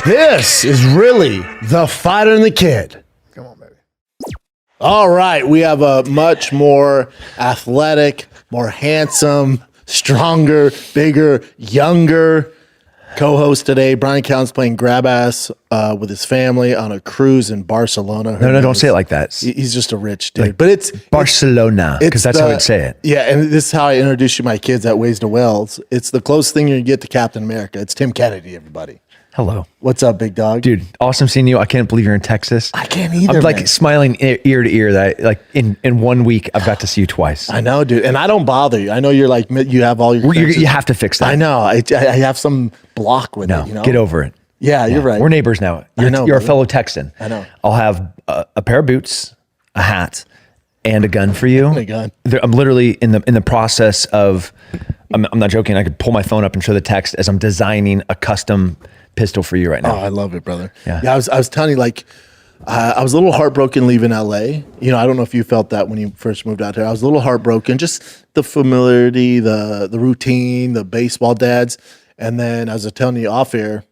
This is really the fighter and the kid. Come on, baby. All right, we have a much more athletic, more handsome, stronger, bigger, younger co-host today. Brian Cowan's playing grab ass with his family on a cruise in Barcelona. No, don't say it like that. He's just a rich dude. But it's Barcelona, because that's how I'd say it. Yeah, and this is how I introduce you to my kids at Ways to Wells. It's the closest thing you're going to get to Captain America. It's Tim Kennedy, everybody. Hello. What's up, big dog? Dude, awesome seeing you. I can't believe you're in Texas. I can't either, I'm like man. smiling ear to ear that in 1 week I've got to see you twice. I know, dude. And I don't bother you. I know you're like, you have all your... You have to fix that. I know. I have some block with it, you know? Get over it. Yeah, you're right. We're neighbors now. You're a fellow Texan. I know. I'll have a pair of boots, a hat, and a gun for you. And a gun. I'm literally in the process of... I'm not joking. I could pull my phone up and show the text as I'm designing a custom pistol for you right now. Oh, I love it, brother. Yeah. I was telling you, like, I was a little heartbroken leaving LA. You know, I don't know if you felt that when you first moved out here. I was a little heartbroken, just the familiarity, the routine, the baseball dads. And then as I was telling you off air,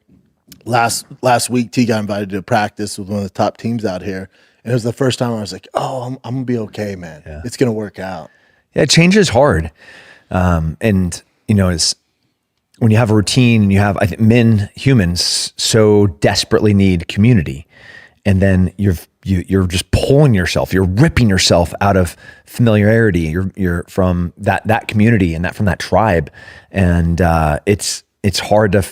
last week, T got invited to practice with one of the top teams out here. And it was the first time I was like, oh, I'm going to be okay, man. Yeah. It's going to work out. Yeah, change is hard. And, you know, it's when you have a routine and you have, I think humans so desperately need community. And then you're just pulling yourself, you're ripping yourself out of familiarity. You're from that community and from that tribe. And, it's hard to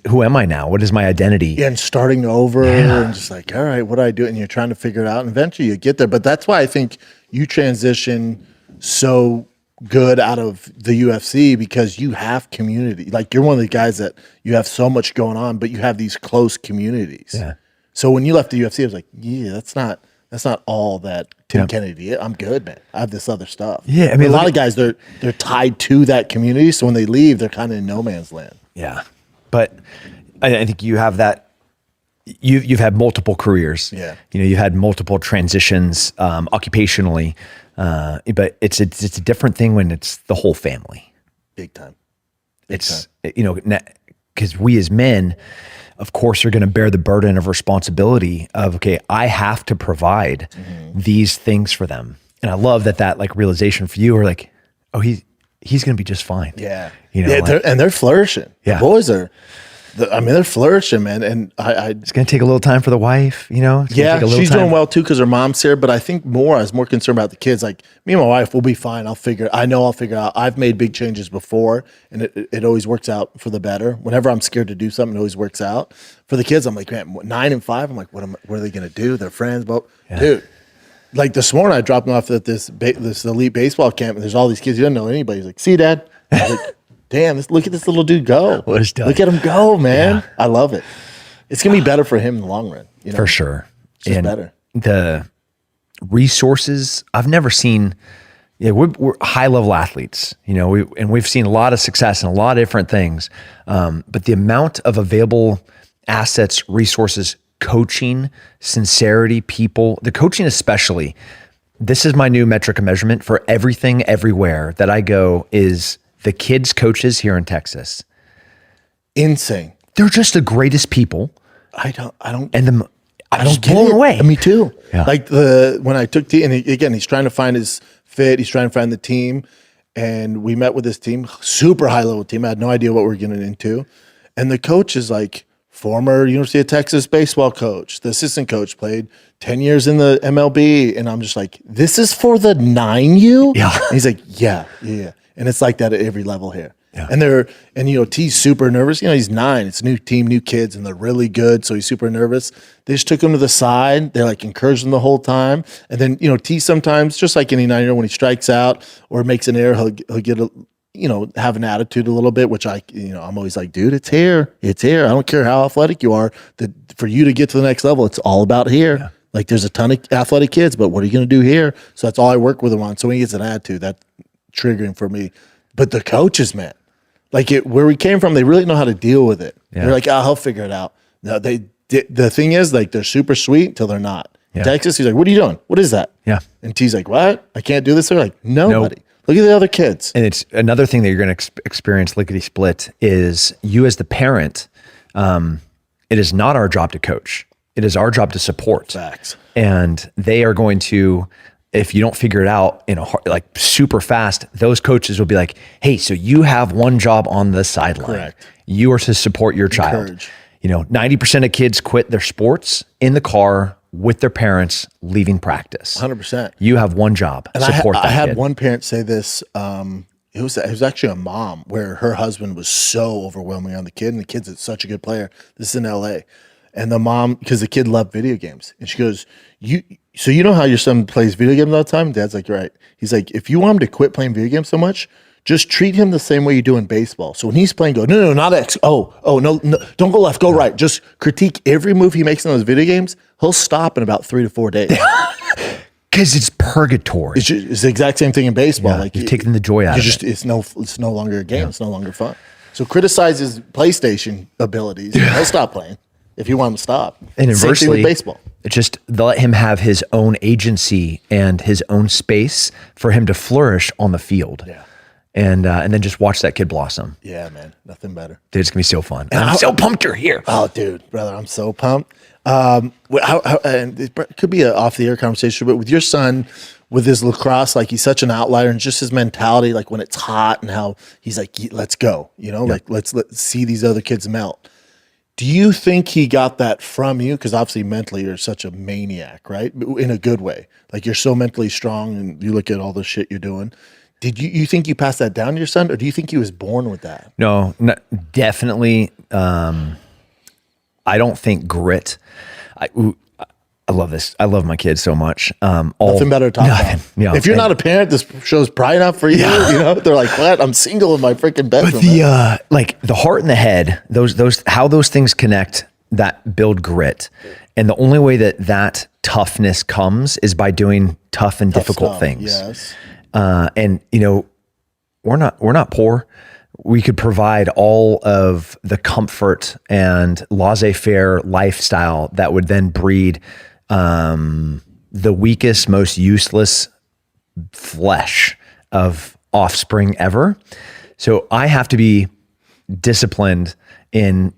who am I now? What is my identity? Yeah, and starting over and just like, all right, what do I do? And you're trying to figure it out and eventually you get there. But that's why I think you transition so good out of the UFC because you have community. Like you're one of the guys that you have so much going on, but you have these close communities. Yeah. So when you left the UFC, I was like, yeah, that's not all that Tim Kennedy. I'm good, man. I have this other stuff. Yeah, I mean, a lot of guys they're tied to that community, so when they leave, they're kind of in no man's land. Yeah, but I think you have that. You've had multiple careers. Yeah, you know, you had multiple transitions occupationally. But it's a different thing when it's the whole family. Big time. You know, because we as men, of course, are going to bear the burden of responsibility of, okay, I have to provide these things for them. And I love that like realization for you are like, oh, he's going to be just fine. Yeah. You know, yeah, they're flourishing. Yeah. The boys are, they're flourishing, man. And it's going to take a little time for the wife, you know? Yeah, she's doing well too because her mom's here. But I think I was more concerned about the kids. Like me and my wife will be fine. I'll figure it out. I've made big changes before and it always works out for the better. Whenever I'm scared to do something, it always works out. For the kids, I'm like, man, 9 and 5. I'm like, what are they going to do? They're friends. But dude, like this morning, I dropped them off at this elite baseball camp and there's all these kids. You don't know anybody. He's like, see, Dad? I was like, damn, look at this little dude go. Look at him go, man. Yeah. I love it. It's going to be better for him in the long run. You know? For sure. It's just better. The resources, I've never seen, we're high-level athletes, you know, we've seen a lot of success in a lot of different things. But the amount of available assets, resources, coaching, sincerity, people, the coaching especially, this is my new metric of measurement for everything, everywhere that I go is the kids' coaches here in Texas. Insane. They're just the greatest people. I don't blown away. Me too. Yeah. Like when I took T, and he's trying to find his fit. He's trying to find the team. And we met with this team, super high level team. I had no idea what we were getting into. And the coach is like former University of Texas baseball coach. The assistant coach played 10 years in the MLB. And I'm just like, this is for the 9U? Yeah. And he's like, yeah. And it's like that at every level here. Yeah. And you know, T's super nervous. You know, he's 9. It's a new team, new kids, and they're really good. So he's super nervous. They just took him to the side. They're like encouraging him the whole time. And then, you know, T sometimes, just like any 9-year-old, when he strikes out or makes an error, he'll get have an attitude a little bit, which I'm always like, dude, it's here. It's here. I don't care how athletic you are. For you to get to the next level, it's all about here. Yeah. Like there's a ton of athletic kids, but what are you going to do here? So that's all I work with him on. So when he gets an attitude, that's triggering for me. But the coaches, man, like where we came from, they really know how to deal with it. Yeah. They're like, he'll figure it out. No, the thing is, like, they're super sweet until they're not. Yeah. Texas, he's like, what are you doing? What is that? Yeah. And T's like, what? I can't do this. They're like, nobody. Nope. Look at the other kids. And it's another thing that you're going to experience lickety split is you as the parent. it is not our job to coach. It is our job to support. Facts. And they are going to, if you don't figure it out in a like super fast, those coaches will be like, hey, so you have one job on the sideline. Correct. You are to support your child. Encourage. 90% of kids quit their sports in the car with their parents leaving practice. 100%. You have one job, And support that I had kid. one parent say this. It was actually a mom where her husband was so overwhelming on the kid, and the kid's such a good player. This is in LA. And the mom, because the kid loved video games, and she goes, so you know how your son plays video games all the time? Dad's like, right. He's like, if you want him to quit playing video games so much, just treat him the same way you do in baseball. So when he's playing, go, no, not X. Oh, no, don't go left, go right. Just critique every move he makes in those video games. He'll stop in about 3 to 4 days. Because it's purgatory. It's the exact same thing in baseball. Yeah, Like you've taken the joy out of it. It's no longer a game. It's no longer fun. So criticize his PlayStation abilities. He'll stop playing if you want him to stop. And Same thing inversely, with baseball. just let him have his own agency and his own space for him to flourish on the field. Yeah. And then just watch that kid blossom. Yeah, man, nothing better. Dude, it's gonna be so fun. And I'm so pumped you're here. Oh, dude, brother, I'm so pumped. And it could be an off the air conversation, but with your son, with his lacrosse, like he's such an outlier, and just his mentality, like when it's hot, and how he's like, let's go, like let's see these other kids melt. Do you think he got that from you? Because obviously mentally you're such a maniac, right? In a good way. Like you're so mentally strong, and you look at all the shit you're doing. Did you think you passed that down to your son, or do you think he was born with that? No, definitely. I don't think grit. I love this. I love my kids so much. Nothing better to talk about. No, if you're not a parent, this show's probably not for you. They're like, what? I'm single in my freaking bedroom. But the heart and the head, those how those things connect, that build grit. And the only way that toughness comes is by doing tough and difficult things. Yes. And we're not poor. We could provide all of the comfort and laissez-faire lifestyle that would then breed the weakest, most useless flesh of offspring ever. So I have to be disciplined in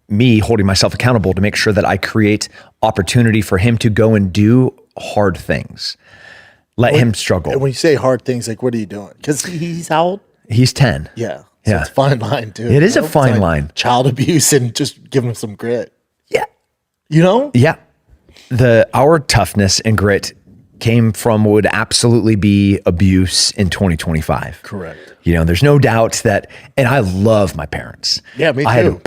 me holding myself accountable to make sure that I create opportunity for him to go and do hard things. Let him struggle. And when you say hard things, like, what are you doing? Because he's how old? He's 10. Yeah. So Yeah. it's a fine line, too. It is a fine It's like line. Child abuse and just giving him some grit. Yeah. Yeah. Our toughness and grit came from what would absolutely be abuse in 2025. Correct. There's no doubt that, and I love my parents. Yeah, me I had a too.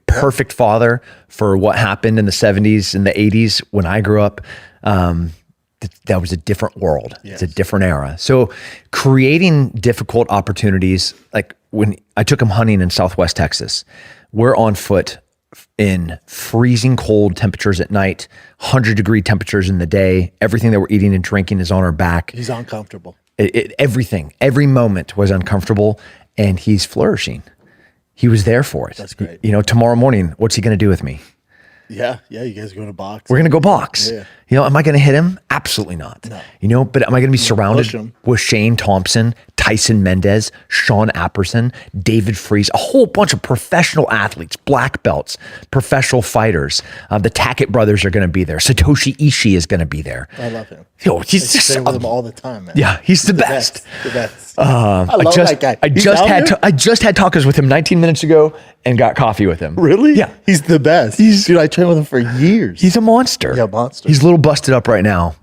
perfect father for what happened in the 70s and the 80s when I grew up. That was a different world. Yes. It's a different era. So creating difficult opportunities, like when I took him hunting in Southwest Texas, we're on foot in freezing cold temperatures at night, 100-degree temperatures in the day. Everything that we're eating and drinking is on our back. He's uncomfortable. Every moment was uncomfortable, and he's flourishing. He was there for it. That's great. Tomorrow morning, what's he going to do with me? Yeah. You guys are going to box. We're going to go box. Yeah. Am I going to hit him? Absolutely not. No. But am I going to be surrounded push him. with Shane Thompson, Tyson Mendez, Sean Apperson, David Freese, a whole bunch of professional athletes, black belts, professional fighters. The Tackett brothers are going to be there. Satoshi Ishii is going to be there. I love him. He's I just stay with him all the time, man. yeah, he's the best. The best. I love that guy. I He's just down had there? I just had tacos with him 19 minutes ago and got coffee with him. Really? Yeah. He's the best. Dude, I trained with him for years. He's a monster. Yeah, monster. He's a little busted up right now,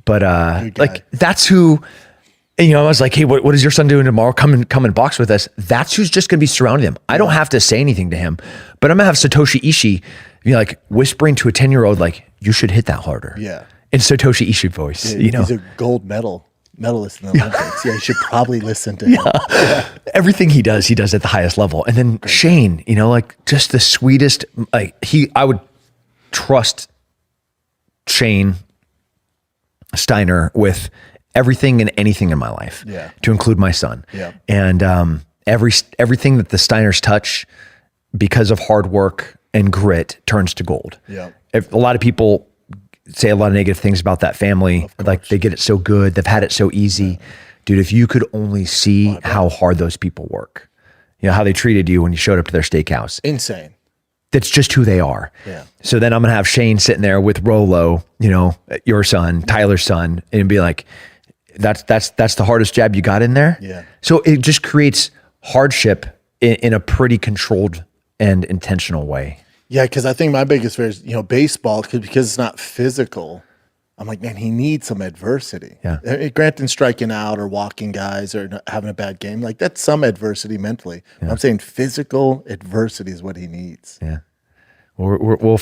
but Good guy. that's who. And, I was like, hey, what is your son doing tomorrow? Come and box with us. That's who's just gonna be surrounding him. I don't have to say anything to him, but I'm gonna have Satoshi Ishii, like whispering to a 10-year-old, like, you should hit that harder. Yeah. In Satoshi Ishii voice. He's a gold medalist in the Olympics. Yeah, you should probably listen to him. Yeah. Everything he does at the highest level. And then Shane, just the sweetest, I would trust Shane Steiner with everything and anything in my life, to include my son. Yeah. And everything that the Steiners touch, because of hard work and grit, turns to gold. Yeah. A lot of people say a lot of negative things about that family, like they get it so good, they've had it so easy. Dude, if you could only see how hard those people work, how they treated you when you showed up to their steakhouse. Insane. that's just who they are. Yeah. So then I'm going to have Shane sitting there with Rolo, your son, Tyler's son, and be like, that's the hardest jab you got in there. Yeah. So it just creates hardship in a pretty controlled and intentional way. Yeah, because I think my biggest fear is, baseball, because it's not physical. I'm like, man, he needs some adversity. Yeah. Granted, striking out or walking guys or having a bad game, like that's some adversity mentally. Yeah. I'm saying physical adversity is what he needs. Yeah. We'll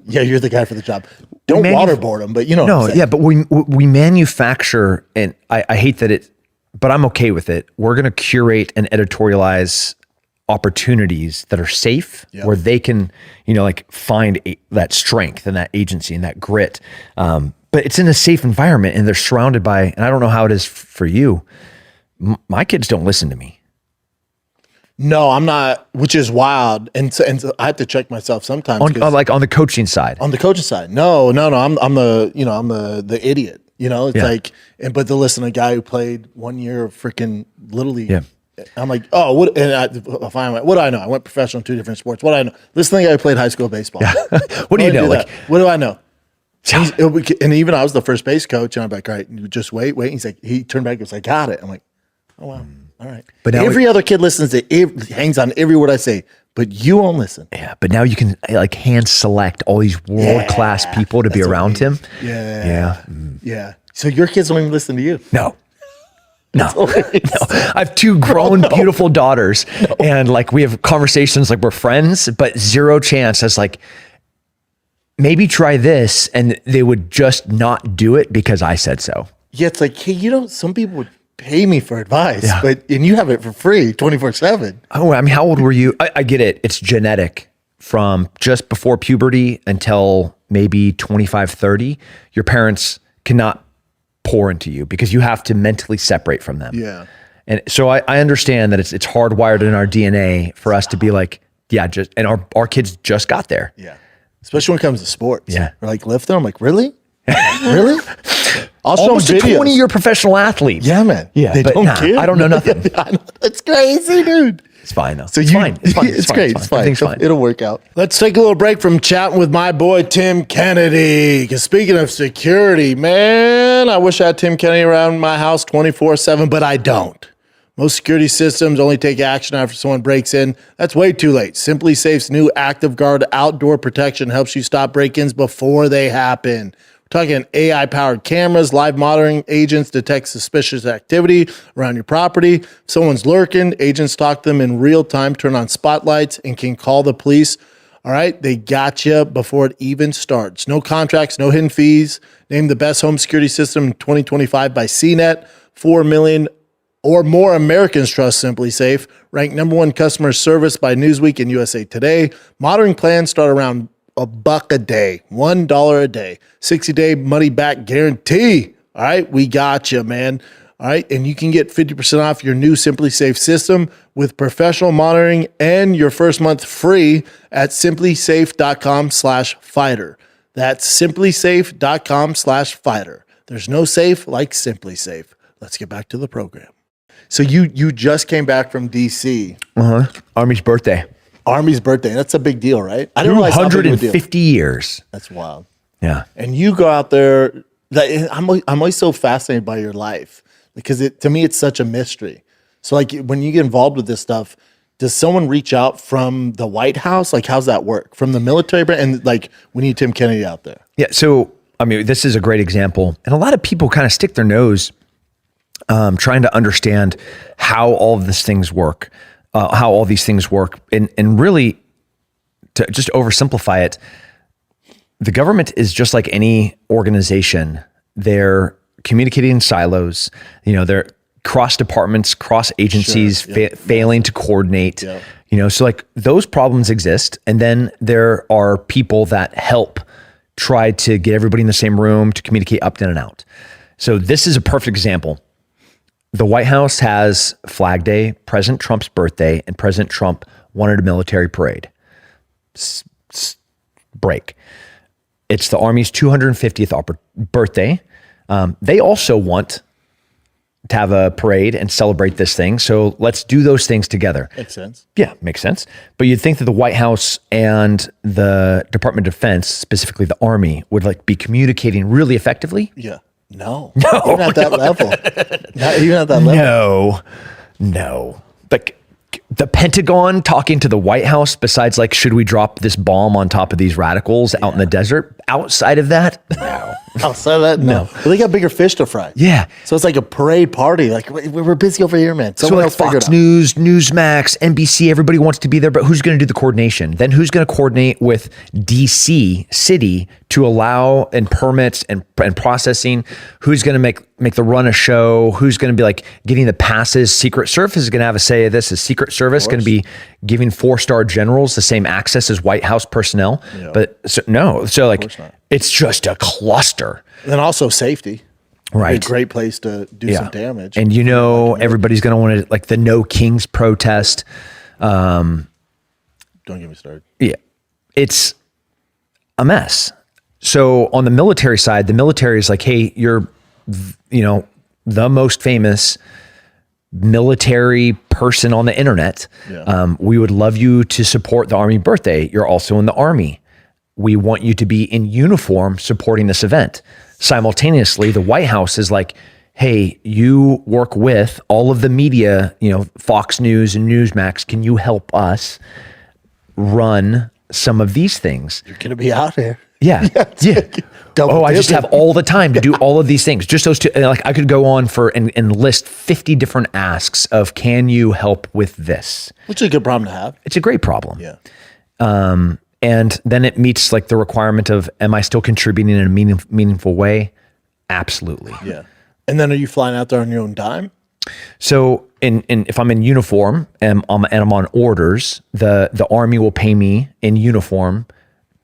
yeah, you're the guy for the job. Don't waterboard him, but No, yeah, but we manufacture, and I hate that but I'm okay with it. We're going to curate and editorialize opportunities that are safe, where they can, find that strength and that agency and that grit. But it's in a safe environment, and they're surrounded by, and I don't know how it is for you. My kids don't listen to me. No, I'm not, which is wild. And so I have to check myself sometimes. On the coaching side. On the coaching side. No. I'm the idiot. It's like, but they'll listen to a guy who played 1 year of freaking Little League. Yeah. I'm like, oh, what do I know? I went professional in 2 different sports. What do I know? Listen to the guy who played high school baseball. Yeah. What do you know? What do I know? And even I was the first base coach, and I'm like, all right, you just wait. He's like, he turned back and was like, got it. I'm like, oh, wow. All right. But now every other kid listens to hangs on every word I say, but you won't listen. Yeah. But now you can hand select all these world-class people to be around him. Yeah. Yeah. So your kids don't even listen to you. No. I have 2 grown, beautiful daughters, and we have conversations like we're friends, but zero chance. It's like, maybe try this, and they would just not do it because I said so. Yeah. It's like, hey, some people would pay me for advice, and you have it for free 24/7. Oh, I mean, how old were you? I get it. It's genetic from just before puberty until maybe 25, 30. Your parents cannot pour into you because you have to mentally separate from them. Yeah. And so I understand that it's hardwired in our DNA for us to be like, and our kids just got there. Yeah. Especially when it comes to sports. Yeah. Or lifting. I'm like, really? Really? I'll show almost them a videos. 20-year professional athlete. Yeah, man. Yeah, they don't care. I don't know nothing. It's crazy, dude. It's fine though. So it's fine. It's fine. It's great. It's fine. Everything's fine. It'll work out. Let's take a little break from chatting with my boy Tim Kennedy. Because speaking of security, man, I wish I had Tim Kennedy around my house 24/7, but I don't. Most security systems only take action after someone breaks in. That's way too late. Simply Safe's new Active Guard outdoor protection helps you stop break-ins before they happen. We're talking AI-powered cameras, live monitoring agents detect suspicious activity around your property. If someone's lurking, agents talk to them in real time, turn on spotlights, and can call the police. All right, they got you before it even starts. No contracts, no hidden fees. Named the best home security system in 2025 by CNET. 4 million or more Americans trust Simply Safe. Ranked #1 customer service by Newsweek and USA Today. Monitoring plans start around $1 a day, $1 a day, 60-day money back guarantee. All right, we got you, man. All right, and you can get 50% off your new Simply Safe system with professional monitoring and your first month free at simplysafe.com/fighter. That's simplysafe.com/fighter. There's no safe like Simply Safe. Let's get back to the program. So you just came back from DC. Army's birthday. Army's birthday. That's a big deal, right? I didn't realize how big of a deal. 150 years. That's wild. Yeah. And you go out there. I'm always so fascinated by your life because to me, it's such a mystery. So when you get involved with this stuff, does someone reach out from the White House? How's that work? From the military? And we need Tim Kennedy out there. Yeah. So, I mean, this is a great example. And a lot of people kind of stick their nose trying to understand how all of these things work. And really, to just oversimplify it, the government is just like any organization. They're communicating in silos. They're cross departments, cross agencies, failing to coordinate. Yeah. So those problems exist. And then there are people that help try to get everybody in the same room to communicate up, down, and out. So this is a perfect example. The White House has Flag Day, President Trump's birthday, and President Trump wanted a military parade. Break. It's the Army's 250th birthday. They also want to have a parade and celebrate this thing. So let's do those things together. Makes sense. Yeah, makes sense. But you'd think that the White House and the Department of Defense, specifically the Army, would like be communicating really effectively. Yeah. No. Even at that level. Not even at that level. No. Like the Pentagon talking to the White House, besides like, should we drop this bomb on top of these radicals out in the desert? Outside of that, no. Outside of that, no. Well, they got bigger fish to fry. Yeah. So it's like a parade party. Like, we're busy over here, man. So Someone like else figure it Fox out. News, Newsmax, NBC, everybody wants to be there, but who's going to do the coordination? Then who's going to coordinate with DC city to allow and permits and processing? Who's going to make the run a show? Who's going to be like getting the passes? Secret Service is going to have a say of this. Is Secret Service going to be giving 4-star generals the same access as White House personnel? Yeah. But so like it's just a cluster. And then also safety. Right. A great place to do some damage. And everybody's going to want to, like the No Kings protest. Don't get me started. Yeah. It's a mess. So on the military side, the military is like, hey, you're, the most famous military person on the internet. Yeah. We would love you to support the Army birthday. You're also in the Army. We want you to be in uniform supporting this event. Simultaneously, the White House is like, hey, you work with all of the media, Fox News and Newsmax. Can you help us run some of these things? You're going to be out there. Yeah. I just have all the time to do all of these things. Just those two. Like I could go on and list 50 different asks of, can you help with this? Which is a good problem to have. It's a great problem. Yeah. And then it meets like the requirement of, am I still contributing in a meaningful way? Absolutely. Yeah. And then are you flying out there on your own dime? So if I'm in uniform and I'm on orders, the Army will pay me in uniform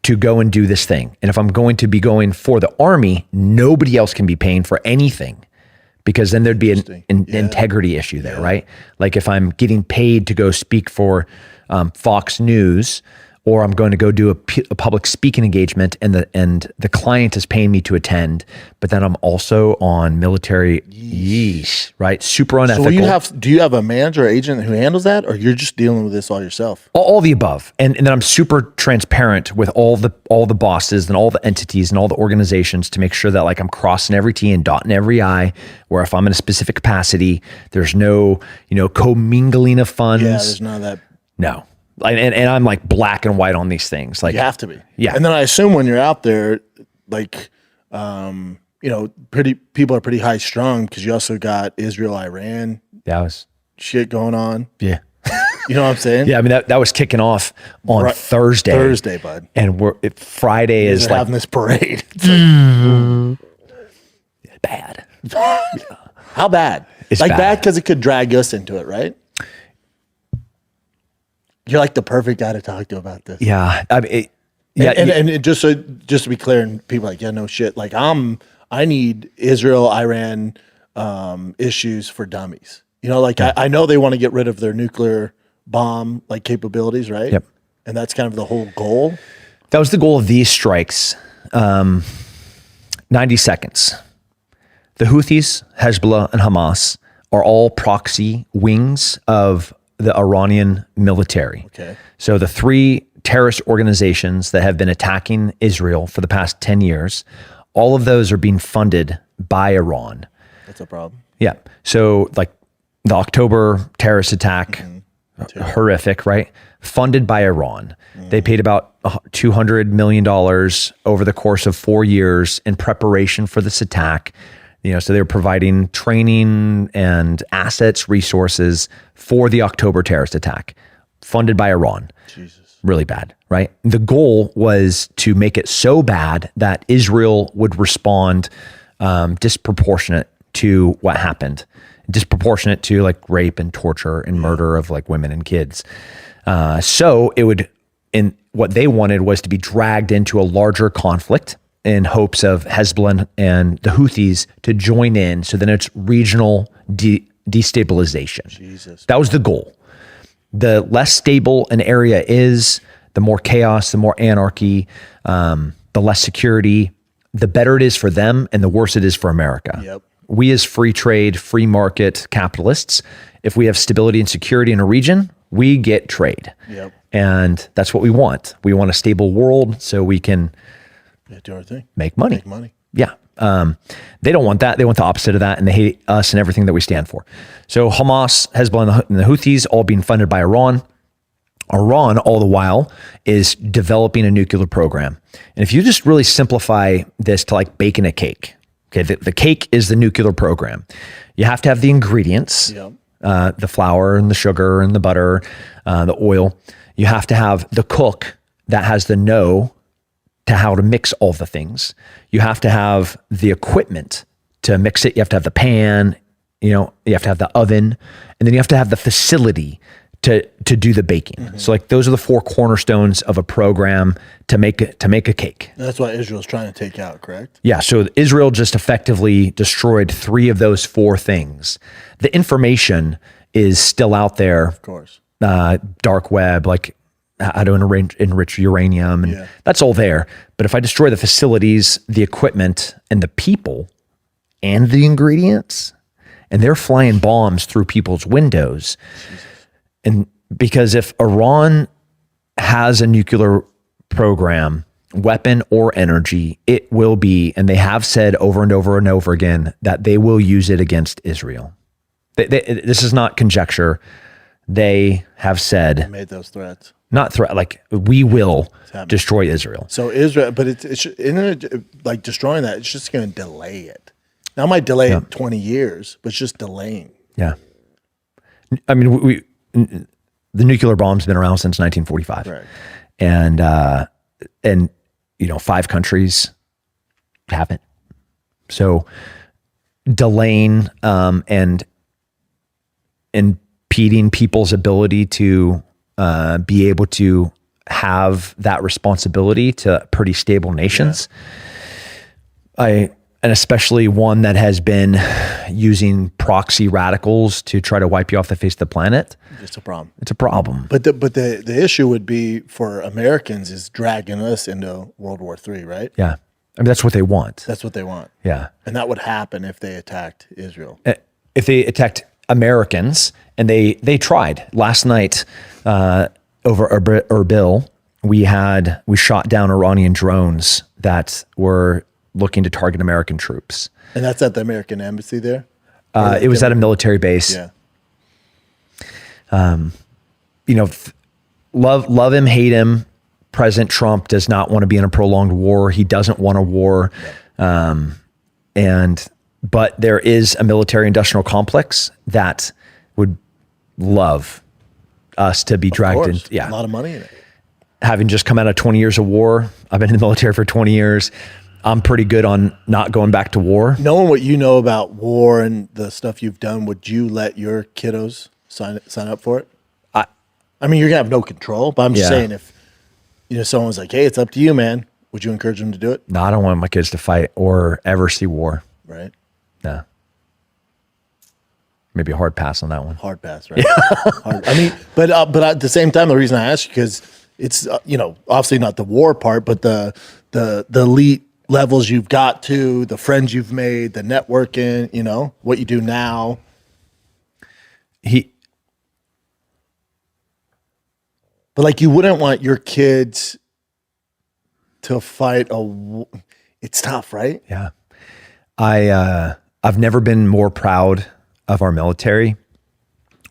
to go and do this thing. And if I'm going to be going for the Army, nobody else can be paying for anything, because then there'd be an integrity issue there, right? Like if I'm getting paid to go speak for Fox News, or I'm going to go do a public speaking engagement and the client is paying me to attend, but then I'm also on military, right? Super unethical. So do you have a manager or agent who handles that, or you're just dealing with this all yourself? All the above. And then I'm super transparent with all the bosses and all the entities and all the organizations to make sure that like I'm crossing every T and dotting every I, where if I'm in a specific capacity, there's no, commingling of funds. Yeah, there's none of that. No. And I'm like black and white on these things. Like you have to be. Yeah. And then I assume when you're out there, like, people are pretty high strung, because you also got Israel, Iran. That was shit going on. Yeah. You know what I'm saying? Yeah. I mean, that was kicking off on Thursday. Thursday, bud. And Friday is like having this parade. Bad. How bad? It's like bad bad because it could drag us into it, right? You're like the perfect guy to talk to about this. Yeah. I mean, and just to be clear, and people are like, yeah, no shit. Like I need Israel, Iran issues for dummies. I know they want to get rid of their nuclear bomb like capabilities, right? Yep. And that's kind of the whole goal. That was the goal of these strikes. 90 seconds. The Houthis, Hezbollah, and Hamas are all proxy wings of the Iranian military. Okay. So the three terrorist organizations that have been attacking Israel for the past 10 years, all of those are being funded by Iran. That's a problem. Yeah. So like the October terrorist attack, horrific, right? Funded by Iran. They paid about $200 million over the course of 4 years in preparation for this attack. So they were providing training and assets, resources for the October terrorist attack, funded by Iran. Jesus. Really bad, right? The goal was to make it so bad that Israel would respond disproportionate to what happened, disproportionate to like rape and torture and murder of like women and kids. So it would, what they wanted was to be dragged into a larger conflict in hopes of Hezbollah and the Houthis to join in. So then it's regional destabilization. Jesus. That was the goal. The less stable an area is, the more chaos, the more anarchy, the less security, the better it is for them and the worse it is for America. Yep. We as free trade, free market capitalists, if we have stability and security in a region, we get trade. Yep. And that's what we want. We want a stable world so we can do our thing. Make money. Make money. Yeah. They don't want that. They want the opposite of that, and they hate us and everything that we stand for. So Hamas, Hezbollah, and the Houthis all being funded by Iran. Iran, all the while, is developing a nuclear program. And if you just really simplify this to like baking a cake, okay, the cake is the nuclear program. You have to have the ingredients, the flour and the sugar and the butter, the oil. You have to have the cook that has the know to how to mix all the things. You have to have the equipment to mix it. You have to have the pan, you have to have the oven, and then you have to have the facility to do the baking. Mm-hmm. So like those are the four cornerstones of a program to make a cake. And that's what Israel's trying to take out, correct? Yeah. So Israel just effectively destroyed 3 of those 4 things. The information is still out there. Of course. Dark web, like how to enrich uranium, and that's all there. But if I destroy the facilities, the equipment, and the people, and the ingredients, and they're flying bombs through people's windows, and because if Iran has a nuclear program, weapon or energy, it will be, and they have said over and over and over again, that they will use it against Israel. This is not conjecture. They have said, made those threats. Not threat, like we will destroy Israel. So Israel, but it's like destroying that, it's just going to delay it. Now it might delay it 20 years, but it's just delaying. Yeah. I mean, the nuclear bomb's been around since 1945. Right. And 5 countries haven't. So delaying and impeding people's ability to be able to have that responsibility to pretty stable nations. And especially one that has been using proxy radicals to try to wipe you off the face of the planet. It's a problem. It's a problem. But the issue would be for Americans is dragging us into World War III, right? Yeah. I mean, that's what they want. That's what they want. Yeah. And that would happen if they attacked Israel. If they attacked Americans, and they tried. Last night over Erbil, we shot down Iranian drones that were looking to target American troops. And that's at the American embassy there? It was at a military base. Yeah. Love him, hate him. President Trump does not want to be in a prolonged war. He doesn't want a war. Yeah. But there is a military industrial complex that would love us to be dragged in. Yeah. A lot of money in it. Having just come out of 20 years of war, I've been in the military for 20 years. I'm pretty good on not going back to war. Knowing what you know about war and the stuff you've done, would you let your kiddos sign up for it? I mean, you're gonna have no control, but I'm just saying, if someone's like, "Hey, it's up to you, man," would you encourage them to do it? No, I don't want my kids to fight or ever see war. Right? No. Maybe a hard pass on that one. Hard pass, right? Yeah. Hard. I mean, but at the same time, the reason I ask you, because it's obviously not the war part, but the elite levels you've got to, the friends you've made, the networking, what you do now. But like, you wouldn't want your kids to fight it's tough, right? Yeah. I've never been more proud of our military.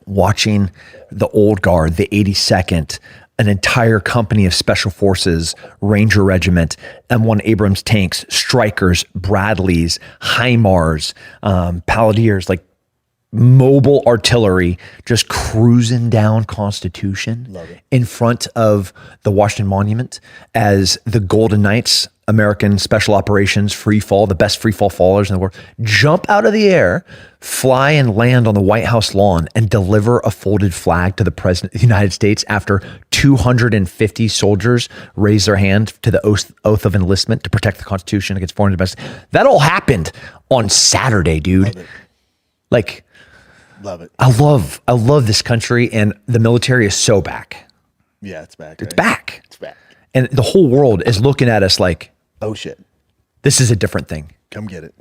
Watching the old guard, the 82nd, an entire company of special forces, Ranger Regiment, M1 Abrams tanks, Strykers, Bradleys, HIMARS, Palantirs, like mobile artillery, just cruising down Constitution in front of the Washington Monument as the Golden Knights, American Special Operations free fall, the best free fall fallers in the world, jump out of the air, fly and land on the White House lawn and deliver a folded flag to the President of the United States after 250 soldiers raise their hand to the oath of enlistment to protect the Constitution against foreign investment. That all happened on Saturday, dude. Like, love it. I love this country, and the military is so back. Yeah, it's back. It's back. It's back. And the whole world is looking at us like, oh shit, this is a different thing. Come get it.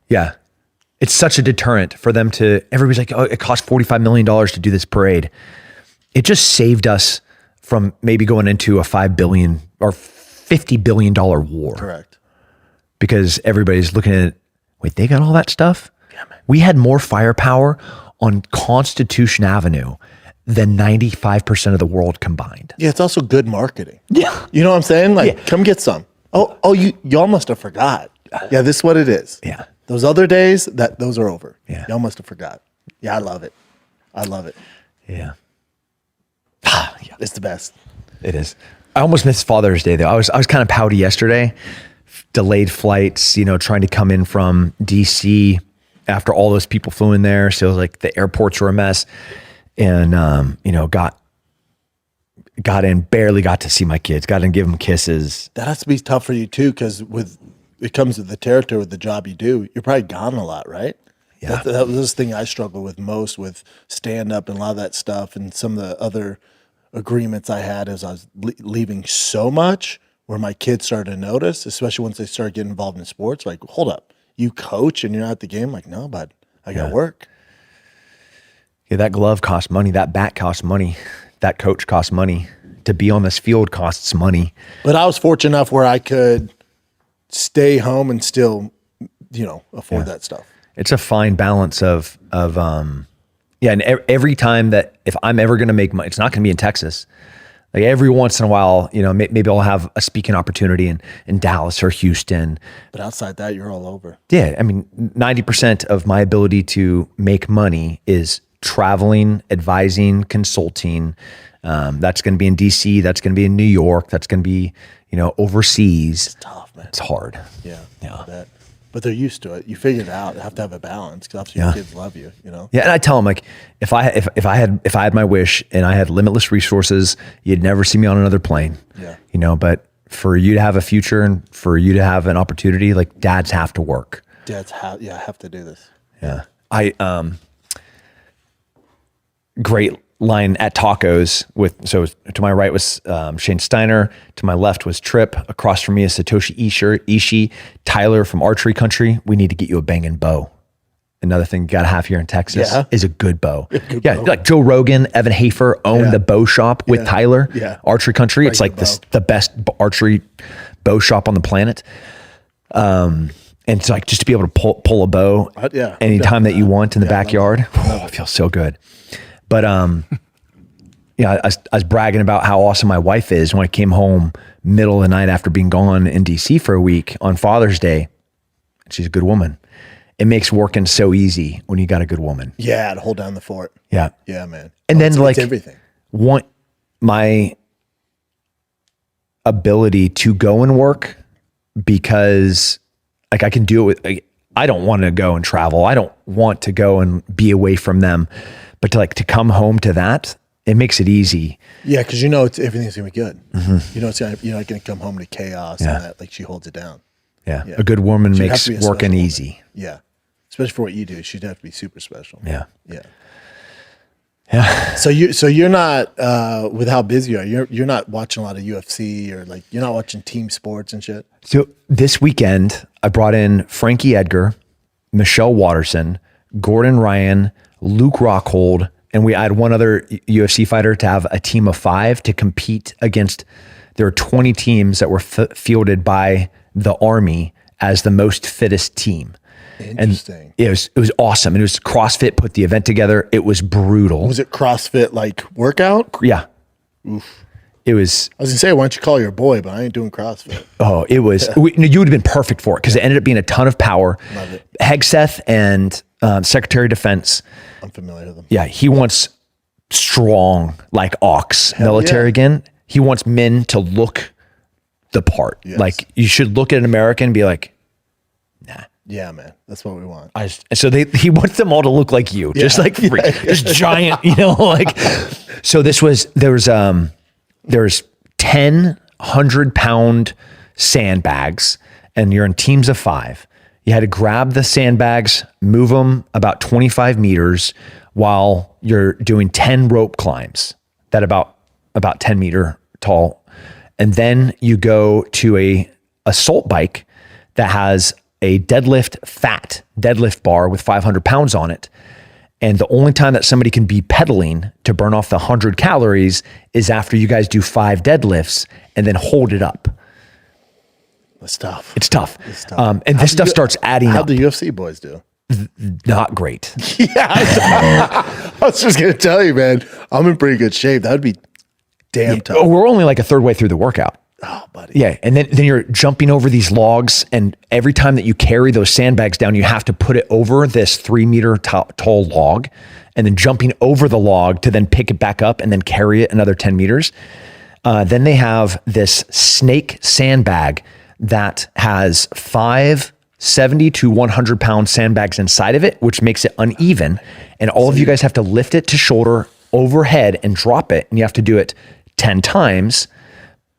Yeah. It's such a deterrent for them to, everybody's like, oh, it cost $45 million to do this parade. It just saved us from maybe going into a $5 billion or $50 billion war. Correct. Because everybody's looking at it, wait, they got all that stuff? Yeah, man. We had more firepower on Constitution Avenue than 95% of the world combined. Yeah, it's also good marketing. Yeah. You know what I'm saying? Like, come get some. Oh, y'all must have forgot. Yeah, this is what it is. Yeah. Those other days, those are over. Yeah. Y'all must have forgot. Yeah, I love it. I love it. Yeah. Yeah. It's the best. It is. I almost missed Father's Day though. I was kind of pouty yesterday. Delayed flights, trying to come in from DC after all those people flew in there. So it was like the airports were a mess. And got in, barely got to see my kids, got in, give them kisses. That has to be tough for you too, because it comes with the territory with the job you do. You're probably gone a lot, right? Yeah. That was the thing I struggle with most with stand up and a lot of that stuff, and some of the other agreements I had as I was leaving so much, where my kids started to notice, especially once they started getting involved in sports. Like, hold up, you coach and you're not at the game? Like, no, bud, I got work. Yeah, that glove costs money. That bat costs money. That coach costs money. To be on this field costs money. But I was fortunate enough where I could stay home and still, afford that stuff. It's a fine balance of and every time that if I'm ever going to make money, it's not going to be in Texas. Like every once in a while, maybe I'll have a speaking opportunity in Dallas or Houston. But outside that, you're all over. Yeah. I mean, 90% of my ability to make money is traveling, advising, consulting. That's going to be in DC. That's going to be in New York. That's going to be, overseas. It's tough, man. It's hard. Yeah. I bet. But they're used to it. You figure it out. You have to have a balance because obviously your kids love you, Yeah, and I tell them like, if I had my wish and I had limitless resources, you'd never see me on another plane. Yeah. But for you to have a future and for you to have an opportunity, like dads have to work. Dads have to do this. Yeah. Great line at tacos so to my right was Shane Steiner, to my left was Tripp, across from me is Satoshi Ishii, Tyler from Archery Country. We need to get you a banging bow. Another thing you gotta have here in Texas is a good bow. Bow. Like Joe Rogan, Evan Hafer owned the bow shop with Tyler. Archery Country. It's like the best archery bow shop on the planet. And it's like just to be able to pull a bow anytime that you want in the backyard. It feels so good. But I was bragging about how awesome my wife is when I came home middle of the night after being gone in DC for a week on Father's Day. She's a good woman. It makes working so easy when you got a good woman. Yeah, to hold down the fort. Yeah. Yeah, man. And then it's everything. Want my ability to go and work because like I can do it with, I don't want to go and travel. I don't want to go and be away from them. But to come home to that, it makes it easy. Yeah, because everything's gonna be good. Mm-hmm. You're not gonna come home to chaos and that. Like she holds it down. Yeah. A good woman makes working easy. Yeah, especially for what you do, she'd have to be super special. Yeah. So you're not with how busy you are. You're not watching a lot of UFC or like you're not watching team sports and shit. So this weekend I brought in Frankie Edgar, Michelle Watterson, Gordon Ryan, Luke Rockhold, and I had one other UFC fighter to have a team of 5 to compete against. There are 20 teams that were fielded by the Army as the most fittest team. Interesting. And it was awesome. And it was CrossFit put the event together. It was brutal. Was it CrossFit like workout? Yeah. Oof. It was. I was gonna say, why don't you call your boy? But I ain't doing CrossFit. Oh, it was. You would have been perfect for it because it ended up being a ton of power. Love it. Hegseth and Secretary of Defense. I'm familiar with them. Yeah, he wants strong, like ox military again. He wants men to look the part. Yes. Like you should look at an American and be like, nah. Yeah, man, that's what we want. So he wants them all to look like you, just like just giant, like. So there's 10 100-pound sandbags, and you're in teams of 5. You had to grab the sandbags, move them about 25 meters while you're doing 10 rope climbs that about 10 meter tall. And then you go to a assault bike that has a fat deadlift bar with 500 pounds on it. And the only time that somebody can be pedaling to burn off the 100 calories is after you guys do 5 deadlifts and then hold it up. It's tough. It's tough. And this stuff starts adding up. How'd the UFC boys do? Not great. Yeah. I was just going to tell you, man, I'm in pretty good shape. That would be damn tough. Oh, we're only like a third way through the work,out. Oh, buddy. Yeah. And then you're jumping over these logs. And every time that you carry those sandbags down, you have to put it over this 3 meter tall log and then jumping over the log to then pick it back up and then carry it another 10 meters. Then they have this snake sandbag that has 5 70 to 100 pound sandbags inside of it, which makes it uneven. And all of you guys have to lift it to shoulder overhead and drop it. And you have to do it 10 times.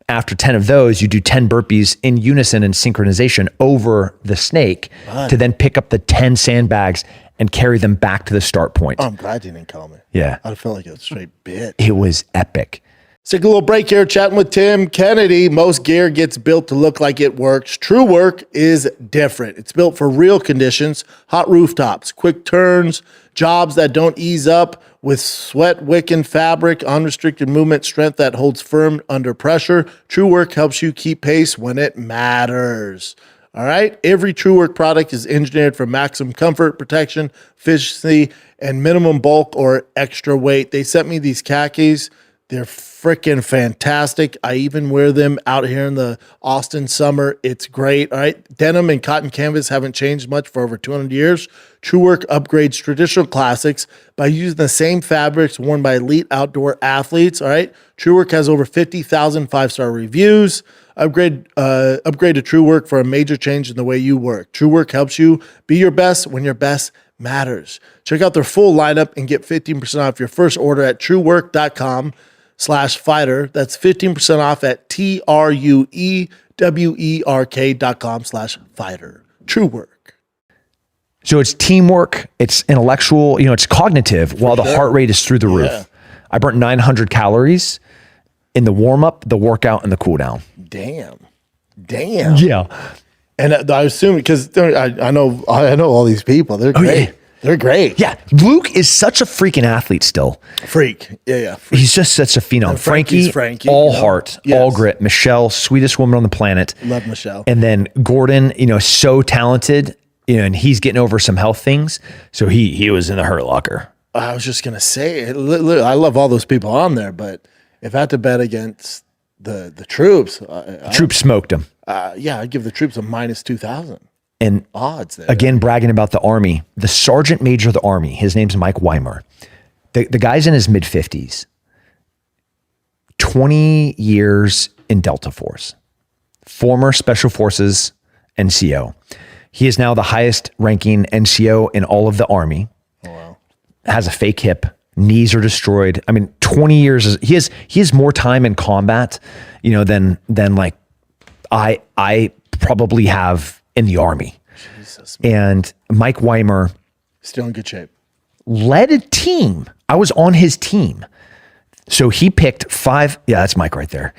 After 10 of those, you do 10 burpees in unison and synchronization over the snake to then pick up the 10 sandbags and carry them back to the start point. Oh, I'm glad you didn't call me. Yeah. I felt like it was a straight bit. It was epic. Let's take a little break here, chatting with Tim Kennedy. Most gear gets built to look like it works. True work is different. It's built for real conditions, hot rooftops, quick turns, jobs that don't ease up, with sweat-wicking fabric, unrestricted movement, strength that holds firm under pressure. True Work helps you keep pace when it matters. All right? Every True Work product is engineered for maximum comfort, protection, efficiency, and minimum bulk or extra weight. They sent me these khakis. They're freaking fantastic. I even wear them out here in the Austin summer. It's great. All right. Denim and cotton canvas haven't changed much for over 200 years. True Work upgrades traditional classics by using the same fabrics worn by elite outdoor athletes. All right. True Work has over 50,000 5-star reviews. Upgrade to True Work for a major change in the way you work. True Work helps you be your best when your best matters. Check out their full lineup and get 15% off your first order at truework.com/fighter. That's 15% off at TRUEWERK.com/fighter. True Work. So it's teamwork, it's intellectual, it's cognitive while the heart rate is through the roof. Yeah. I burnt 900 calories in the warm up, the workout, and the cool down. Damn. Yeah. And I assume because I know all these people. They're great. Yeah. They're great. Yeah. Luke is such a freaking athlete still. Freak. Yeah. Freak. He's just such a phenom. And Frankie, Frankie, all heart, yes. all grit. Michelle, sweetest woman on the planet. Love Michelle. And then Gordon, so talented, and he's getting over some health things. So he was in the hurt locker. I was just going to say, I love all those people on there, but if I had to bet against the troops, Troops smoked him. I'd give the troops a minus 2,000 And odds there. again, bragging about the Army, the Sergeant Major of the Army, his name's Mike Weimer. The guy's in his mid 50s, 20 years in Delta Force, former Special Forces NCO. He is now the highest ranking NCO in all of the Army. Oh, wow. Has a fake hip, knees are destroyed. I mean, 20 years, he has more time in combat, than like I probably have in the Army. Jesus. And Mike Weimer Still in good shape. led a team. I was on his team. So he picked 5. Yeah, that's Mike right there.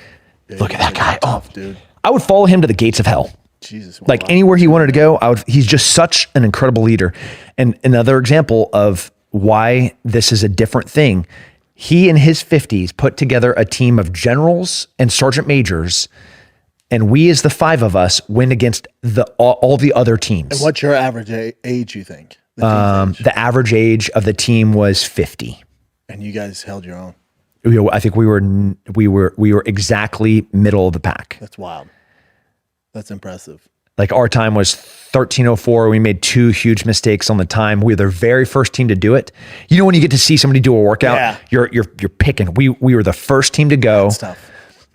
Yeah, Look at that guy. Tough, dude. I would follow him to the gates of hell. Jesus. Like wow. anywhere he wanted to go, he's just such an incredible leader. And another example of why this is a different thing. He in his 50s put together a team of generals and sergeant majors, and we as the 5 of us win against all the other teams. And what's your average age, you think? The average age of the team was 50. And you guys held your own. I think we were exactly middle of the pack. That's wild. That's impressive. Like our time was 13:04. We made 2 huge mistakes on the time. We were the very first team to do it. When you get to see somebody do a workout, Yeah. you're picking. We were the first team to go. That's tough.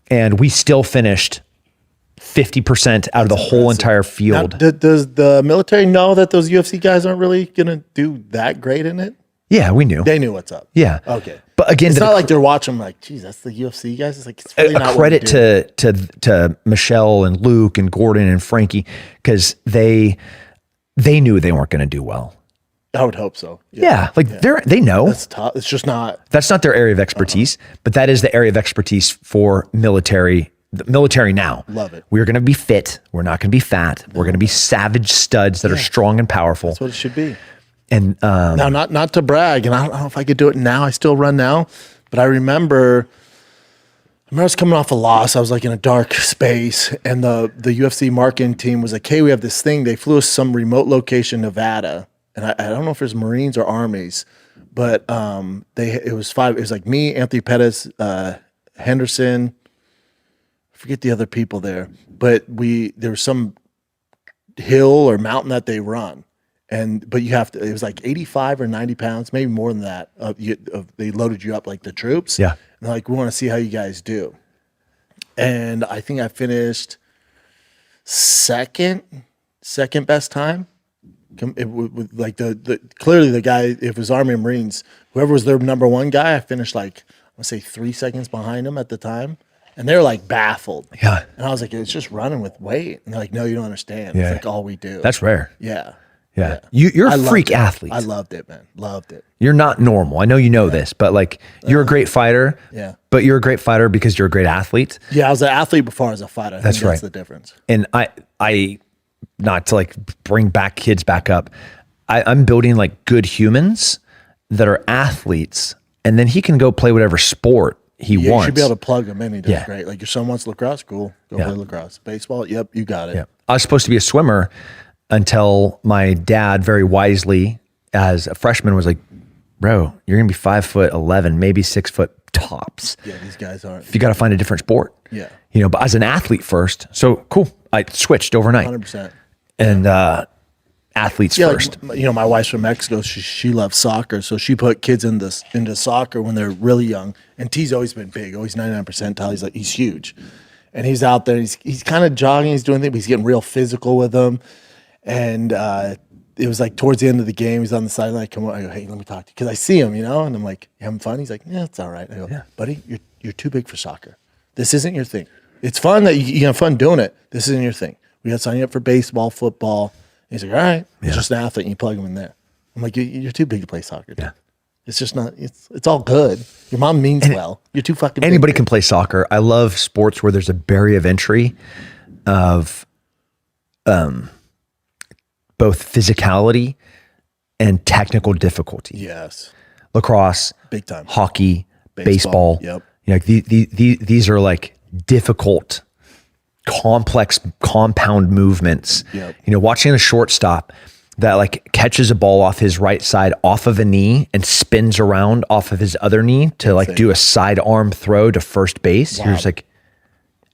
And we still finished 50% out of the whole entire field. Now, does the military know that those UFC guys aren't really going to do that great in it? Yeah, we knew. They knew what's up. Yeah. Okay. But again, It's not like they're watching like, geez, that's the UFC guys. It's like, it's really not a credit what we do. to Michelle and Luke and Gordon and Frankie, because they knew they weren't going to do well. I would hope so. Yeah, they know. That's tough. It's just not. That's not their area of expertise, but that is the area of expertise for military the military now. Love it. We're going to be fit. We're not going to be fat. We're going to be savage studs that are strong and powerful. That's what it should be. And now, not to brag, and I don't know if I could do it now. I still run now, but I remember I was coming off a loss. I was like in a dark space, and the UFC marketing team was like, "Hey, we have this thing." They flew us some remote location, in Nevada, and I don't know if it's Marines or Armies, but it was five. It was like me, Anthony Pettis, Henderson. I forget the other people there, but there was some hill or mountain that they run. But you have to, it was like 85 or 90 pounds, maybe more than that. They loaded you up like the troops. Yeah. And they're like, we want to see how you guys do. And I think I finished second best time. With like clearly the guy, if it was Army and Marines, whoever was their number one guy, I finished like, I want to say 3 seconds behind him at the time. And they were like baffled. Yeah. And I was like, it's just running with weight. And they're like, no, you don't understand. Yeah. It's like all we do. that's rare. Yeah. Yeah. You're a freak athlete. I loved it, man. Loved it. You're not normal. I know you know this, but like you're a great fighter. Yeah. But you're a great fighter because you're a great athlete. Yeah, I was an athlete before I was a fighter. I think right. That's the difference. And I not to like bring back kids back up. I'm building like good humans that are athletes, and then he can go play whatever sport he wants. You should be able to plug him in. He does Yeah. great. Like your son wants lacrosse, cool. Go play lacrosse. Baseball, yep, you got it. Yeah. I was supposed to be a swimmer until my dad very wisely, as a freshman, was like, bro, you're going to be 5'11", maybe 6 foot tops. Yeah, these guys aren't. If you got to find a different sport. Yeah. You know, but as an athlete first. So cool. I switched overnight. 100%. And athletes first. Like, my wife's from Mexico. She loves soccer, so she put kids into soccer when they're really young. And T's always been big, always 99 percentile. He's huge, and he's out there. He's kind of jogging. He's doing things, but he's getting real physical with them. And it was like towards the end of the game, he's on the sideline. I come on, I go, hey, let me talk to you, because I see him, and I'm like, you having fun? He's like, yeah, it's all right. I go, yeah, buddy, you're too big for soccer. This isn't your thing. It's fun that you have fun doing it. This isn't your thing. We got to sign you up for baseball, football. And he's like, all right, he's just an athlete, and you plug him in there. I'm like, you're too big to play soccer, dude. Yeah. It's just not. It's all good. Your mom means well. You're too fucking. Anybody can play soccer. I love sports where there's a barrier of entry of both physicality and technical difficulty. Yes. Lacrosse, big time. Hockey, baseball. Yep. Like these are like difficult, complex, compound movements. Yep. Watching a shortstop that like catches a ball off his right side off of a knee and spins around off of his other knee to like do a side arm throw to first base. Wow. You're just like,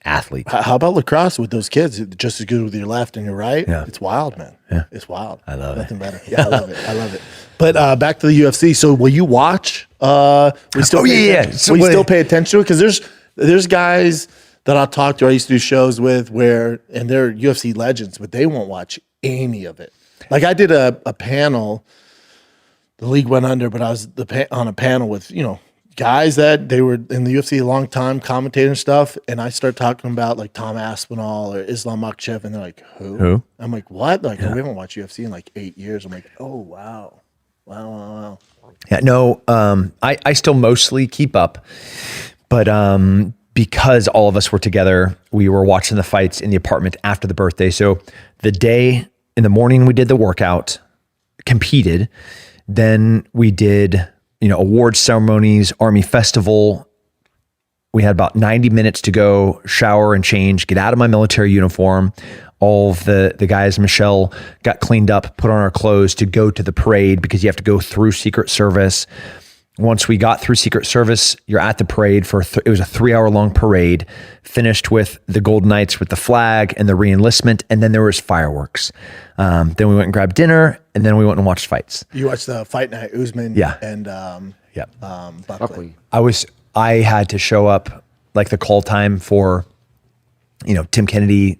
athlete. How about lacrosse with those kids? Just as good with your left and your right. Yeah. It's wild, man. Yeah. It's wild. I love Nothing better. Yeah, I love it. I love it. But back to the UFC. So will you watch? We still still pay attention to it, because there's guys that I'll talk to. I used to do shows with and they're UFC legends, but they won't watch any of it. Like I did a panel. The league went under, but I was on a panel with guys that they were in the UFC a long time, commentating stuff, and I start talking about like Tom Aspinall or Islam Makhachev, and they're like, "Who?" I'm like, "What?" They're like, "Oh, we haven't watched UFC in like 8 years." I'm like, "Oh wow, wow." Yeah, no, I still mostly keep up, but because all of us were together, we were watching the fights in the apartment after the birthday. So the day in the morning we did the workout, competed, then we did awards ceremonies, Army festival. We had about 90 minutes to go, shower and change, get out of my military uniform. All of the guys, Michelle, got cleaned up, put on our clothes to go to the parade, because you have to go through Secret Service. Once we got through Secret Service, you're at the parade it was a 3-hour long parade, finished with the Golden Knights with the flag and the re-enlistment, and then there was fireworks. Then we went and grabbed dinner, and then we went and watched fights. You watched the Fight Night, Usman and Buckley. I had to show up like the call time for, Tim Kennedy,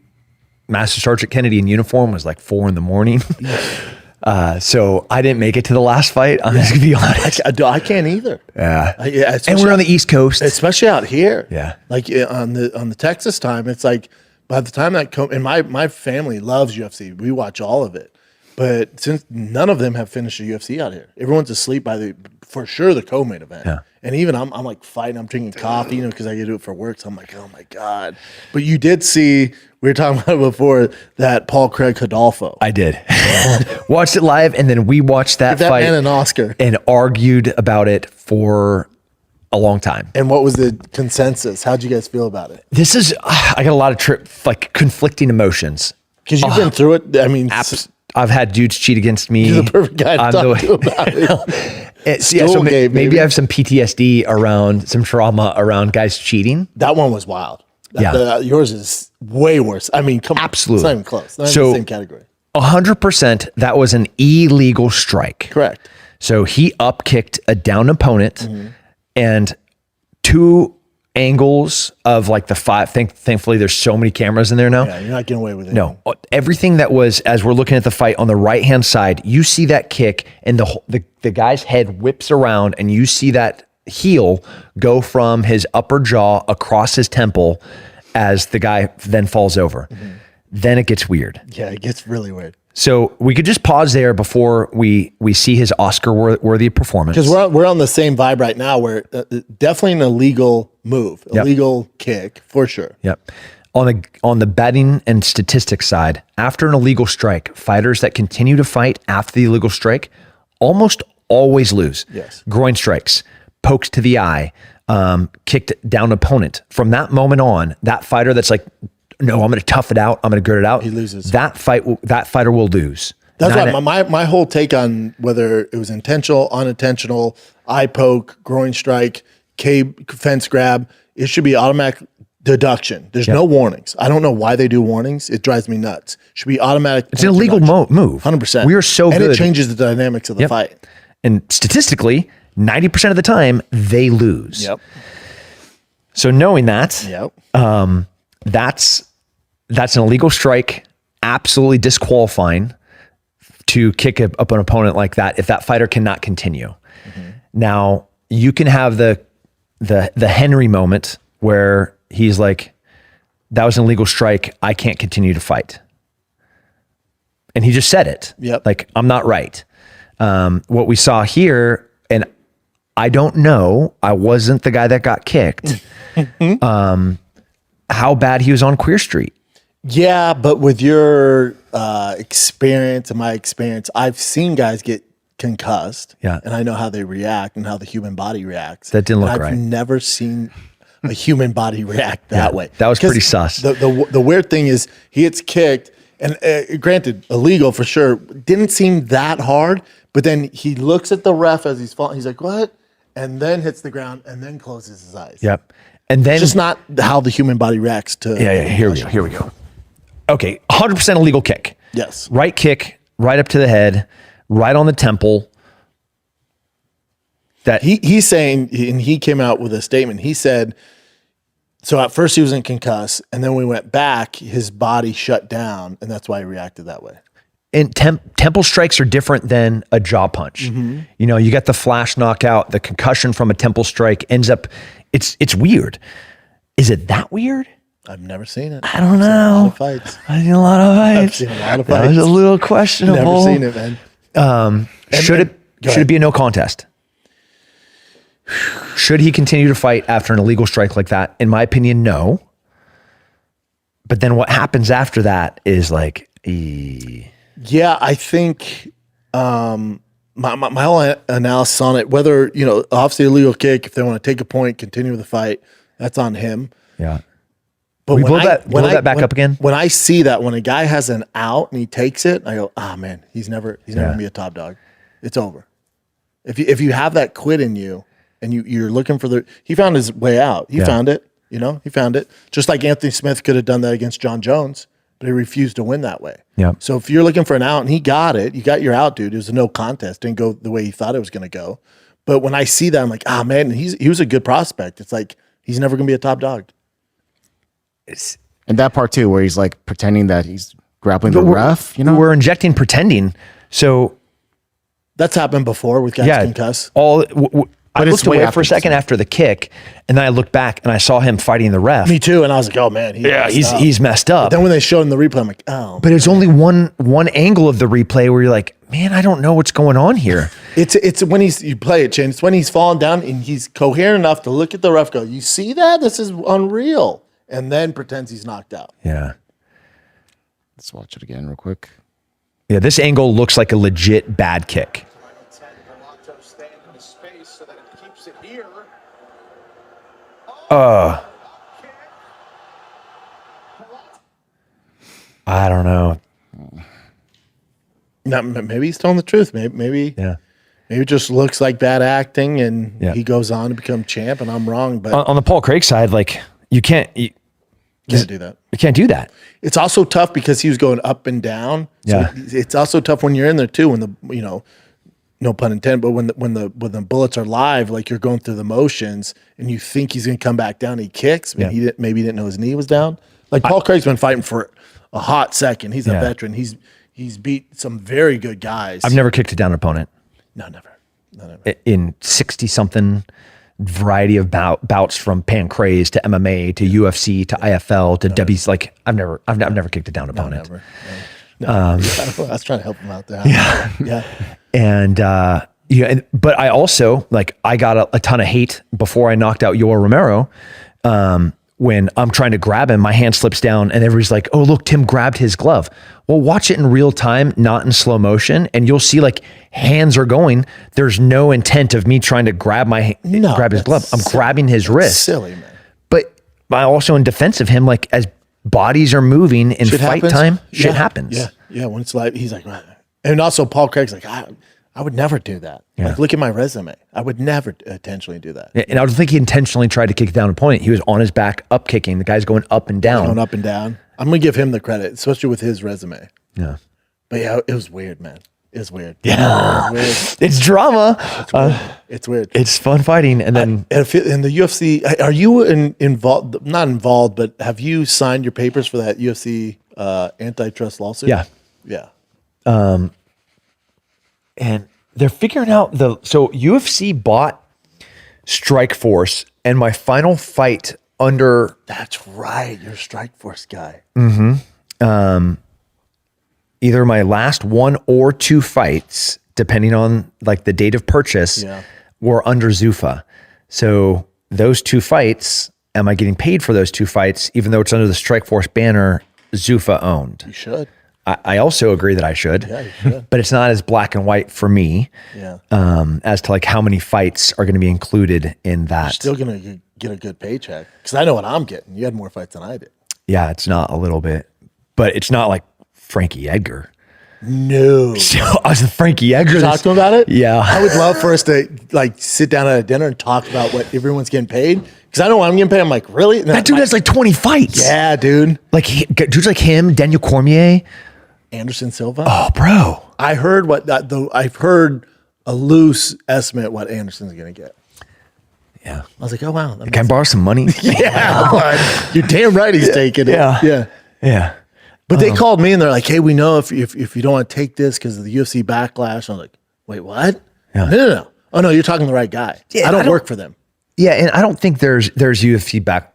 Master Sergeant Kennedy in uniform was like 4 a.m. So I didn't make it to the last fight. I'm just gonna be honest. I can't either. Yeah. And we're on the East Coast, especially out here. Yeah. Like on the Texas time, it's like by the time and my family loves UFC. We watch all of it. But since none of them have finished the UFC out here, everyone's asleep for sure the co-main event. Yeah. And even I'm like fighting, I'm drinking coffee, because I get to do it for work. So I'm like, oh my God. But you did see, we were talking about it before, that Paul Craig Rodolfo. I did. Watched it live, and then we watched that fight man an Oscar and argued about it for a long time. And what was the consensus? How'd you guys feel about it? This is, I got a lot of conflicting emotions. Because you've been through it. I mean, I've had dudes cheat against me. you're the perfect guy to talk to about it. So maybe I have some PTSD around, some trauma around guys cheating. That one was wild. Yeah. Yours is way worse. I mean, come on. Absolutely. It's not even close. Not in the same category. 100% that was an illegal strike. Correct. So he up-kicked a down opponent, and two angles of like the five. Thankfully, there's so many cameras in there now. Yeah, you're not getting away with it. No, everything that was, as we're looking at the fight on the right-hand side, you see that kick, and the guy's head whips around, and you see that heel go from his upper jaw across his temple as the guy then falls over. Then it gets weird. Yeah, it gets really weird. So we could just pause there before we see his Oscar-worthy performance. Because we're on the same vibe right now, where definitely an illegal move, illegal kick for sure. Yep. On the betting and statistics side, after an illegal strike, fighters that continue to fight after the illegal strike almost always lose. Yes. Groin strikes, pokes to the eye, kicked down opponent. From that moment on, that fighter that's like, no, I'm going to tough it out, I'm going to grit it out, he loses. That fighter will lose. That's why my whole take on whether it was intentional, unintentional, eye poke, groin strike, fence grab, it should be automatic deduction. There's no warnings. I don't know why they do warnings. It drives me nuts. Should be automatic. It's an illegal move. 100%. We are so good. And it changes the dynamics of the fight. And statistically, 90% of the time, they lose. Yep. So knowing that, that's an illegal strike, absolutely disqualifying to kick up an opponent like that if that fighter cannot continue. Now, you can have the Henry moment where he's like, that was an illegal strike, I can't continue to fight. And he just said it. Yep. Like, I'm not right. What we saw here, and I don't know, I wasn't the guy that got kicked, how bad he was on Queer Street. Yeah, but with your experience and my experience, I've seen guys get concussed. Yeah. And I know how they react and how the human body reacts. That didn't look right. I've never seen a human body react that way. That was pretty sus. The weird thing is he gets kicked, and granted, illegal for sure, didn't seem that hard, but then he looks at the ref as he's falling. He's like, what? And then hits the ground and then closes his eyes. Yep. And then it's just not how the human body reacts to. Here we go. Okay, 100% illegal kick. Yes. Right kick, right up to the head, right on the temple. That he's saying, and he came out with a statement. He said, so at first he was in concuss, and then we went back, his body shut down, and that's why he reacted that way. And temple strikes are different than a jaw punch. You know, you get the flash knockout, the concussion from a temple strike ends up, it's weird. Is it that weird? I've never seen it. I don't know. I've seen a lot of fights. I've seen a lot of fights. That was a little questionable. Never seen it, man. Should it be a no contest? Should he continue to fight after an illegal strike like that? In my opinion, no. But then what happens after that is like, yeah, I think my whole analysis on it, whether, you know, obviously illegal kick, if they want to take a point, continue the fight, that's on him. Yeah. But we blow that back up again. When I see that, when a guy has an out and he takes it, I go, man, he's never gonna be a top dog. It's over. If you have that quit in you and you're looking for he found his way out. He found it, you know, he found it. Just like Anthony Smith could have done that against John Jones, but he refused to win that way. Yeah. So if you're looking for an out and he got it, you got your out, dude. It was a no contest. Didn't go the way he thought it was gonna go. But when I see that, I'm like, man, he was a good prospect. It's like he's never gonna be a top dog. And that part too, where he's like pretending that he's grappling the ref, you know, we're injecting pretending. So that's happened before with guys concuss. I it's looked way away after for a this second after the kick, and then I looked back and I saw him fighting the ref. Me too. And I was like, oh man, He's messed up. Then when they showed him the replay, I'm like, oh. But it's only one angle of the replay where you're like, man, I don't know what's going on here. It's when you play it, Chin. It's when he's falling down and he's coherent enough to look at the ref, go, you see that? This is unreal. And then pretends he's knocked out. Yeah. Let's watch it again real quick. Yeah, this angle looks like a legit bad kick. I don't know. Now, maybe he's telling the truth. Maybe Yeah. it just looks like bad acting, and Yeah. he goes on to become champ. And I'm wrong, but On the Paul Craig side, like you can't can't do that. You can't do that. It's also tough because he was going up and down. So Yeah. it's also tough when you're in there too. When no pun intended, but when the bullets are live, like you're going through the motions, and you think he's going to come back down, he kicks, but Yeah. maybe he didn't know his knee was down. Like Paul Craig's been fighting for a hot second. He's a Yeah. veteran. He's beat some very good guys. I've never kicked a down opponent No, never. in 60 something variety of bouts from pancrase to MMA to UFC to IFL to W's. Like I've never kicked a down opponent. Never. No. I was trying to help him out there. Yeah. And but I also I got a ton of hate before I knocked out Yoel Romero. When I'm trying to grab him, my hand slips down and everybody's like, oh, look, Tim grabbed his glove. Well, watch it in real time, not in slow motion. And you'll see hands are going. There's no intent of me trying to grab grab his glove. I'm grabbing his wrist. Silly, man. But I also in defense of him, as bodies are moving in Shit fight happens. time, Yeah. shit happens. Yeah. When it's live, he's like, "What?" And also Paul Craig's like, I would never do that. Yeah. Look at my resume. I would never intentionally do that. And I don't think he intentionally tried to kick down an opponent. He was on his back, up kicking. The guy's going up and down. Going up and down. I'm gonna give him the credit, especially with his resume. Yeah. But yeah, it was weird, man. It was weird. Yeah. It was weird. It's drama. It's weird. It's fun fighting. And then In the UFC, are you involved? Not involved, but have you signed your papers for that UFC antitrust lawsuit? Yeah. Yeah. and they're figuring out so UFC bought Strikeforce, and my final fight under That's right. You're a Strikeforce guy. either my last one or two fights, depending on the date of purchase, Yeah. were under Zuffa. So those two fights, am I getting paid for those two fights, even though it's under the Strikeforce banner, Zuffa owned? You should. I also agree that I should, Yeah, you should. but it's not as black and white for me Yeah. as to how many fights are going to be included in that. Still gonna get a good paycheck because I know what I'm getting. You had more fights than I did. Yeah, it's not a little bit, but it's not like Frankie Edgar. No. So I was the Frankie Edgar. Talk to him about it? Yeah. I would love for us to sit down at a dinner and talk about what everyone's getting paid. Because I know what I'm getting paid. I'm like, really? No, That dude has 20 fights. yeah, dude. Dudes like him, Daniel Cormier. Anderson Silva. Oh, bro. I heard I've heard a loose estimate what Anderson's gonna get. Yeah. I was like, oh wow. Can I borrow some money? Yeah, but you're damn right he's taking it. Yeah. Yeah. Yeah. But they called me and they're like, hey, we know if you don't want to take this because of the UFC backlash. I'm like, wait, what? Yeah. No. Oh no, you're talking to the right guy. Yeah, I don't work for them. Yeah. And I don't think there's UFC back.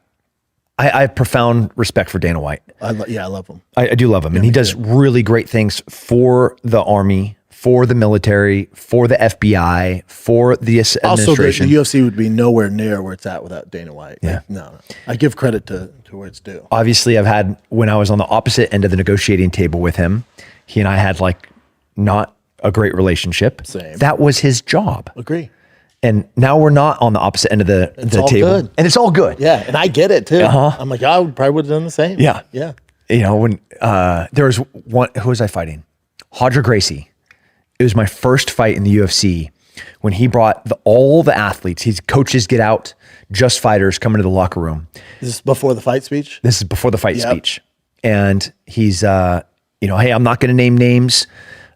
I have profound respect for Dana White. I love him. I do love him. And he does really great things for the Army, for the military, for the FBI, for the Also, administration. the UFC would be nowhere near where it's at without Dana White. Yeah. No. I give credit to where it's due. Obviously, I've had, when I was on the opposite end of the negotiating table with him, he and I had not a great relationship. Same. That was his job. Agree. And now we're not on the opposite end of the all table. good. And it's all good. Yeah, and I get it too. Uh-huh. I'm like, I probably would have done the same. Yeah. Yeah. When there was one, who was I fighting? Hodger Gracie. It was my first fight in the UFC when he brought all the athletes. His coaches get out, just fighters come into the locker room. Is this before the fight speech? This is before the fight Yep. speech. And he's, hey, I'm not going to name names,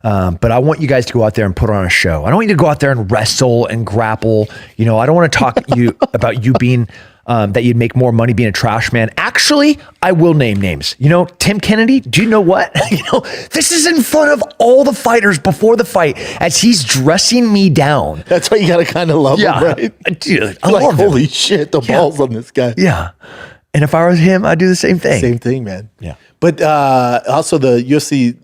but I want you guys to go out there and put on a show. I don't want you to go out there and wrestle and grapple. I don't want to talk you about you being that you'd make more money being a trash man. Actually, I will name names. You know, Tim Kennedy, do you know what? You know, this is in front of all the fighters before the fight as he's dressing me down. That's why you got to kind of love him, right? Dude, I Like, love him. holy shit, the balls on this guy. Yeah. And if I was him, I'd do the same thing. Same thing, man. Yeah. But also the UFC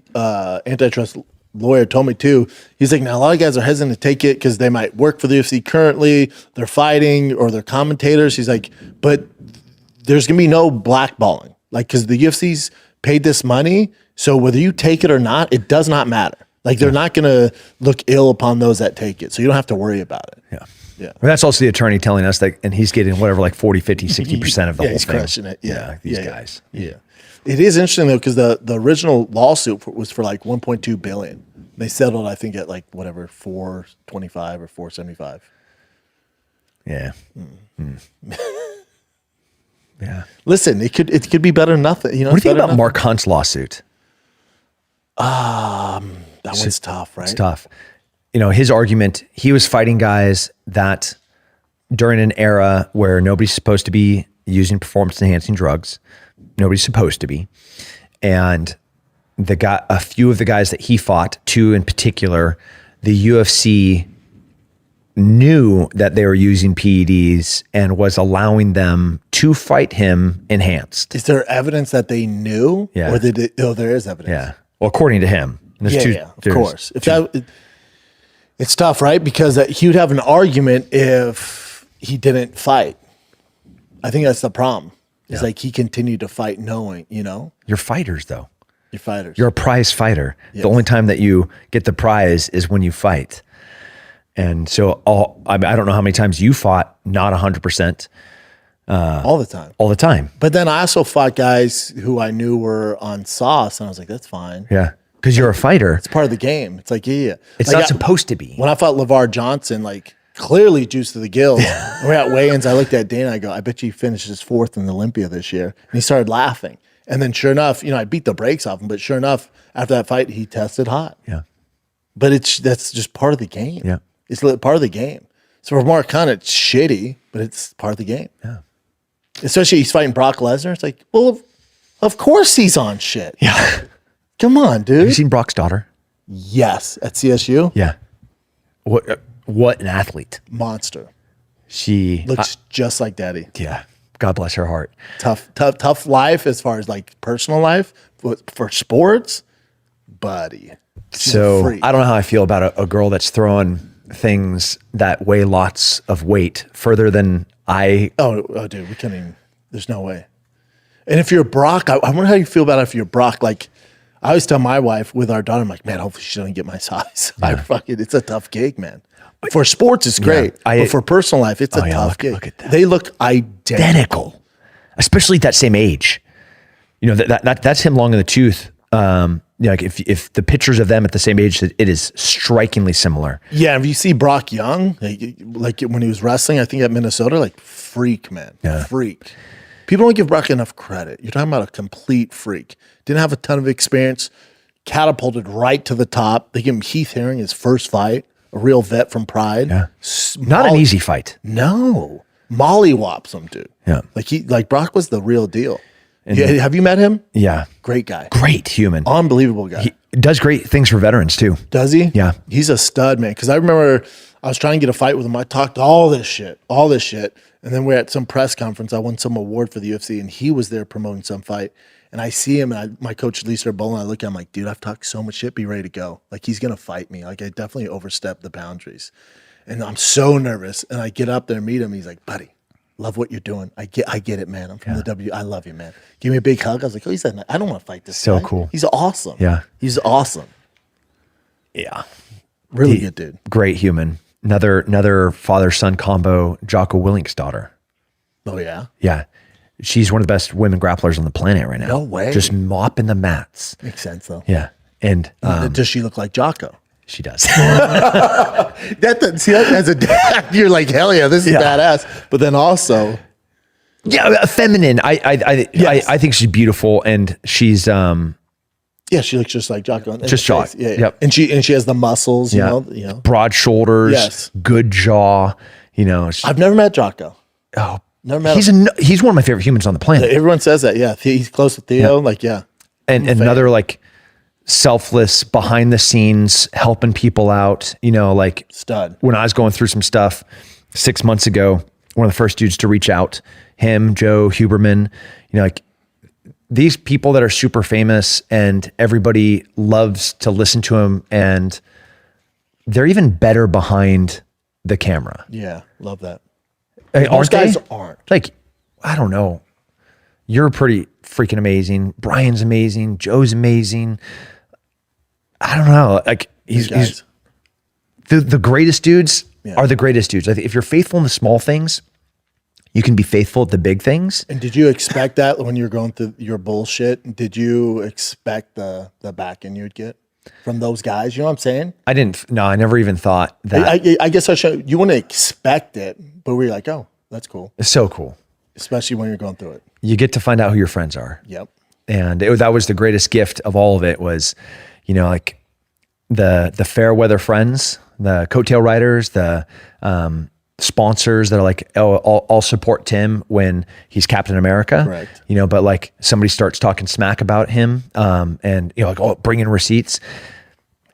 antitrust lawyer told me too, he's like, now a lot of guys are hesitant to take it because they might work for the UFC currently, they're fighting or they're commentators. He's like, but there's going to be no blackballing. Like, because the UFC's paid this money, so whether you take it or not, it does not matter. Like, they're not going to look ill upon those that take it. So you don't have to worry about it. Yeah. Yeah. Well, that's also the attorney telling us that, and he's getting whatever, like 40, 50, 60% of the whole he's thing. crushing it. Yeah. Like these guys. Yeah. It is interesting though, because the original lawsuit was for like 1.2 billion. They settled, I think, at like whatever 425 or 475. Yeah. Yeah. Listen, it could be better than nothing. You know, What do you think better about than Mark Hunt's lawsuit? nothing. That one's tough, right? It's tough. You know, his argument, he was fighting guys that during an era where nobody's supposed to be using performance enhancing drugs. Nobody's supposed to be. And a few of the guys that he fought, two in particular, the UFC knew that they were using PEDs and was allowing them to fight him enhanced. Is there evidence that they knew? Yeah. Or there is evidence. Yeah. Well, according to him. There's Of course. It's tough, right? Because he would have an argument if he didn't fight. I think that's the problem. It's like he continued to fight knowing, you know? You're fighters, though. You're fighters. You're a prize fighter. Yes. The only time that you get the prize is when you fight. And so I don't know how many times you fought not 100% all the time. all the time. But then I also fought guys who I knew were on sauce, and I was like, that's fine. Yeah. Because you're a fighter. It's part of the game. It's like, yeah. It's Like, not supposed to be. When I fought LeVar Johnson, like clearly juiced to the gills. When we're at weigh-ins, I looked at Dana, I go, I bet you he finishes fourth in the Olympia this year. And he started laughing. And then sure enough, you know, I beat the brakes off him, but sure enough, after that fight, he tested hot. Yeah. But that's just part of the game. Yeah. It's part of the game. So for Mark Hunt, it's shitty, but it's part of the game. Yeah. Especially he's fighting Brock Lesnar. It's like, well, of course he's on shit. Yeah. Come on, dude. Have you seen Brock's daughter? Yes, at CSU. Yeah. What an athlete. Monster. She Looks just like daddy. yeah. God bless her heart. Tough life as far as like personal life. But for sports, buddy. She's a So freak. I don't know how I feel about a girl that's throwing things that weigh lots of weight further than I. Oh, dude, we can't even. There's no way. And if you're Brock, I wonder how you feel about it if you're Brock. Like, I always tell my wife with our daughter, I'm like, man, hopefully she doesn't get my size. It's a tough gig, man. For sports, it's great. But for personal life, it's a tough gig. Look at that. They look identical. Especially at that same age. You know, that's him long in the tooth. You know, like if the pictures of them at the same age, it is strikingly similar. Yeah, if you see Brock Young, like when he was wrestling, I think at Minnesota, like freak, man. Yeah. Freak. People don't give Brock enough credit. You're talking about a complete freak. Didn't have a ton of experience, catapulted right to the top. They give him Heath Herring, his first fight, a real vet from Pride. Yeah. Not an easy fight. No. Mollywops him, dude. Yeah. Like Brock was the real deal. Have you met him? Yeah. Great guy. Great human. Unbelievable guy. He does great things for veterans too. Does he? Yeah. He's a stud, man. Because I remember I was trying to get a fight with him. I talked all this shit. And then we're at some press conference. I won some award for the UFC, and he was there promoting some fight. And I see him, and my coach, Lisa Bowling, I look at him like, dude, I've talked so much shit. Be ready to go. Like, he's going to fight me. Like, I definitely overstepped the boundaries. And I'm so nervous. And I get up there and meet him. He's like, buddy, love what you're doing. I get it, man. I'm from the W. I love you, man. Give me a big hug. I was like, oh, he's that. I don't want to fight this So guy. cool. He's awesome. Yeah. He's awesome. Yeah. Really good dude. Great human. Another father-son combo, Jocko Willink's daughter. Oh, yeah? Yeah. She's one of the best women grapplers on the planet right now. No way. Just mopping the mats. Makes sense, though. Yeah. And Does she look like Jocko? she does. See, that as a dad, you're like, hell yeah, this is badass. But then also, Yeah, feminine. I think she's beautiful, and she's yeah, she looks just like Jocko. Just Jock. Yeah, yeah. Yep. And she has the muscles, you know. broad shoulders, Yes. good jaw. You know, I've never met Jocko. oh, Never met He's one of my favorite humans on the planet. Everyone says that. Yeah. He's close with Theo. Like, yeah. And another like selfless, behind the scenes, helping people out, like stud. When I was going through some stuff 6 months ago, one of the first dudes to reach out, him, Joe Huberman, like these people that are super famous and everybody loves to listen to them, and they're even better behind the camera. Yeah. Love that. Most guys aren't. Like, I don't know. You're pretty freaking amazing. Brian's amazing. Joe's amazing. I don't know. Like he's the greatest dudes are the greatest dudes. I think if you're faithful in the small things, you can be faithful at the big things. And did you expect that when you were going through your bullshit? Did you expect the backing you'd get from those guys? You know what I'm saying? I didn't. No, I never even thought that. I guess you wouldn't expect it, but we're like, oh, that's cool. It's so cool. Especially when you're going through it. You get to find out who your friends are. Yep. And that was the greatest gift of all of it was, like the fair weather friends, the coattail riders, the sponsors that are like, oh, I'll support Tim when he's Captain America. Correct. But like somebody starts talking smack about him, and like, oh, bring in receipts.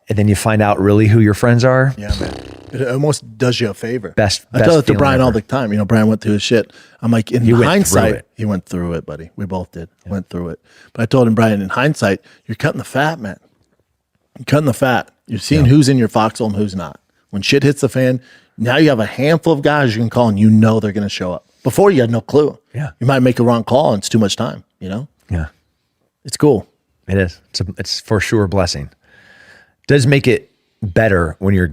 And then you find out really who your friends are. Yeah, man. It almost does you a favor. I tell it to Brian all the time. Brian went through his shit. I'm like, in hindsight, he went through it, buddy. We both did. Yeah. Went through it. But I told him, Brian, in hindsight, you're cutting the fat, man. You're cutting the fat. You're seeing who's in your foxhole and who's not. When shit hits the fan, now you have a handful of guys you can call and they're going to show up. Before you had no clue. Yeah. You might make a wrong call and it's too much time, Yeah. It's cool. It is. It's for sure a blessing. Does make it better when you're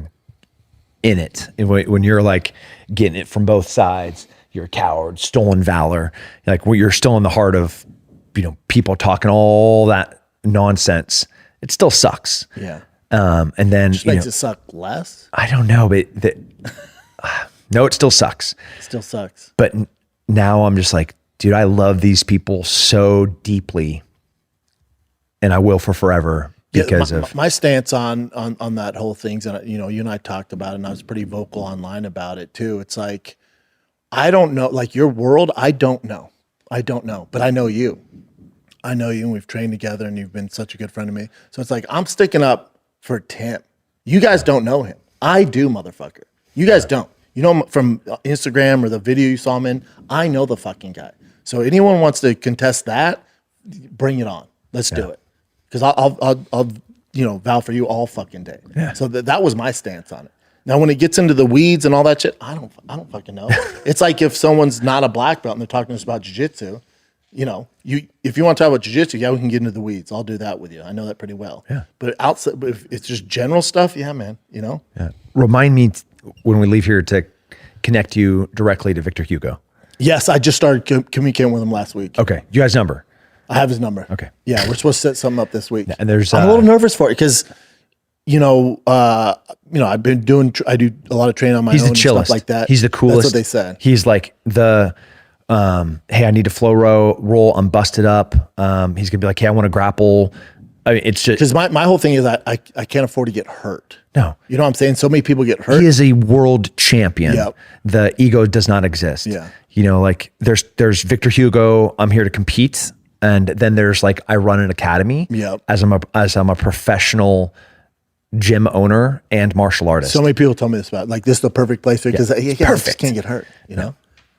in it. When you're like getting it from both sides, you're a coward, stolen valor. Like when you're still in the heart of, people talking all that nonsense, it still sucks. Yeah. And then just makes it suck less. I don't know, but no, it still sucks. It still sucks. But now I'm just like, dude, I love these people so deeply, and I will for forever. Because my stance on that whole thing's, and you and I talked about it, and I was pretty vocal online about it too. It's like, I don't know, like your world, I don't know, but I know you, and we've trained together, and you've been such a good friend to me. So it's like, I'm sticking up for Tim. You guys don't know him. I do, motherfucker. You guys don't. You know him from Instagram or the video you saw him in. I know the fucking guy. So anyone wants to contest that, bring it on. Let's do it. Because I'll vow for you all fucking day. Yeah. So that was my stance on it. Now, when it gets into the weeds and all that shit, I don't fucking know. It's like if someone's not a black belt and they're talking to us about jiu-jitsu, if you want to talk about jiu-jitsu, we can get into the weeds. I'll do that with you. I know that pretty well. Yeah. But outside, but if it's just general stuff, yeah, man. Yeah. Remind me when we leave here to connect you directly to Victor Hugo. Yes, I just started communicating with him last week. Okay. You guys' number? I have his number. Okay. Yeah, we're supposed to set something up this week. And there's I'm a little nervous for it because, I've been I do a lot of training on my own. He's the and chillest. stuff like that. He's the coolest. That's what they said. He's like the, hey, I need to flow roll. I'm busted up. He's gonna be like, hey, I want to grapple. I mean, it's just because my whole thing is I can't afford to get hurt. No. You know what I'm saying? So many people get hurt. He is a world champion. Yep. The ego does not exist. Yeah. Like there's Victor Hugo, I'm here to compete. And then there's like, I run an academy. Yep. As I'm a professional gym owner and martial artist. So many people tell me this about like this is the perfect place because he just can't get hurt.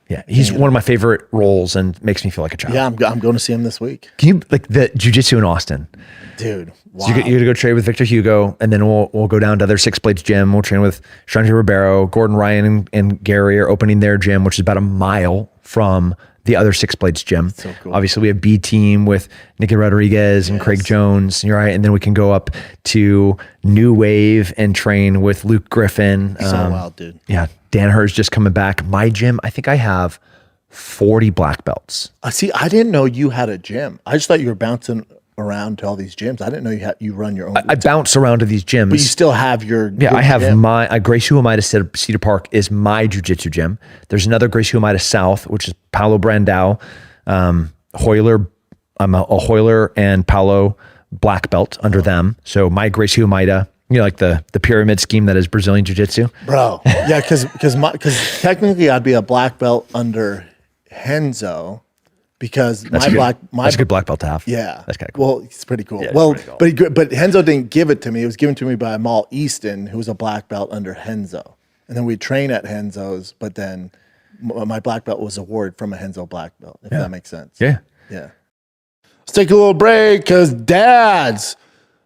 Yeah, he's one of my favorite roles and makes me feel like a child. Yeah, I'm going to see him this week. Can you like the jiu-jitsu in Austin? Dude, wow. So you're going to go train with Victor Hugo, and then we'll go down to other Six Blades gym. We'll train with Shanti Ribeiro, Gordon Ryan, and Gary are opening their gym, which is about a mile from the other Six Blades gym. So cool. Obviously, we have B Team with Nicky Rodriguez and Craig Jones. You're right, and then we can go up to New Wave and train with Luke Griffin. So wild, dude. Yeah, Dan Herr's just coming back. My gym, I think I have 40 black belts. See, I didn't know you had a gym. I just thought you were bouncing around to all these gyms. I didn't know you run your own. I bounce around to these gyms. But you still have your I have gym. my Gracie Huamaida Cedar Park is my jiu-jitsu gym. There's another Gracie Huamaida South, which is Paulo Brandao, Hoyler. I'm a Hoyler and Paulo black belt under them. So my Gracie Huamaida, like the pyramid scheme that is Brazilian jiu-jitsu. Bro. Yeah, because technically I'd be a black belt under Henzo because That's a good black belt to have. Yeah. That's kind of cool. Well, it's pretty cool. Yeah, well, it's pretty but Henzo didn't give it to me. It was given to me by Mal Easton, who was a black belt under Henzo. And then we train at Henzo's, but then my black belt was awarded from a Henzo black belt, if that makes sense. Yeah. Yeah. Let's take a little break because dads,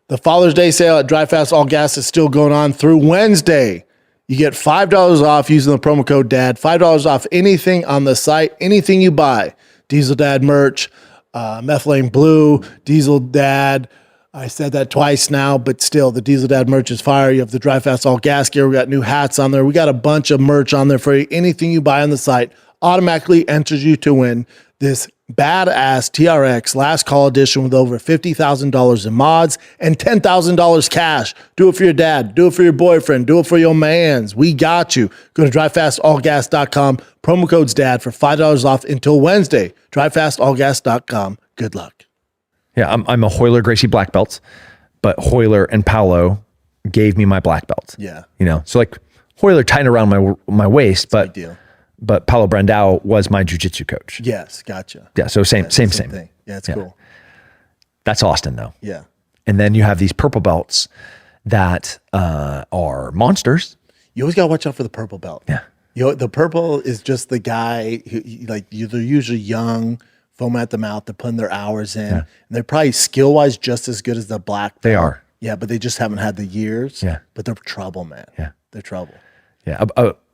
the Father's Day sale at Dry Fast All Gas is still going on through Wednesday. You get $5 off using the promo code DAD, $5 off anything on the site, anything you buy. Diesel Dad merch, Methylene Blue, Diesel Dad. I said that twice now, but still, the Diesel Dad merch is fire. You have the Dry Fast All Gas gear. We got new hats on there. We got a bunch of merch on there for you. Anything you buy on the site automatically enters you to win this badass TRX last call edition with over $50,000 in mods and $10,000 cash. Do it for your dad. Do it for your boyfriend. Do it for your mans. We got you. Go to dryfastallgas.com. Promo code's DAD for $5 off until Wednesday. Dryfastallgas.com. Good luck. Yeah, I'm a Hoyler Gracie black belt, but Hoyler and Paolo gave me my black belt. Yeah. You know, so like Hoyler tied around my waist, Big deal. but Paolo Brandao was my jiu-jitsu coach. Yes, gotcha. Yeah, so same Thing. Yeah, it's cool. That's Austin though. Yeah. And then you have these purple belts that are monsters. You always got to watch out for the purple belt. Yeah. You know, the purple is just the guy who, they're usually young, foam at the mouth, they're putting their hours in. And they're probably skill-wise just as good as the black belt. They are. Yeah, but they just haven't had the years. Yeah. But they're trouble, man. Yeah. They're trouble. Yeah,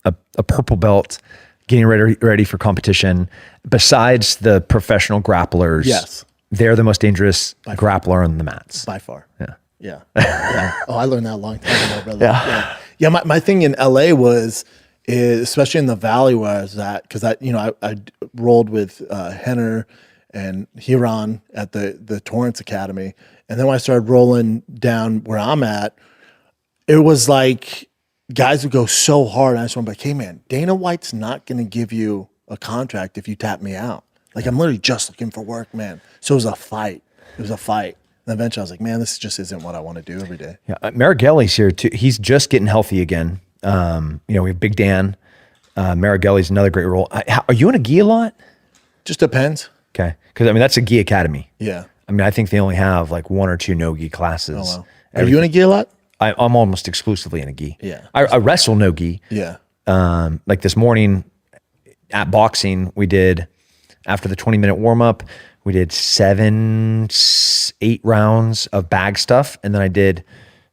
a purple belt getting ready for competition. Besides the professional grapplers, Yes. they're the most dangerous grappler on the mats. By far. Yeah. Yeah. Yeah. Oh, I learned that a long time ago, brother. Yeah. My thing in LA is especially in the valley where I was at, because I rolled with Henner and Huron at the Torrance Academy. And then when I started rolling down where I'm at, it was like guys would go so hard. And I just went like, hey man, Dana White's not going to give you a contract if you tap me out. Like I'm literally just looking for work, man. So it was a fight. And eventually I was like, man, this just isn't what I want to do every day. Yeah, Marigelli's here too. He's just getting healthy again. We have Big Dan. Marigelli's another great role. Are you in a gi a lot? Just depends. Okay, because that's a gi academy. Yeah. I think they only have like one or two no gi classes. Oh, wow. Are you in a gi a lot? I'm almost exclusively in a gi. Yeah. I wrestle no gi. Yeah. Like this morning at boxing, we did, after the 20-minute warm up, we did 8 rounds of bag stuff. And then I did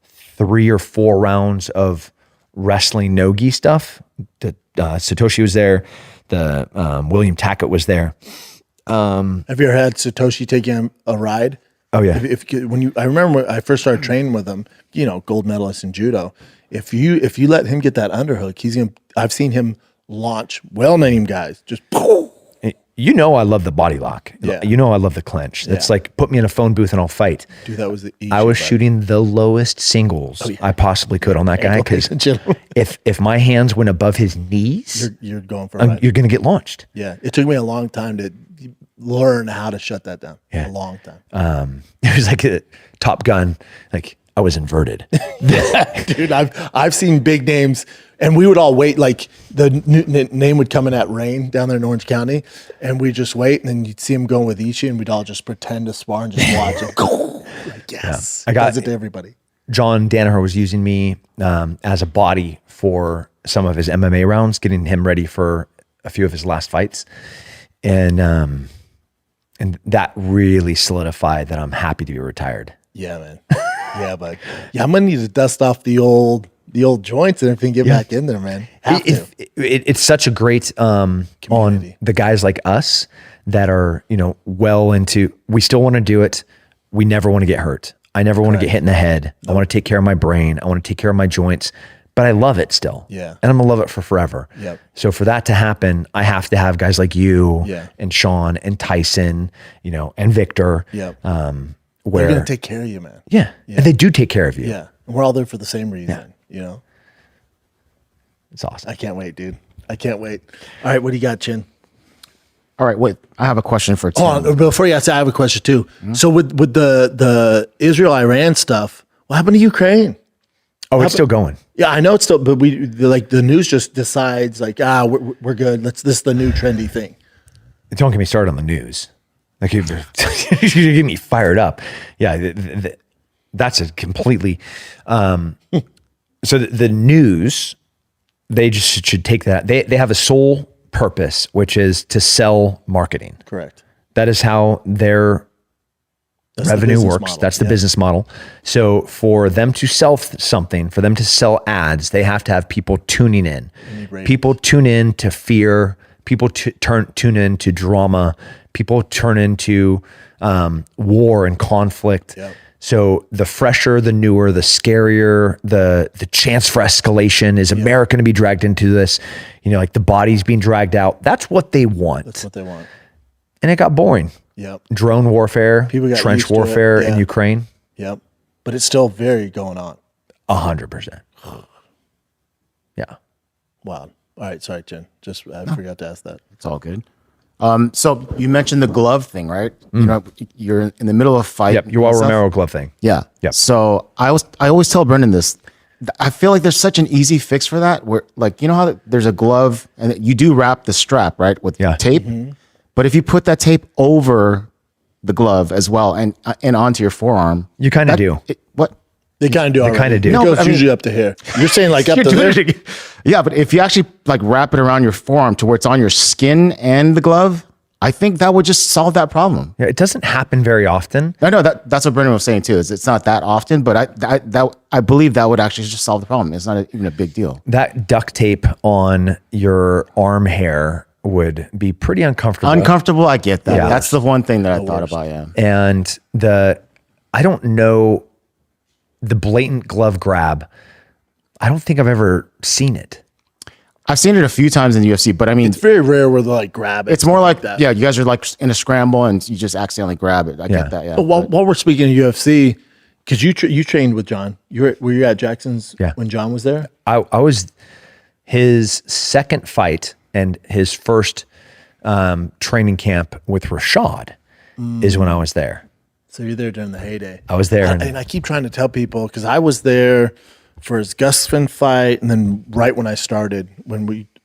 3 or 4 rounds of wrestling no-gi stuff. Satoshi was there. William Tackett was there. Have you ever had Satoshi take you a ride? Oh yeah. I remember when I first started training with him, gold medalist in judo. If you let him get that underhook, I've seen him launch well-named guys. Just I love the body lock. Yeah. I love the clinch. It's like, put me in a phone booth and I'll fight. Dude, that was the easy I was button. shooting the lowest singles I possibly could on that guy, because if my hands went above his knees, you're going for a ride. you're going to get launched. Yeah, it took me a long time to learn how to shut that down. Yeah. A long time. It was like a Top Gun. Like I was inverted. Dude, I've seen big names, and we would all wait. Like the name would come in at Rain down there in Orange County, and we just wait, and then you'd see him going with Ishii, and we'd all just pretend to spar and just watch him go. Like, yes, I got does it to everybody. John Danaher was using me as a body for some of his MMA rounds, getting him ready for a few of his last fights, and that really solidified that I'm happy to be retired. Yeah, man. Yeah, but I'm gonna need to dust off the old joints and everything, get back in there, man. It's such a great on the guys like us that are well into. We still want to do it. We never want to get hurt. I never want to get hit in the head. I want to take care of my brain. I want to take care of my joints. But I love it still. Yeah. And I'm gonna love it for forever. Yep. So for that to happen, I have to have guys like you and Sean and Tyson, and Victor. Yep. Where they're gonna take care of you, man. Yeah. And they do take care of you. Yeah. And we're all there for the same reason. It's awesome. I can't wait, dude. I can't wait. All right, what do you got, Chin? All right, wait. I have a question for Tim. Hold on, before you ask, I have a question too. Mm-hmm. So with the Israel-Iran stuff, what happened to Ukraine? Oh, it's still going. Yeah, I know it's still, but the news just decides we're good. This is the new trendy thing. Don't get me started on the news. Like you're getting me fired up. Yeah, that's a completely. So the news, they just should take that. They have a sole purpose, which is to sell marketing. Correct. That is how their revenue works. Model. That's the business model. So for them to sell something, for them to sell ads, they have to have people tuning in. People tune in to fear. People tune in to drama. People turn into war and conflict. Yep. So the fresher, the newer, the scarier, the chance for escalation. Is America going to be dragged into this? Like the body's being dragged out. That's what they want. That's what they want. And it got boring. Yep. Drone warfare, trench warfare in Ukraine. Yep. But it's still very going on. 100%. Yeah. Wow. All right. Sorry, Jen. I forgot to ask that. It's all good. So you mentioned the glove thing, right? You're in the middle of a fight. Yep. Joao Romero glove thing. Yeah. Yep. So I always tell Brendan this. I feel like there's such an easy fix for that. Where how there's a glove and you do wrap the strap, right, with tape. Mm-hmm. But if you put that tape over the glove as well and onto your forearm, you kind of do. What? They kind of do. They kind of do. No, it goes usually up to here. You're saying like up to there? Yeah, but if you actually wrap it around your forearm to where it's on your skin and the glove, I think that would just solve that problem. Yeah, it doesn't happen very often. I know that's what Brendan was saying too. Is it's not that often, but I believe that would actually just solve the problem. It's not even a big deal. That duct tape on your arm hair would be pretty uncomfortable. Uncomfortable, I get that. Yeah. That's the one thing that I thought about. Yeah, and I don't know. The blatant glove grab, I don't think I've ever seen it. I've seen it a few times in the UFC, but I mean, it's very rare where they grab it. It's more like that. Yeah, you guys are in a scramble and you just accidentally grab it. I get that. Yeah. But while we're speaking of UFC, because you trained with John, were you at Jackson's when John was there? I was his second fight and his first training camp with Rashad is when I was there. So you're there during the heyday. I was there. And I keep trying to tell people, because I was there for his Gustafsson fight, and then right when I started,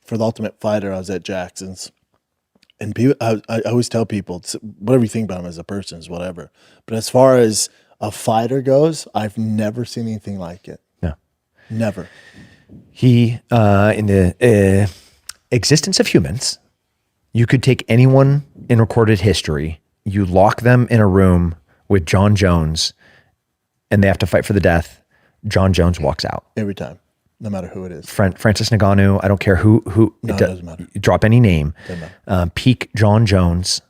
for the Ultimate Fighter, I was at Jackson's. And people, I always tell people, whatever you think about him as a person is whatever. But as far as a fighter goes, I've never seen anything like it. No. Never. He, in the existence of humans, you could take anyone in recorded history, you lock them in a room with John Jones, and they have to fight for the death. John Jones walks out every time, no matter who it is. Francis Ngannou. I don't care who. No, it doesn't matter. Drop any name. Peak John Jones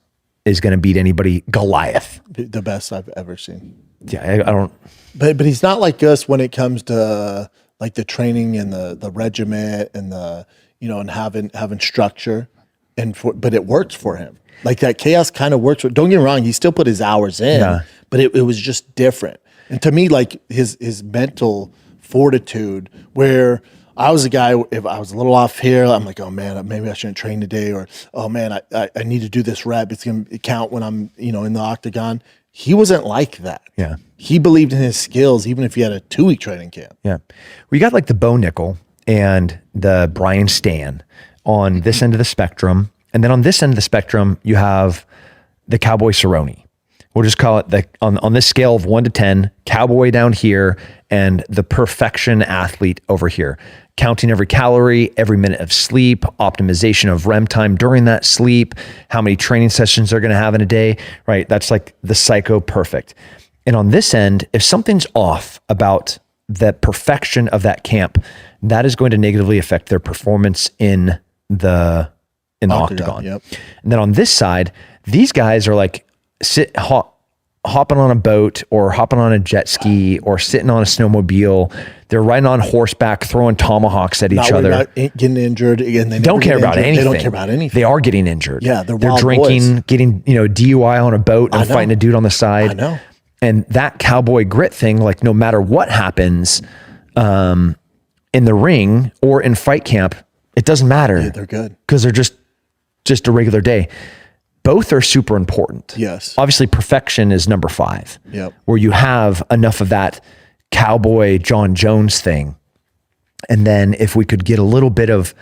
is going to beat anybody. Goliath, the best I've ever seen. Yeah, I don't. But he's not like us when it comes to the training and the regiment and and having structure, but it works for him. Like that chaos kind of works. Don't get me wrong, he still put his hours in, but it was just different. And to me, his mental fortitude, where I was a guy, if I was a little off here, I'm like, oh man, maybe I shouldn't train today, or oh man, I need to do this rep. It's going to count when I'm in the octagon. He wasn't like that. Yeah, he believed in his skills, even if he had a 2-week training camp. Yeah, we got the Bo Nickel and the Brian Stan on this end of the spectrum. And then on this end of the spectrum, you have the Cowboy Cerrone. We'll just call it on this scale of 1 to 10, Cowboy down here and the perfection athlete over here. Counting every calorie, every minute of sleep, optimization of REM time during that sleep, how many training sessions they're going to have in a day, right? That's like the psycho perfect. And on this end, if something's off about the perfection of that camp, that is going to negatively affect their performance in the octagon. Yep. And then on this side, these guys are hopping on a boat or hopping on a jet ski or sitting on a snowmobile. They're riding on horseback, throwing tomahawks at each other. Not getting injured. Again, they don't care about anything. They don't care about anything. They are getting injured. Yeah, they're drinking, boys. Getting DUI on a boat and fighting a dude on the side. I know. And that cowboy grit thing, no matter what happens in the ring or in fight camp, it doesn't matter. Yeah, they're good. Because they're just a regular day. Both are super important. Yes. Obviously, perfection is number 5. Yep. Where you have enough of that cowboy John Jones thing. And then if we could get a little bit of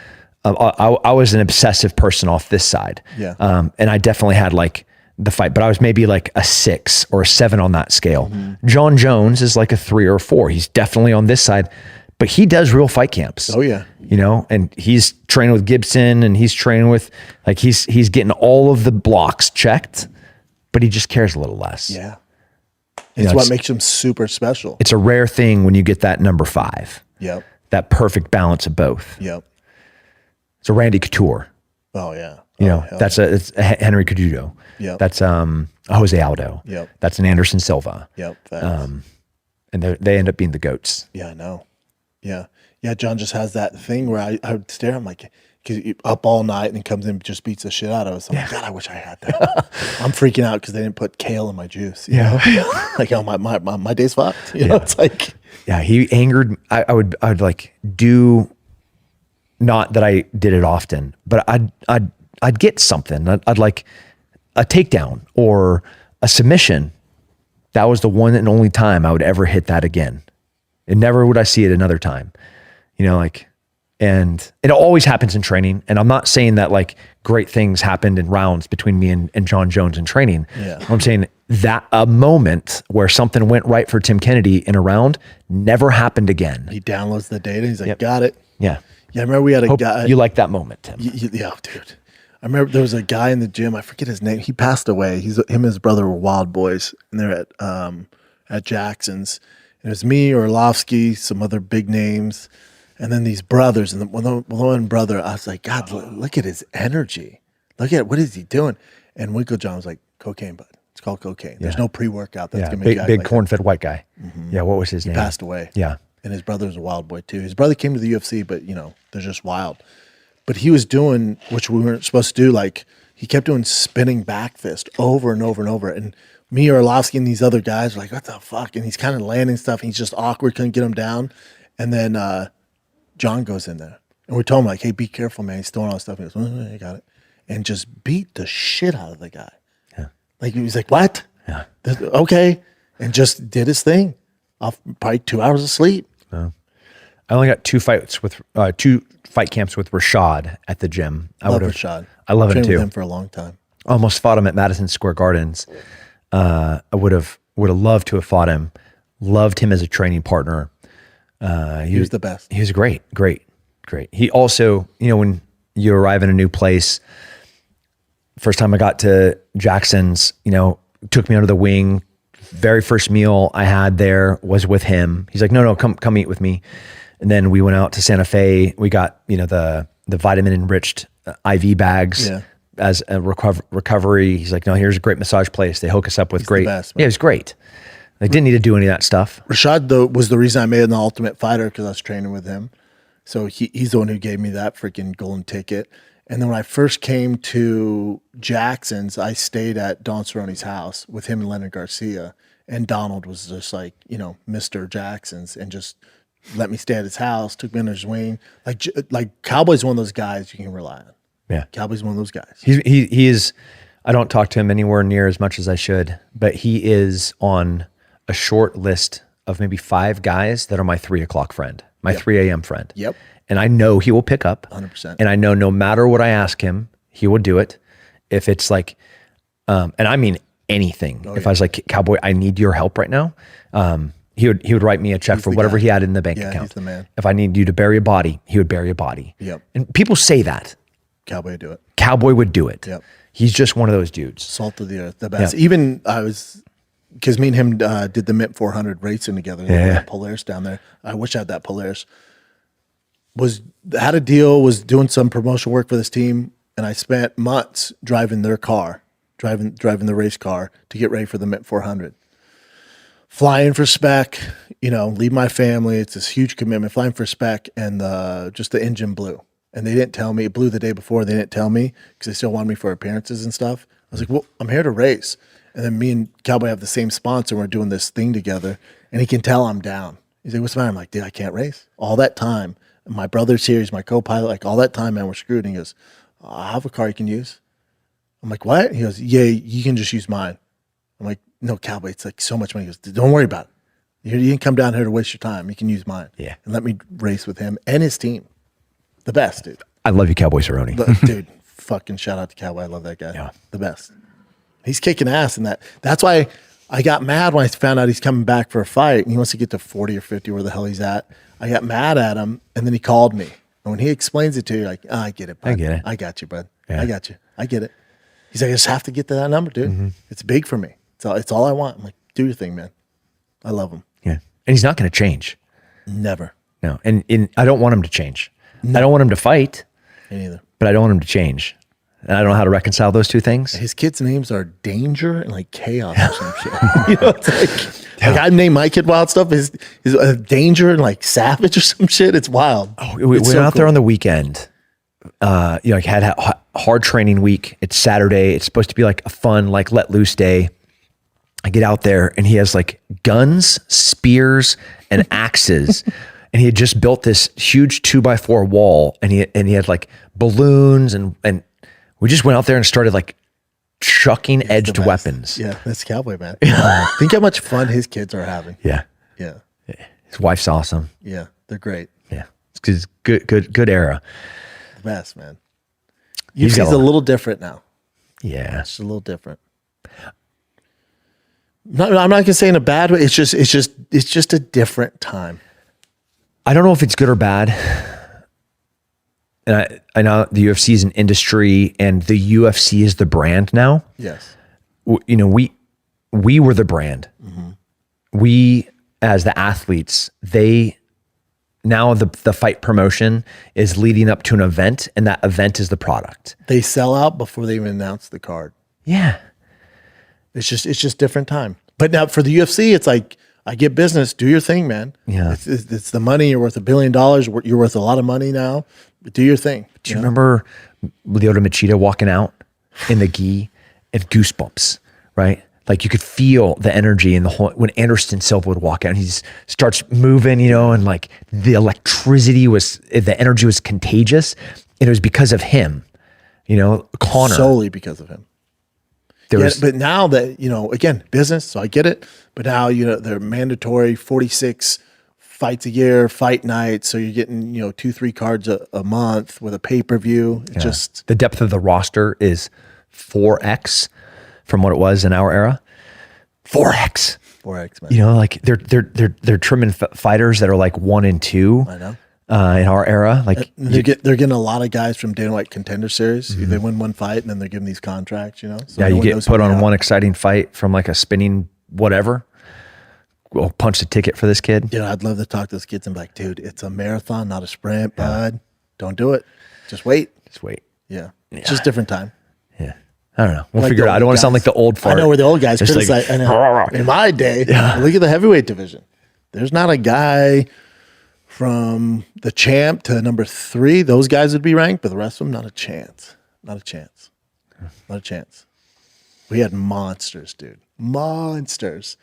I was an obsessive person off this side. Yeah. And I definitely had like the fight, but I was maybe like a 6 or a 7 on that scale. John Jones is like a 3 or a 4. He's definitely on this side, but he does real fight camps. Oh yeah. You know, and he's training with Gibson, and he's training with, like, he's getting all of the blocks checked, but he just cares a little less. Yeah. You It's know, what makes him super special. it's a rare thing when you get that number 5, Yep. that perfect balance of both. Yep. It's a Randy Couture. Oh yeah. You Oh, know, hell that's yeah. it's a Henry Cejudo. Yep. That's a Jose Aldo. Yep. That's an Anderson Silva. Yep. Facts. And they end up being the GOATs. Yeah, I know. Yeah. Yeah. John just has that thing where I would stare. I'm like, because up all night and then comes in and just beats the shit out of us. I'm like, God, I wish I had that. I'm freaking out because they didn't put kale in my juice. You know? Like, oh, my day's fucked. You know, it's like, Yeah, he angered. I would like do, not that I did it often, but I'd get something. I'd like a takedown or a submission. That was the one and only time I would ever hit that again. And never would I see it another time. You know, like, and it always happens in training. And I'm not saying that like great things happened in rounds between me and John Jones in training. Yeah. I'm saying that a moment where something went right for Tim Kennedy in a round never happened again. he downloads the data. He's like, got it. Yeah. Yeah. I remember we had a Hope guy. you like that moment, Tim. Yeah, dude. I remember there was a guy in the gym. I forget his name. He passed away. Him and his brother were wild boys, and they're at Jackson's. And it was me, Orlovsky, some other big names, and then these brothers. And the one brother, I was like, God, look at his energy. Look at what is he doing? And Winkle John was like, cocaine, bud. It's called cocaine. There's no pre-workout that's gonna make you act big like corn-fed white guy. Yeah, what was his name? that. Passed away. Yeah. And his brother was a wild boy too. His brother came to the UFC, but you know, they're just wild. But he was doing, which we weren't supposed to do, like he kept doing spinning back fist over and over and over. And me, Orlovsky, and these other guys were like, what the fuck? And he's kind of landing stuff. And he's just awkward, couldn't get him down. And then John goes in there. And we told him, like, hey, be careful, man. He's throwing all this stuff. And he goes, I got it. And just beat the shit out of the guy. Yeah. Like, he was like, what? Yeah. Okay. And just did his thing off probably 2 hours of sleep. I only got two fight camps with Rashad at the gym. I Love would have. Rashad. I love him Trained too. with him for a long time. Almost fought him at Madison Square Gardens. I would have loved to have fought him. Loved him as a training partner. He was the best. He was great. He also, you know, when you arrive in a new place, first time I got to Jackson's, you know, took me under the wing. Very first meal I had there was with him. He's like, no, come eat with me. And then we went out to Santa Fe. We got, you know, the vitamin enriched IV bags as a recovery. He's like, no, here's a great massage place. They hook us up with great. best, man. Yeah, it was great. They didn't need to do any of that stuff. Rashad, though, was the reason I made it an Ultimate Fighter because I was training with him. So he's the one who gave me that freaking golden ticket. And then when I first came to Jackson's, I stayed at Don Cerrone's house with him and Leonard Garcia. And Donald was just like, you know, Mr. Jackson's, and just let me stay at his house, took me under his wing. Like Cowboy's one of those guys you can rely on. Yeah. Cowboy's one of those guys. He is, I don't talk to him anywhere near as much as I should, but he is on a short list of maybe 5 guys that are my 3 o'clock friend, my 3 a.m. friend. Yep. And I know he will pick up 100%. And I know no matter what I ask him, he will do it. If it's like, and I mean anything, if I was like, Cowboy, I need your help right now. He would write me a check for whatever he had in the bank account. He's the man. If I need you to bury a body, he would bury a body. Yep. And people say that. Cowboy would do it. Cowboy would do it. Yep. He's just one of those dudes. Salt of the earth, the best. Yeah. Even I was, because me and him did the Mint 400 racing together. Yeah. Polaris down there. I wish I had that Polaris. Had a deal, was doing some promotional work for this team, and I spent months driving their car, driving the race car to get ready for the Mint 400. Flying for spec, you know, leave my family. It's this huge commitment. Flying for spec, and just the engine blew. And they didn't tell me. It blew the day before. They didn't tell me because they still wanted me for appearances and stuff. I was like, well, I'm here to race. And then me and Cowboy have the same sponsor. And we're doing this thing together. And he can tell I'm down. He's like, what's the matter? I'm like, dude, I can't race. All that time. And my brother's here. He's my co-pilot. Like, all that time, man, we're screwed. And he goes, I have a car you can use. I'm like, what? He goes, yeah, you can just use mine. I'm like, no, Cowboy, it's like so much money. He goes, don't worry about it. You didn't come down here to waste your time. You can use mine. Yeah. And let me race with him and his team. The best, dude. I love you, Cowboy Cerrone. Dude, fucking shout out to Cowboy. I love that guy. Yeah. The best. He's kicking ass, and that's why I got mad when I found out he's coming back for a fight, and he wants to get to 40 or 50, where the hell he's at. I got mad at him, and then he called me. And when he explains it to you, you're like, I get it, bud. I get it. I got you, bud. Yeah. I got you. I get it. He's like, I just have to get to that number, dude. It's big for me. It's all I want. I'm like, do your thing, man. I love him. Yeah. And he's not going to change. Never. No. And I don't want him to change. I don't want him to fight, Me neither. but I don't want him to change. And I don't know how to reconcile those two things. His kids' names are Danger and like Chaos or some shit. You know, it's like I named my kid wild stuff. Is Danger and like Savage or some shit. It's wild. Oh, we went out there on the weekend. Like had a hard training week. It's Saturday. It's supposed to be like a fun, like let loose day. I get out there and he has like guns, spears, and axes. And he had just built this huge 2x4 wall, and he had like balloons and we just went out there and started like chucking edged weapons. Yeah, that's Cowboy, man. Think how much fun his kids are having. Yeah. Yeah. His wife's awesome. Yeah. They're great. Yeah. It's good era. The best, man. He's UFC's got a little different now. Yeah. It's a little different. I'm not gonna say in a bad way. It's just a different time. I don't know if it's good or bad. And I know the UFC is an industry and the UFC is the brand now. Yes. We were the brand. We, as the athletes, now the fight promotion is leading up to an event, and that event is the product. They sell out before they even announce the card. Yeah. It's just different time. But now for the UFC, it's like, I get business. Do your thing, man. Yeah. It's the money. You're worth $1 billion. You're worth a lot of money now. Do your thing. Do you remember Lyoto Machida walking out in the gi and goosebumps, right? Like you could feel the energy in the whole, when Anderson Silva would walk out and he just starts moving, and like the the energy was contagious, and it was because of him, Connor. Solely because of him. But now that, again, business, so I get it. But now, they're mandatory 46 fights a year, fight night. So you're getting, 2-3 cards a month with a pay-per-view. Just the depth of the roster is 4x from what it was in our era. 4x, man. Like they're trimming fighters that are like 1 and 2. I know. In our era, like they're getting a lot of guys from Dana White Contender Series. They win one fight and then they're given these contracts, So you get put on one exciting fight from like a spinning whatever. We'll punch the ticket for this kid. I'd love to talk to those kids and be like, dude, it's a marathon, not a sprint, bud. Don't do it. Just wait. Yeah. It's just different time. Yeah. I don't know. We'll figure it out. I don't want to sound like the old fart. I know where the old guys Just criticize. I know. In my day, look at the heavyweight division. There's not a guy from the champ to number 3, those guys would be ranked, but the rest of them, not a chance. Not a chance. Not a chance. We had monsters, dude. Monsters.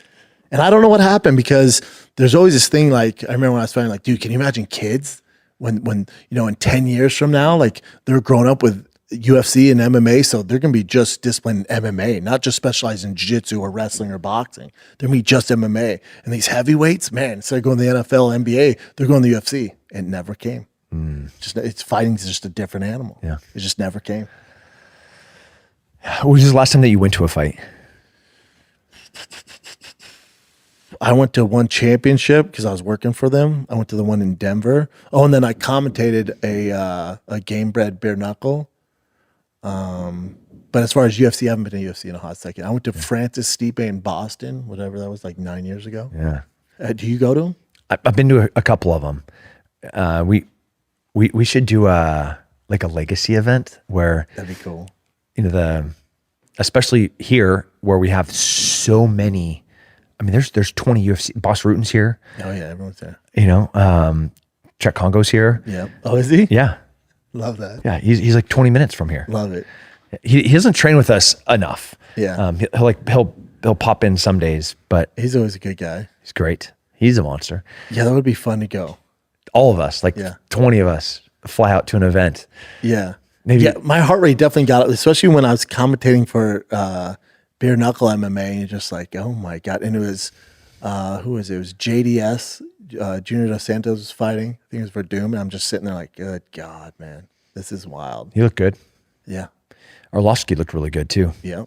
And I don't know what happened, because there's always this thing, like, I remember when I was fighting, like, dude, can you imagine kids when in 10 years from now, like, they're growing up with UFC and MMA, so they're going to be just disciplined in MMA, not just specialized in jiu-jitsu or wrestling or boxing. They're going to be just MMA. And these heavyweights, man, instead of going to the NFL, NBA, they're going to the UFC. It never came. It's fighting's just a different animal. Yeah. It just never came. When was the last time that you went to a fight? I went to one championship because I was working for them. I went to the one in Denver. Oh, and then I commentated a game bred bare knuckle. But as far as UFC, I haven't been to UFC in a hot second. I went to Francis Stipe in Boston, whatever that was, like 9 years ago. Yeah. Do you go to them? I've been to a couple of them. We should do a legacy event where That'd be cool. Especially here where we have so many. I mean, there's 20 UFC. Boss Rutan's here. Oh yeah, everyone's there. Czech Congo's here. Yeah. Oh, is he? Yeah. Love that. Yeah. He's like 20 minutes from here. Love it. He doesn't train with us enough. Yeah. He'll pop in some days, but He's always a good guy. he's great. He's a monster. Yeah, that would be fun to go. All of us, like Yeah. 20 of us, fly out to an event. Yeah. Maybe- Yeah, my heart rate definitely got up, especially when I was commentating for bare knuckle MMA, and you're just like, oh my God. And it was, who was it? It was JDS, Junior Dos Santos was fighting. I think it was for Doom. And I'm just sitting there like, good God, man. This is wild. He looked good. Yeah. Arlovsky looked really good too. Yeah.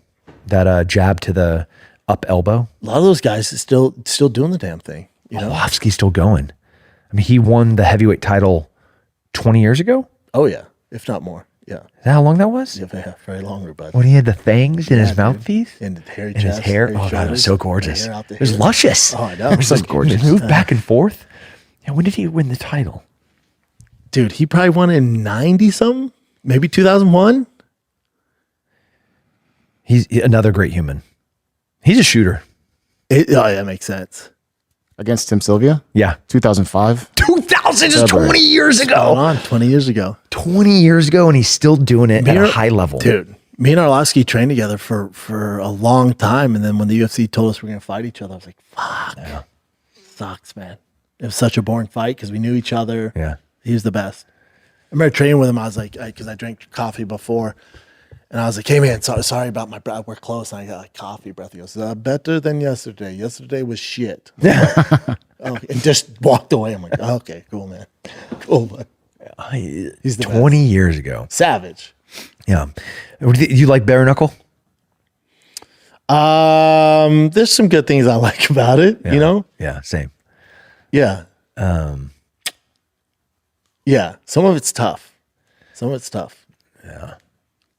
That jab to the up elbow. A lot of those guys is still doing the damn thing. You know? Arlovsky's still going. I mean, he won the heavyweight title 20 years ago. Oh yeah, if not more. Yeah. Is that how long that was? Yeah, very longer, bud. When he had the fangs in his mouthpiece? And the hairy And his chest, hair. hairy Oh, God, it was shoulders, so gorgeous. the hair out the It was hair. luscious. Oh, I know. It was It's like, gorgeous. He moved back and forth. Yeah, when did he win the title? Dude, he probably won in 90 something, maybe 2001. He's another great human. He's a shooter. Oh, yeah, that makes sense. Against Tim Sylvia, Yeah. 2005. 2000 is 20 years Hold ago. on, 20 years ago. 20 years ago, and he's still doing it at a high level. Dude, me and Arlovsky trained together for a long time. And then when the UFC told us we were going to fight each other, I was like, fuck. Yeah. Sucks, man. It was such a boring fight because we knew each other. Yeah. He was the best. I remember training with him. I was like, because I drank coffee before. And I was like, hey, man, sorry about my breath. We're close. And I got like coffee breath. He goes, better than yesterday. Yesterday was shit. Oh, and just walked away. I'm like, okay, cool, man. Cool, man. He's 20 years ago. Savage. Yeah. You like bare knuckle? There's some good things I like about it, Yeah. you know? Yeah, same. Yeah. Yeah. Some of it's tough. Yeah.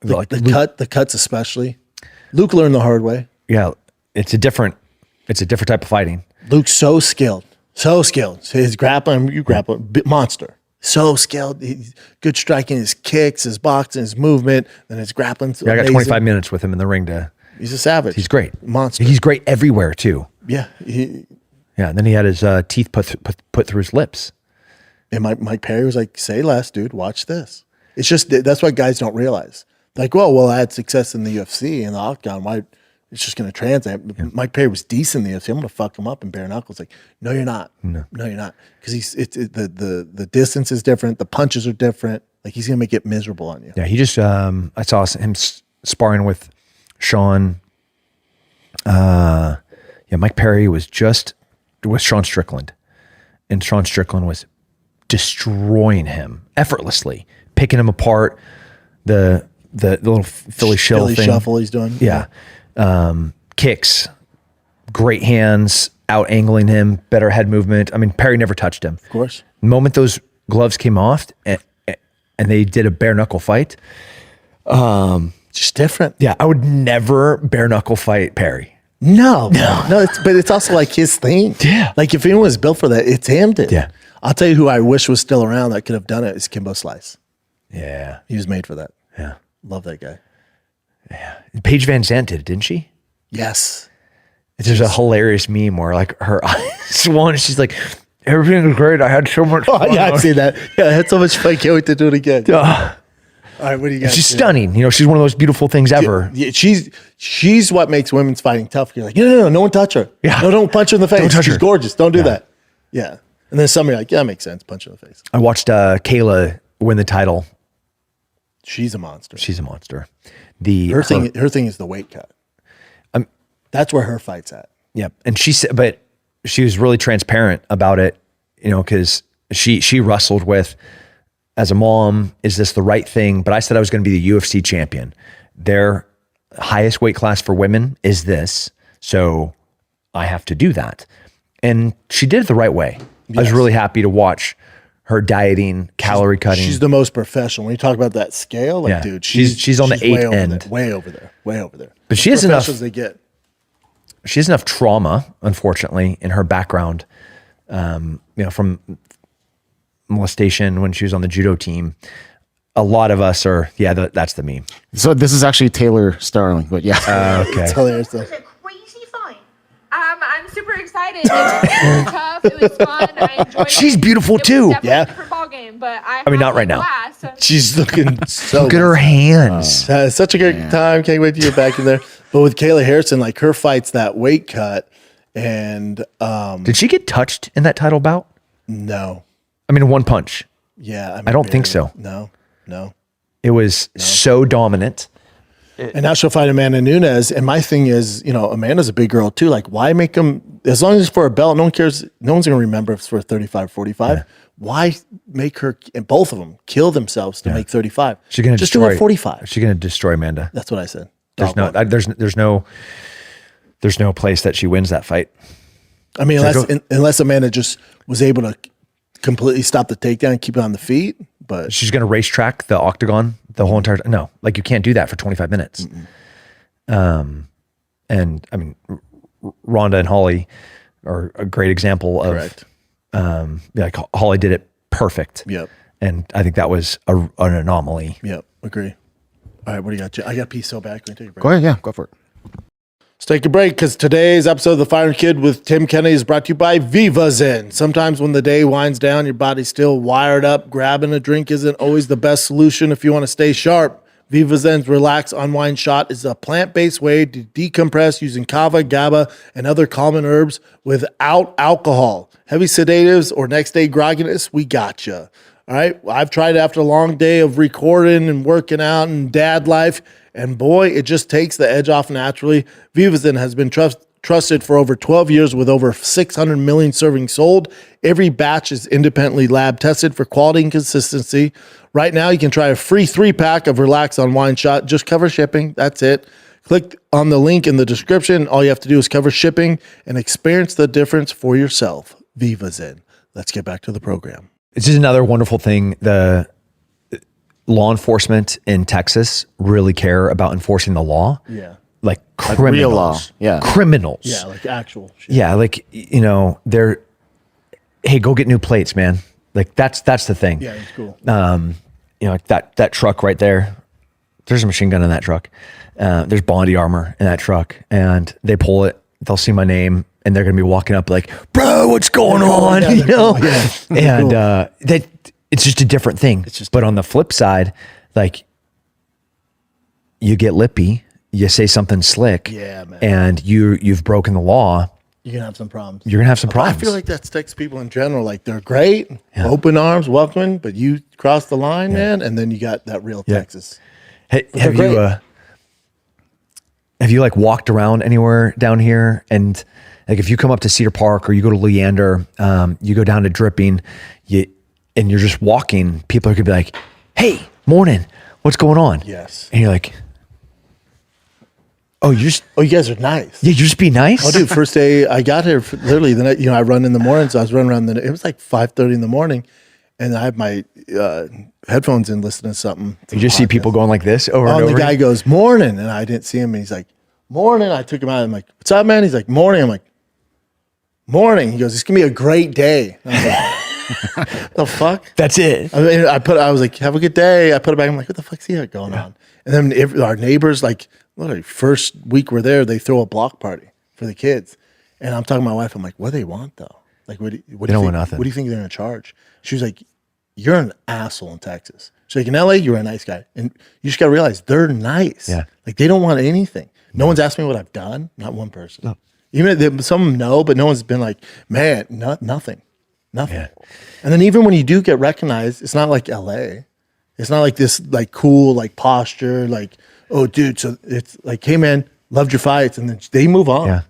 The cuts especially. Luke learned the hard way. Yeah, it's a different type of fighting. Luke's so skilled. So his grappling, monster. So skilled. He's good striking, his kicks, his boxing, his movement, and his grappling. Yeah, I got 25 minutes with him in the ring He's a savage. He's great. Monster. He's great everywhere too. Yeah. Yeah, and then he had his teeth put through his lips. And Mike Perry was like, say less, dude. Watch this. It's just, that's what guys don't realize. Like, well, I had success in the UFC and the octagon. Why? It's just going to translate. Yeah. Mike Perry was decent in the UFC. I'm going to fuck him up in bare knuckles. Like, no, you're not. No, you're not. Because the distance is different. The punches are different. Like, he's going to make it miserable on you. Yeah, he just, I saw him sparring with Sean. Mike Perry was just with Sean Strickland. And Sean Strickland was destroying him effortlessly, picking him apart. The little Philly shuffle he's doing. Yeah. Kicks, great hands, out angling him, better head movement. I mean, Perry never touched him. Of course. The moment those gloves came off and they did a bare knuckle fight. Just different. Yeah. I would never bare knuckle fight Perry. No. But it's also like his thing. Yeah. Like if anyone was built for that, it's him, dude. Yeah. I'll tell you who I wish was still around that could have done it is Kimbo Slice. Yeah. He was made for that. Yeah. Love that guy. Yeah. Paige Van Zandt did, didn't she? Yes. There's a hilarious meme where like her eyes one, she's like, everything was great. I had so much fun. Oh, yeah, I've seen that. Yeah, I had so much fun. Can't wait to do it again. All right, what do you got? She's stunning. You know, she's one of those beautiful things ever. Yeah, she's what makes women's fighting tough. You're like, no, no one touch her. Yeah. No, don't punch her in the face. Don't touch She's her. gorgeous. Don't do that. Yeah. And then some are like, yeah, that makes sense. Punch her in the face. I watched Kayla win the title. She's a monster. She's a monster. Her thing is the weight cut. That's where her fight's at. Yeah, and she said, but she was really transparent about it. You know, because she wrestled with, as a mom, is this the right thing? But I said I was going to be the UFC champion. Their highest weight class for women is this, so I have to do that. And she did it the right way. Yes. I was really happy to watch her dieting, calorie cutting. She's the most professional. When you talk about that scale, like, dude, she's on the 8th end. Way over there. But she has enough. They get. She has enough trauma, unfortunately, in her background, from molestation when she was on the judo team. A lot of us are, that's the meme. So this is actually Taylor Starling, but yeah. Okay. It's hilarious. It was a crazy fight. I'm super excited. It was tough. It was fun. I enjoyed it. She's beautiful It was too. definitely a different ball game, but I mean, not right now. She's looking so Look at her hands. It's such a great time. Can't wait to get back in there. But with Kayla Harrison, like her fight's that weight cut. And did she get touched in that title bout? No. I mean, one punch. Yeah. I don't think so. No. It was so dominant. And now she'll fight Amanda Nunes. And my thing is, Amanda's a big girl too. Like, why make them, as long as it's for a belt, no one cares. No one's going to remember if it's for 35, 45. Yeah. why make her and both of them kill themselves to make 35? She's gonna just destroy do it 45. She's gonna destroy Amanda. That's what I said. There's no place that she wins that fight. I mean, unless Amanda just was able to completely stop the takedown and keep it on the feet, but She's gonna racetrack the octagon the whole entire. No, like you can't do that for 25 minutes. And I mean, Rhonda and Holly are a great example of. Correct. Like Holly did it perfect. Yep. And I think that was an anomaly. Yep, agree. All right, what do you got? I got to pee so bad. Can we take a break? Go ahead. Yeah, go for it. Let's take a break because today's episode of The Fire Kid with Tim Kennedy is brought to you by Viva Zen. Sometimes when the day winds down, your body's still wired up. Grabbing a drink isn't always the best solution if you want to stay sharp. Viva Zen's Relax Unwind Shot is a plant-based way to decompress using kava, GABA, and other calming herbs without alcohol. Heavy sedatives or next-day grogginess, we gotcha. All right, I've tried it after a long day of recording and working out and dad life, and boy, it just takes the edge off naturally. Viva Zen has been trusted for over 12 years with over 600 million servings sold. Every batch is independently lab tested for quality and consistency. Right now, you can try a free 3-pack of Relax Unwind Shot. Just cover shipping. That's it. Click on the link in the description. All you have to do is cover shipping and experience the difference for yourself. Viva Zen. Let's get back to the program. It's just another wonderful thing. The law enforcement in Texas really care about enforcing the law. Yeah. Like criminals. real law. Yeah. Criminals. Yeah, like actual shit. Yeah, like, you know, they're, hey, go get new plates, man. Like that's the thing. Yeah, it's cool. You know, like that truck right there, there's a machine gun in that truck. There's Bondi armor in that truck, and they pull it, they'll see my name, and they're gonna be walking up like, bro, what's going on? Yeah, you know? cool. Yeah. And Cool. it's just a different thing. But on the flip side, like you get lippy, you say something slick, Yeah, man. and you've broken the law. You're going to have some problems. You're gonna have some problems. I feel like that sticks people in general. Like they're great, open arms, welcoming, but you cross the line, man, and then you got that real Texas. Hey, They're great. have you like walked around anywhere down here? And like if you come up to Cedar Park or you go to Leander, you go down to Dripping, and you're just walking, people are gonna be like, hey, morning, what's going on? Yes. And you're like, oh, you guys are nice. yeah, you just be nice. Oh, dude, first day I got here, literally the night, I run in the morning, so I was running around. It was like 5:30 in the morning, and I have my headphones in listening to something. You just see people going like this over and And over. the guy goes, morning, and I didn't see him, and he's like, morning. I took him out. I'm like, what's up, man? He's like, morning. I'm like, morning. He goes, it's gonna be a great day. And I was like, the fuck? That's it. I mean, I was like, have a good day. I put it back. I'm like, what the fuck's he got going on? And then our neighbors, like, literally first week we're there, they throw a block party for the kids. And I'm talking to my wife. I'm like, what do they want though? Like, what do you don't want think? nothing. What do you think they're gonna charge? She was like, you're an asshole in Texas. She's like, in LA, you're a nice guy. And you just gotta realize they're nice. Yeah. Like they don't want anything. No one's asked me what I've done. Not one person. No. Even some of them know, but no one's been like, man, nothing. Yeah. And then even when you do get recognized, it's not like LA. It's not like this like cool like posture, like, oh dude, so it's like, hey man, loved your fights, and then they move on. Yeah.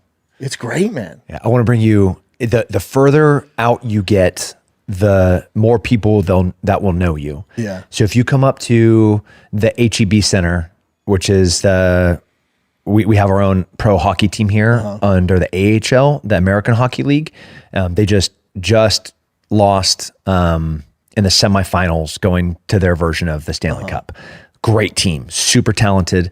It's great, man. Yeah, I want to bring you the further out you get, the more people that will know you. Yeah. So if you come up to the HEB Center, which is we have our own pro hockey team here under the AHL, the American Hockey League. They just lost in the semifinals, going to their version of the Stanley Cup. Great team, super talented.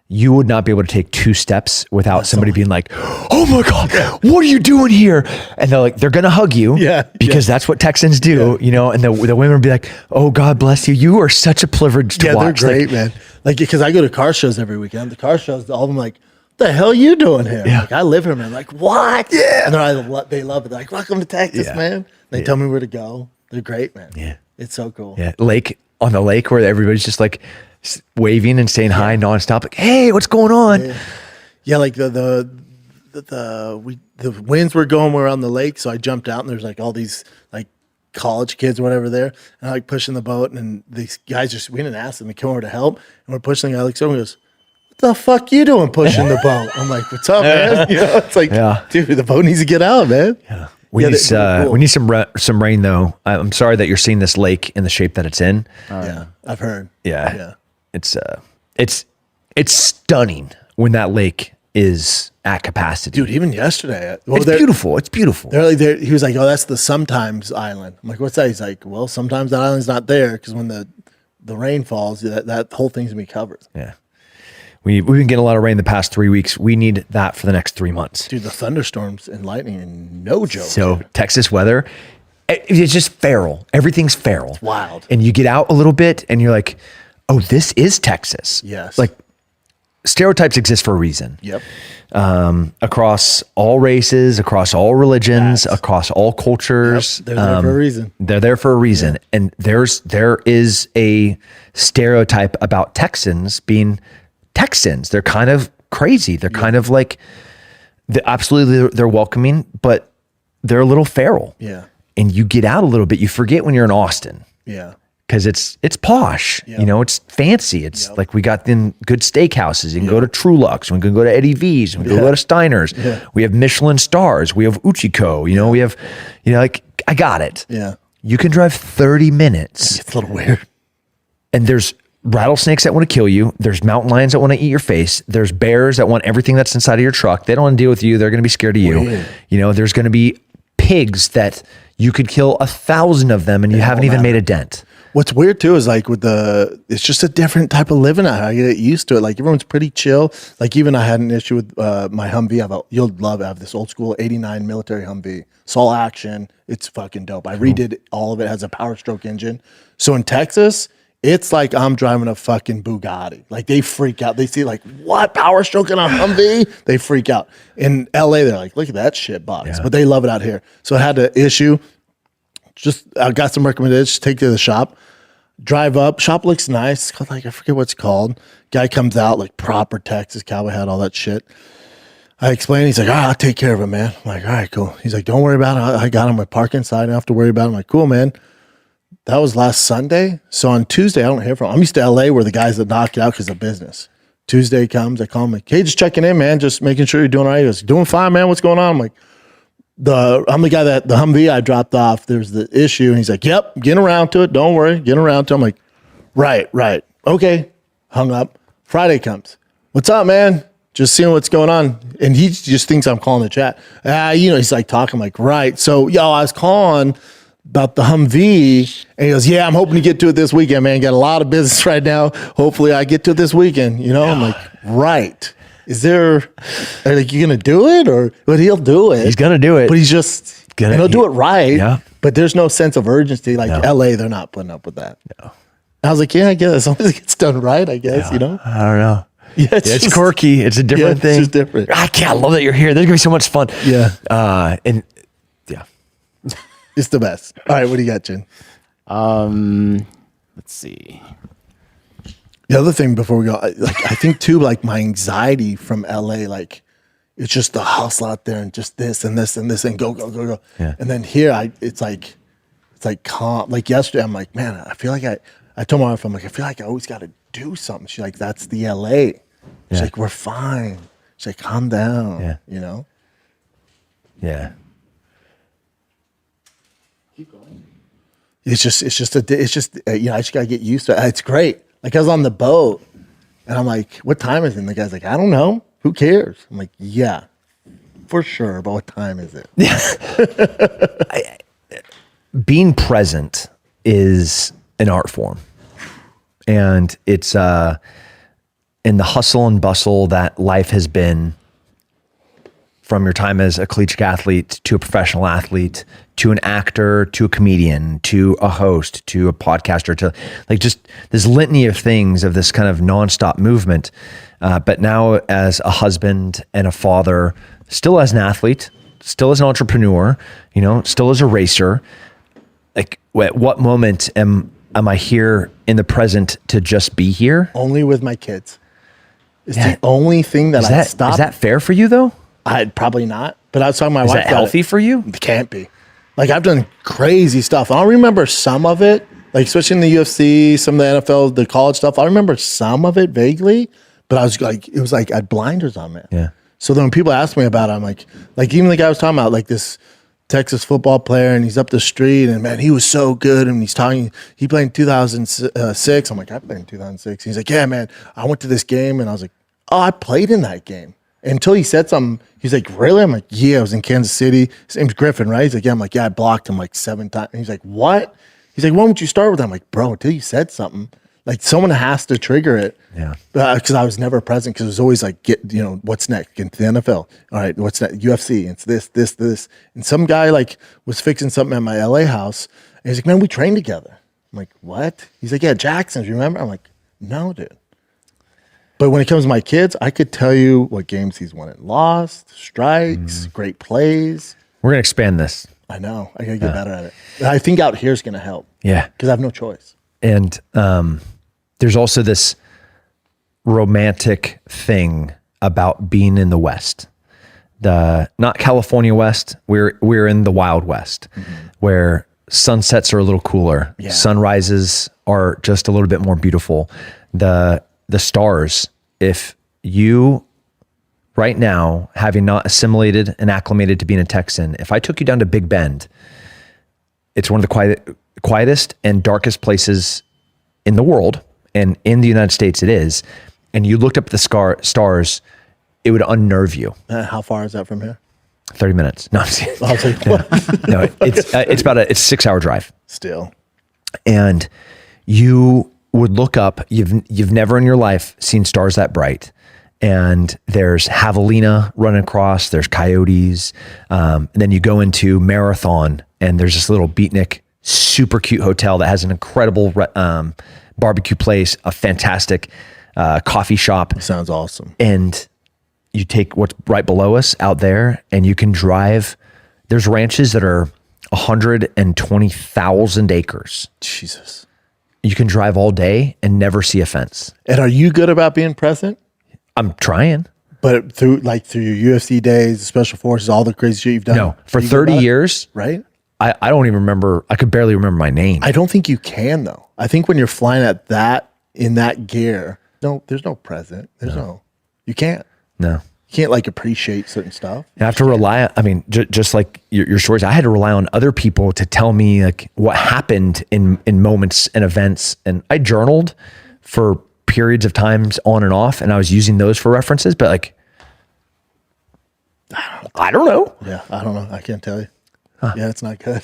You would not be able to take 2 steps without somebody being like, "Oh my God, what are you doing here?" And they're gonna hug you, because that's what Texans do, And the women would be like, "Oh, God bless you. You are such a privilege to watch." They're great, man. Like, because I go to car shows every weekend. The car shows, all of them like, what the hell are you doing here? Yeah. Like, I live here, man. Like, what? Yeah. And they love it. They're like, welcome to Texas, man. They tell me where to go. They're great, man. Yeah. It's so cool. Yeah. On the lake where everybody's just like waving and saying hi nonstop. Like, hey, what's going on? Yeah, like the winds were going, we're on the lake, so I jumped out and there's like all these like college kids or whatever there, and I like pushing the boat, and these guys we didn't ask them to come over to help, and we're pushing the guy, like someone goes, what the fuck you doing pushing the boat? I'm like, what's up, man? It's like, dude, the boat needs to get out, man. Yeah. We Yeah, need, cool. we need some rain though. I'm sorry that you're seeing this lake in the shape that it's in. Yeah, I've heard. Yeah. It's stunning when that lake is at capacity. Dude, even yesterday. It's beautiful. It's beautiful. He was like, oh, that's the sometimes island. I'm like, what's that? He's like, well, sometimes that island's not there because when the rain falls, that whole thing's going to be covered. Yeah. We've been getting a lot of rain the past 3 weeks. We need that for the next 3 months. Dude, the thunderstorms and lightning are no joke. So Texas weather, it's just feral. Everything's feral. It's wild. And you get out a little bit and you're like, oh, this is Texas. Yes. Like stereotypes exist for a reason. Yep. Across all races, across all religions, across all cultures. Yep. They're there for a reason. They're there for a reason. Yeah. And there is a stereotype about Texans being Texans. They're kind of crazy. They're kind of like, they're welcoming, but they're a little feral. Yeah. And you get out a little bit. You forget when you're in Austin. Yeah. Because it's posh, Yep. It's fancy. It's like we got then good steakhouses. You can go to Trulux. We can go to Eddie V's. We can go to Steiner's. Yeah. We have Michelin stars. We have Uchiko. We have, like I got it. Yeah. You can drive 30 minutes. It's a little weird. And there's rattlesnakes that want to kill you. There's mountain lions that want to eat your face. There's bears that want everything that's inside of your truck. They don't want to deal with you. They're going to be scared of you. Weird. There's going to be pigs that you could kill 1,000 of them and you haven't even made a dent. What's weird too is like it's just a different type of living out here. I get used to it. Like everyone's pretty chill. Like even I had an issue with my Humvee. You'll love it. I have this old school 89 military Humvee. It's all action. It's fucking dope. I redid all of it. It has a Power Stroke engine. So in Texas, it's like I'm driving a fucking Bugatti. Like they freak out. They see like, what, Power Stroke in a Humvee? They freak out. In LA, they're like, look at that shit box. Yeah. But they love it out here. So I had an issue. I got some recommendations. Take to the shop. Drive up. Shop looks nice. It's called I forget what it's called. Guy comes out like proper Texas cowboy hat, all that shit. I explain. He's like, I'll take care of it, man. I'm like, all right, cool. He's like, don't worry about it. I got him. I park inside. I don't have to worry about it. I'm like, cool, man. That was last Sunday. So on Tuesday, I don't hear from him. I'm used to LA where the guys that knock it out because of business. Tuesday comes. I call him like, hey, just checking in, man. Just making sure you're doing all right. He goes, doing fine, man. What's going on? I'm like, I'm the guy that the Humvee I dropped off. There's the issue. And he's like, yep, getting around to it. Don't worry. Getting around to it. I'm like, right. Okay. Hung up. Friday comes. What's up, man? Just seeing what's going on. And he just thinks I'm calling the chat. He's like talking like, right. So, I was calling about the Humvee. And he goes, yeah, I'm hoping to get to it this weekend, man. Got a lot of business right now. Hopefully I get to it this weekend. I'm like, right. Is there, like, you going to do it? But he'll do it. He's going to do it. But he's just, he'll do it right. Yeah. But there's no sense of urgency. Like LA, they're not putting up with that. No. I was like, yeah, I guess. As long as it gets done right, I guess, I don't know. Yeah, it's quirky. It's a different thing. It's just different. I love that you're here. There's going to be so much fun. Yeah. It's the best. All right, what do you got, Jen? Let's see. The other thing before we go, I think too, like my anxiety from LA, like it's just the hustle out there and just this and this and this and go. Yeah. And then here, it's like calm. Like yesterday, I'm like, man, I feel like I told my wife, I'm like, I feel like I always got to do something. She's like, that's the LA. She's like, we're fine. She's like, calm down. Yeah. Yeah. Keep going. It's just I just gotta get used to it. It's great. Like I was on the boat and I'm like, what time is it? And the guy's like, I don't know. Who cares? I'm like, yeah, for sure. But what time is it? Being present is an art form. And it's in the hustle and bustle that life has been, from your time as a collegiate athlete to a professional athlete to an actor to a comedian to a host to a podcaster to like just this litany of things of this kind of nonstop movement. But now as a husband and a father, still as an athlete, still as an entrepreneur, still as a racer, like at what moment am I here in the present to just be here? Only with my kids. It's the only thing that I stop. Is that fair for you though? I'd probably not, but I was talking to my Is wife. that healthy for you? It can't be. Like I've done crazy stuff. I don't remember some of it, like especially in the UFC, some of the NFL, the college stuff. I remember some of it vaguely, but I was like, it was like I had blinders on, man. Yeah. So then when people ask me about it, I'm like even the guy I was talking about, like this Texas football player, and he's up the street, and man, he was so good. And he's talking, he played in 2006. I'm like, I played in 2006. He's like, yeah, man, I went to this game, and I was like, oh, I played in that game. Until he said something, he's like, really? I'm like, yeah, I was in Kansas City. His name's Griffin, right? He's like, yeah. I'm like, yeah, I blocked him like 7 times. And he's like, what? He's like, why don't you start with that? I'm like, bro, until you said something, like someone has to trigger it. Yeah. Because I was never present, because it was always like, what's next? Get into the NFL. All right, what's next? UFC. It's this. And some guy like was fixing something at my LA house. And he's like, man, we trained together. I'm like, what? He's like, yeah, Jackson's, remember? I'm like, no, dude. But when it comes to my kids, I could tell you what games he's won and lost, strikes, great plays. We're going to expand this. I know. I got to get better at it. And I think out here is going to help. Yeah. Because I have no choice. And there's also this romantic thing about being in the West. Not California West. We're in the Wild West, where sunsets are a little cooler. Yeah. Sunrises are just a little bit more beautiful. The stars, if you right now, having not assimilated and acclimated to being a Texan, if I took you down to Big Bend, it's one of the quietest and darkest places in the world, and in the United States it is, and you looked up at the stars, it would unnerve you. How far is that from here? 30 minutes. No, I'm just kidding. I was like, what? No, it's about it's a 6-hour drive. Still. And you would look up, you've never in your life seen stars that bright. And there's javelina running across, there's coyotes. And then you go into Marathon, and there's this little beatnik, super cute hotel that has an incredible barbecue place, a fantastic coffee shop. Sounds awesome. And you take what's right below us out there, and you can drive. There's ranches that are 120,000 acres. Jesus. You can drive all day and never see a fence. And are you good about being present? I'm trying. But through your UFC days, special forces, all the crazy shit you've done? No, for 30 years, right? I don't even remember. I could barely remember my name. I don't think you can, though. I think when you're flying at that, in that gear, there's no present. You can't. No. You can't like appreciate certain stuff. You have to rely, just like your stories, I had to rely on other people to tell me like what happened in moments and events. And I journaled for periods of times on and off, and I was using those for references, but like, I don't know. Yeah, I don't know. I can't tell you. Huh. Yeah, it's not good.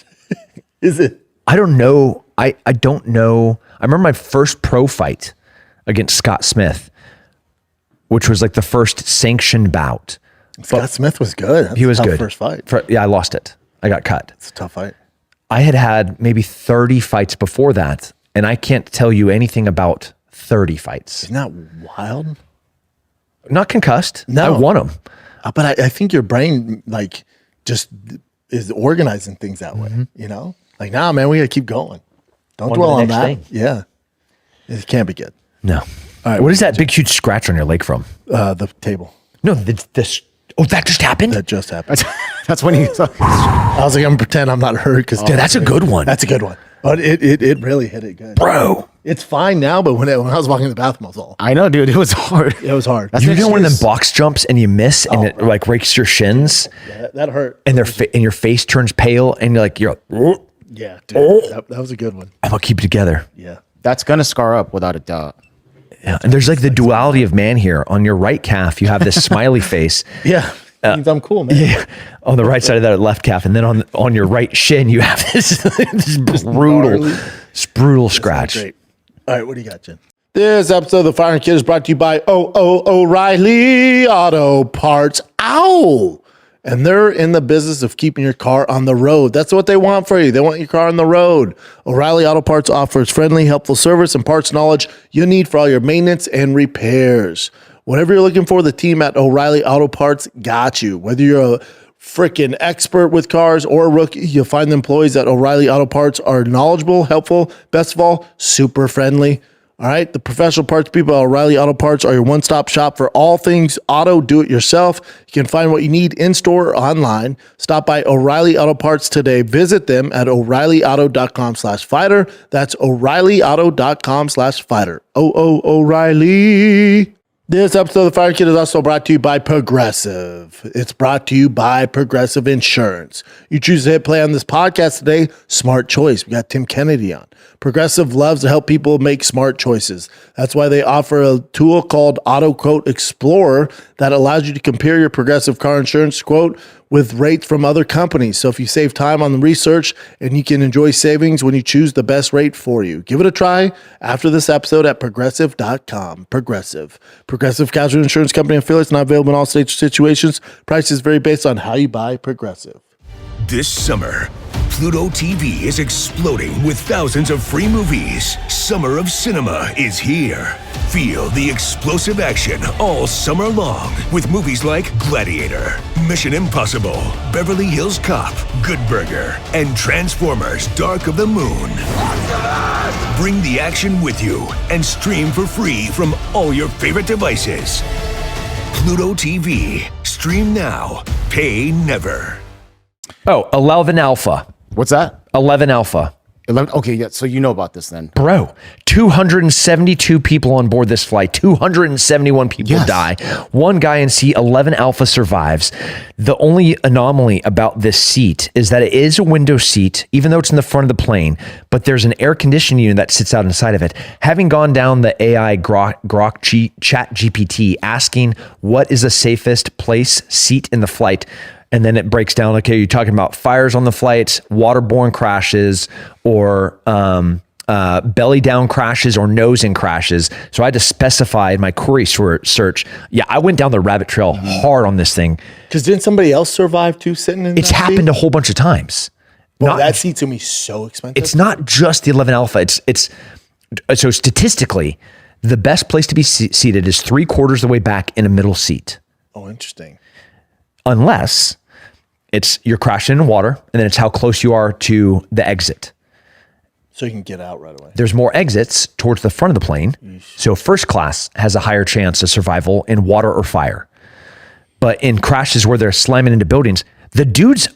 Is it? I don't know. I don't know. I remember my first pro fight against Scott Smith, which was like the first sanctioned bout. Scott Smith was good. He was good. First fight. I lost it. I got cut. It's a tough fight. I had maybe 30 fights before that, and I can't tell you anything about 30 fights. Isn't that wild? Not concussed. No. I won them. But I think your brain like just is organizing things that way, you know? Like, nah, man, we got to keep going. Don't dwell on that. Yeah. It can't be good. No. All right. What is that big, huge scratch on your leg from? The table. No, this. Oh, that just happened? That just happened. That's when he. I was like, I'm going to pretend I'm not hurt. Because that's a good one. That's a good one. But it really hit it good. Bro. It's fine now, but when I was walking in the bathroom, I was all. I know, dude. It was hard. It was hard. You know one of them box jumps and you miss and it like rakes your shins? Yeah, that hurt. And your face turns pale and you're like, yeah, dude. That was a good one. I'm going to keep it together. Yeah. That's going to scar up without a doubt. Yeah. And there's like the duality of man here. On your right calf, you have this smiley face. Yeah. Means I'm cool, man. Yeah. On the right side of that left calf. And then on your right shin, you have this brutal scratch. Great. All right, what do you got, Jen? This episode of The Fire and Kid is brought to you by O'Reilly Auto Parts. Ow! And they're in the business of keeping your car on the road. That's what they want for you. They want your car on the road. O'Reilly Auto Parts offers friendly, helpful service and parts knowledge you need for all your maintenance and repairs. Whatever you're looking for, the team at O'Reilly Auto Parts got you. Whether you're a freaking expert with cars or a rookie, you'll find the employees at O'Reilly Auto Parts are knowledgeable, helpful, best of all, super friendly. All right, the professional parts people at O'Reilly Auto Parts are your one-stop shop for all things auto do-it-yourself. You can find what you need in-store or online. Stop by O'Reilly Auto Parts today. Visit them at O'ReillyAuto.com/fighter. That's O'ReillyAuto.com/fighter. O'Reilly. This episode of the Fire Kid is also brought to you by Progressive. It's brought to you by Progressive Insurance. You choose to hit play on this podcast today. Smart choice. We got Tim Kennedy on. Progressive loves to help people make smart choices. That's why they offer a tool called Auto Quote Explorer that allows you to compare your Progressive car insurance quote with rates from other companies. So if you save time on the research and you can enjoy savings when you choose the best rate for you. Give it a try after this episode at progressive.com. Progressive Casualty Insurance Company affiliates, not available in all states or situations. Prices vary based on how you buy Progressive. This summer, Pluto TV is exploding with thousands of free movies. Summer of Cinema is here. Feel the explosive action all summer long with movies like Gladiator, Mission Impossible, Beverly Hills Cop, Good Burger, and Transformers: Dark of the Moon. Bring the action with you and stream for free from all your favorite devices. Pluto TV. Stream now. Pay never. Oh, 11 Alpha. What's that? 11 Alpha. 11. Okay, yeah. So you know about this then. Bro, 272 people on board this flight. 271 people die. One guy in seat 11 Alpha survives. The only anomaly about this seat is that it is a window seat, even though it's in the front of the plane, but there's an air conditioning unit that sits out inside of it. Having gone down the AI Grok chat GPT asking what is the safest place seat in the flight, and then it breaks down, okay, you're talking about fires on the flights, waterborne crashes, or belly down crashes or nose in crashes. So I had to specify in my query search. Yeah, I went down the rabbit trail hard on this thing. Because didn't somebody else survive too sitting in It's that happened seat? a whole bunch of times. Well, that seat's going to be so expensive. It's not just the 11 Alpha. It's so statistically, the best place to be seated is 3/4 of the way back in a middle seat. Oh, interesting. Unless you're crashing in water, and then it's how close you are to the exit. So you can get out right away. There's more exits towards the front of the plane. So first class has a higher chance of survival in water or fire. But in crashes where they're slamming into buildings, the dude's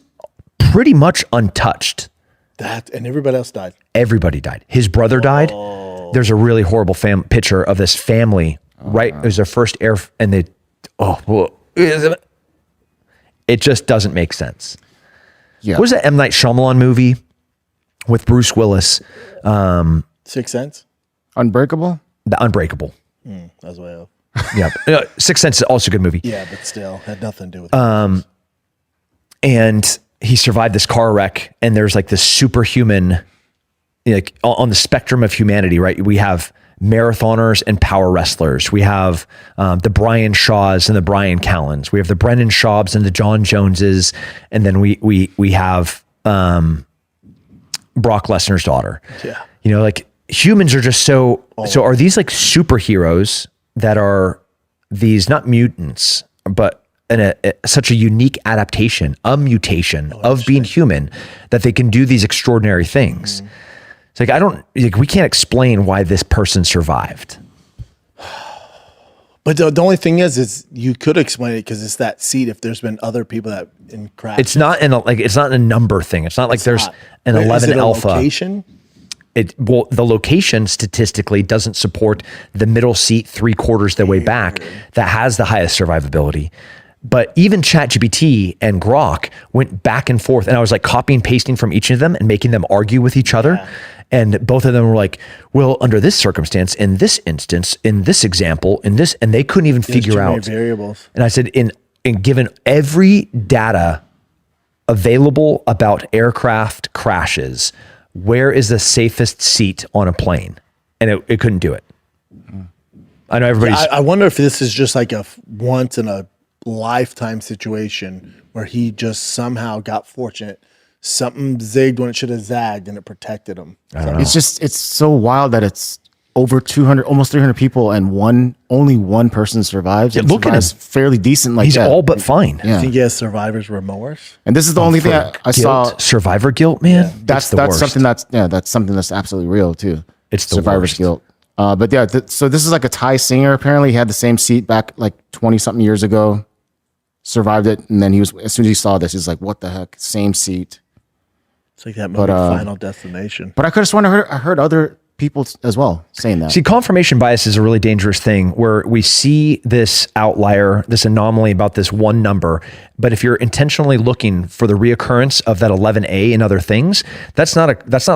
pretty much untouched. And everybody else died. Everybody died. His brother died. There's a really horrible picture of this family, right? It was their first and they, it just doesn't make sense. Yeah. What was that M. Night Shyamalan movie with Bruce Willis? Sixth Sense? Unbreakable? The Unbreakable. That's way off. Yeah. Sixth Sense is also a good movie. Yeah, but still, had nothing to do with it. And he survived this car wreck, and there's like this superhuman, like on the spectrum of humanity, right? We have marathoners and power wrestlers. We have the Brian Shaws and the Brian Callens. We have the Brendan Schaubs and the John Joneses, and then we have Brock Lesnar's daughter. Yeah, you know, like humans are just so. So are these like superheroes that are these not mutants, but such a unique adaptation, a mutation of being human that they can do these extraordinary things. It's like, we can't explain why this person survived. But the only thing is you could explain it because it's that seat. If there's been other people that in crash, It's not a number thing. It's not like there's an Wait, 11 is it a Alpha. location? The location statistically doesn't support the middle seat 3/4 the way back that has the highest survivability. But even ChatGPT and Grok went back and forth, and I was like copying, pasting from each of them and making them argue with each other. And both of them were like, well, under this circumstance, in this instance, in this example, in this, and they couldn't even figure out variables. And I said, in given every data available about aircraft crashes, where is the safest seat on a plane? And it couldn't do it. I know everybody's. I wonder if this is just like a once in a lifetime situation where he just somehow got fortunate. Something zigged when it should have zagged, and it protected him. It's so wild that it's over 200, almost 300 people, and only one person survives. Yeah, look at him. Fairly decent. Like He's that. all but fine. I think he has survivor's remorse. And this is the only thing I saw. Survivor guilt, man. That's worst. something that's something that's absolutely real too. It's the survivor's worst. guilt. But yeah, so this is like a Thai singer. Apparently, he had the same seat back like 20 something years ago. Survived it, and then as soon as he saw this, he's like, "What the heck? Same seat." It's like that movie Final Destination. But I could have sworn I heard other people as well saying that. See, confirmation bias is a really dangerous thing where we see this outlier, this anomaly about this one number. But if you're intentionally looking for the reoccurrence of that 11A and other things, that's not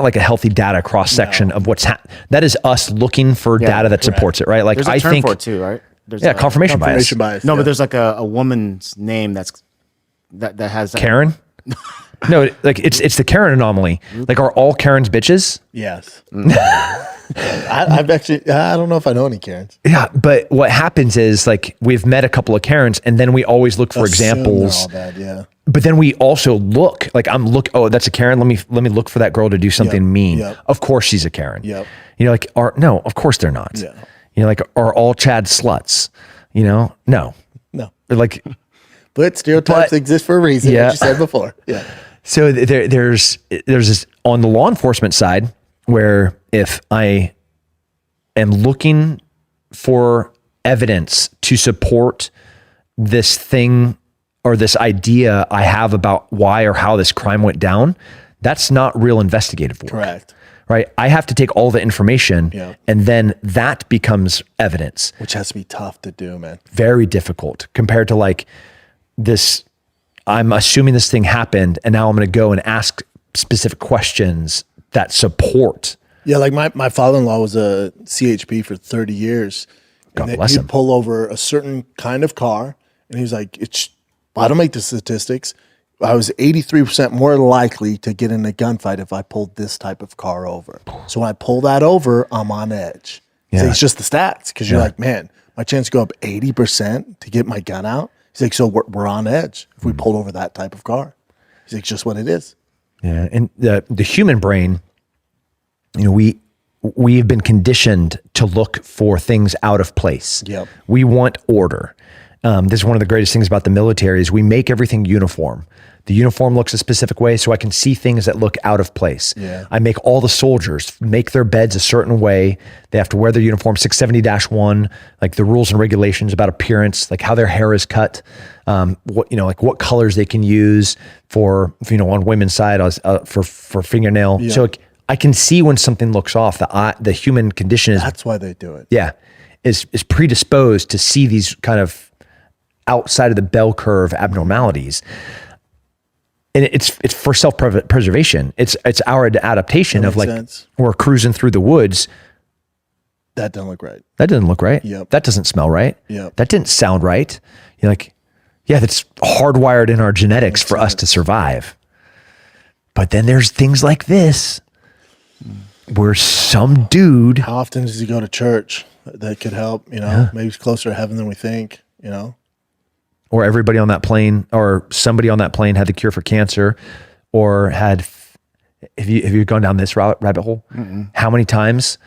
like a healthy data cross section of what's that is us looking for data that supports it, right? Like There's a I term think for it too, right? There's confirmation bias. No, but there's like a woman's name that has that. Karen? No, like it's the Karen anomaly. Like, are all Karens bitches? Yes. I don't know if I know any Karens. Yeah, but what happens is like we've met a couple of Karens, and then we always look for examples. All bad, yeah. But then we also look like oh, that's a Karen. Let me look for that girl to do something mean. Yep. Of course she's a Karen. Yep. You know, like no, of course they're not. Yeah. You know, like are all Chad sluts? You know, no. They're like, but stereotypes exist for a reason. Yeah. What you said before. Yeah. So there's this on the law enforcement side where if I am looking for evidence to support this thing or this idea I have about why or how this crime went down, that's not real investigative work. Correct. Right? I have to take all the information Yeah. and then that becomes evidence. Which has to be tough to do, man. Very difficult compared to like this. I'm assuming this thing happened and now I'm going to go and ask specific questions that support. Yeah, like my father-in-law was a CHP for 30 years. God And bless he'd him. pull over a certain kind of car and he was like, I don't make the statistics. I was 83% more likely to get in a gunfight if I pulled this type of car over. So when I pull that over, I'm on edge. So Yeah. it's just the stats because you're like, man, my chance to go up 80% to get my gun out. He's like, so we're on edge if we pulled over that type of car. He's like, it's just what it is. Yeah. And the human brain, you know, we've been conditioned to look for things out of place. Yep. We want order. This is one of the greatest things about the military is we make everything uniform. The uniform looks a specific way so I can see things that look out of place. Yeah. I make all the soldiers make their beds a certain way. They have to wear their uniform 670-1, like the rules and regulations about appearance, like how their hair is cut, what colors they can use for, on women's side for fingernail. Yeah. So I can see when something looks off. The human condition is That's why they do it. is predisposed to see these kind of outside of the bell curve abnormalities. And it's for self-preservation. It's our adaptation That of makes like sense. we're cruising through the woods. That doesn't look right. That doesn't look right. Yep. That doesn't smell right. Yep. That didn't sound right. You're like, yeah, that's hardwired in our genetics for us to survive. But then there's things like this where some dude. How often does he go to church? That could help, Maybe he's closer to heaven than we think, Or everybody on that plane or somebody on that plane had the cure for cancer or have you gone down this rabbit hole? Mm-mm. How many times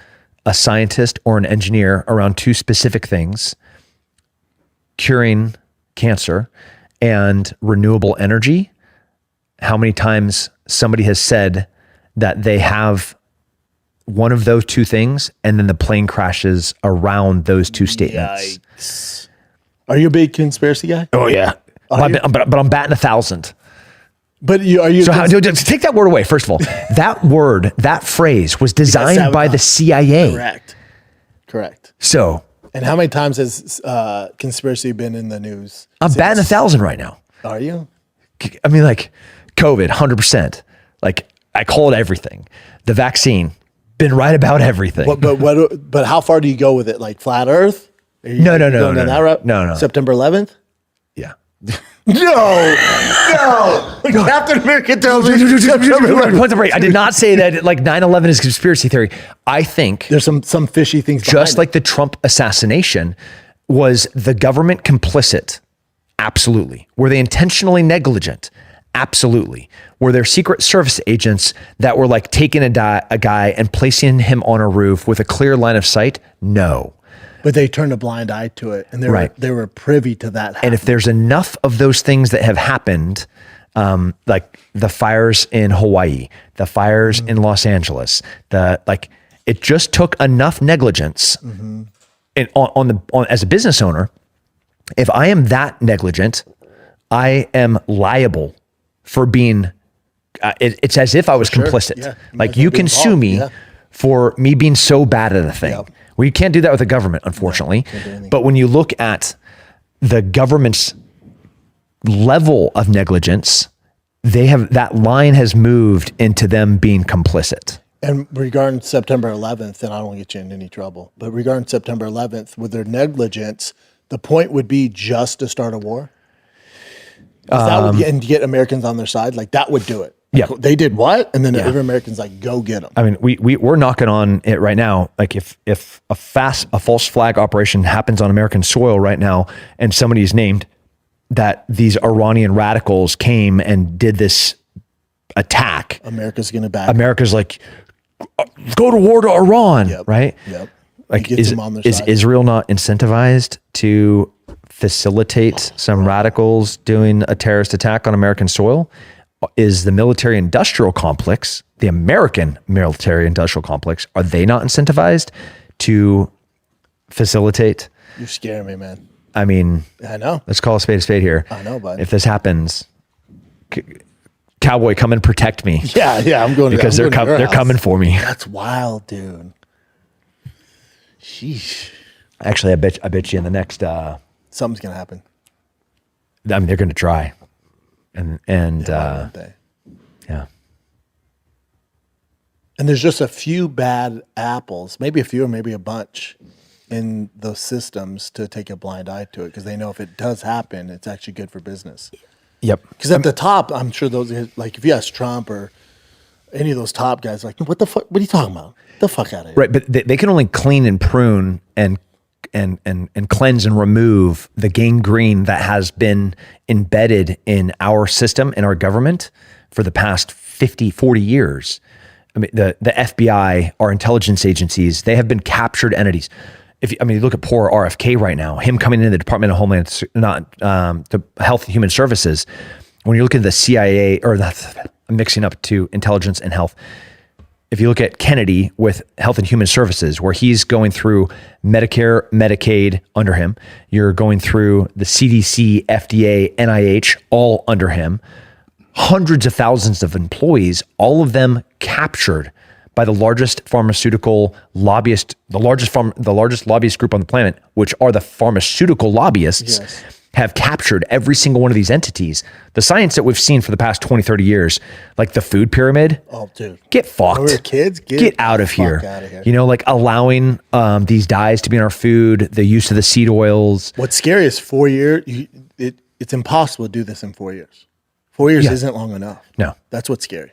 a scientist or an engineer around two specific things, curing cancer and renewable energy, how many times somebody has said that they have one of those two things and then the plane crashes around those two statements? Yikes. Are you a big conspiracy guy? Oh yeah. But I'm batting 1,000. But are you? So take that word away. First of all, that phrase was designed by the CIA. Correct. So, and how many times has conspiracy been in the news? I'm batting 1,000 right now. Are you? I mean, like COVID, 100%. Like I call it everything. The vaccine, been right about everything. But how far do you go with it? Like flat Earth? No. No. September 11th? Yeah. No. Captain America tells me. I did not say that like 9/11 is conspiracy theory. I think there's some fishy things. Just like the Trump assassination, was the government complicit? Absolutely. Were they intentionally negligent? Absolutely. Were there Secret Service agents that were like taking a guy and placing him on a roof with a clear line of sight? No. But they turned a blind eye to it, and they were privy to that happening. And if there's enough of those things that have happened, like the fires in Hawaii, the fires in Los Angeles, it just took enough negligence. And as a business owner, if I am that negligent, I am liable for being. It's as if I was complicit. Yeah. Like you can sue me for me being so bad at a thing. Yep. We can't do that with the government, unfortunately. But when you look at the government's level of negligence, that line has moved into them being complicit. And regarding September 11th, and I don't want to get you in any trouble, but regarding September 11th, with their negligence, the point would be just to start a war? And get Americans on their side? Like, that would do it. Like, Yeah. They did what? And then every American's like, go get them. I mean, we're knocking on it right now. Like if a false flag operation happens on American soil right now, and somebody is named that these Iranian radicals came and did this attack, America's going to back. America's like, go to war to Iran, Yep. right? Yep. Like, He gets them on their is side. Israel not incentivized to facilitate some radicals doing a terrorist attack on American soil? Is the military-industrial complex, the American military-industrial complex, are they not incentivized to facilitate? You're scaring me, man. I mean, I know. let's call a spade here. I know, bud. If this happens, Cowboy, come and protect me. Yeah, I'm going Because I'm going to your they're house. coming for me. That's wild, dude. Sheesh. Actually, I bet you in the next. Something's going to happen. I mean, they're going to try, and Why wouldn't they? yeah. And there's just a few bad apples, maybe a few or maybe a bunch in those systems to take a blind eye to it, because they know if it does happen, it's actually good for business. Yep. Because at the top, I'm sure those, like, if you ask Trump or any of those top guys, like, what the fuck? What are you talking about? Get the fuck out of here. Right, but they can only clean and prune and cleanse and remove the gangrene that has been embedded in our system, in our government for the past 50, 40 years. I mean, the FBI, our intelligence agencies, they have been captured entities. You look at poor RFK right now, him coming into the Department of Homeland, the Health and Human Services. When you look at the CIA, or I'm mixing up to intelligence and health. If you look at Kennedy with Health and Human Services, where he's going through Medicare, Medicaid under him, you're going through the CDC, FDA, NIH, all under him. Hundreds of thousands of employees, all of them captured by the largest pharmaceutical lobbyist, the largest lobbyist group on the planet, which are the pharmaceutical lobbyists. Yes. Have captured every single one of these entities. The science that we've seen for the past 20, 30 years, like the food pyramid, Oh, dude. get fucked. When we were kids, Get out of the here. fuck outta here. You know, like allowing these dyes to be in our food, the use of the seed oils. What's scary is 4 years. It's impossible to do this in 4 years. 4 years isn't long enough. No. That's what's scary.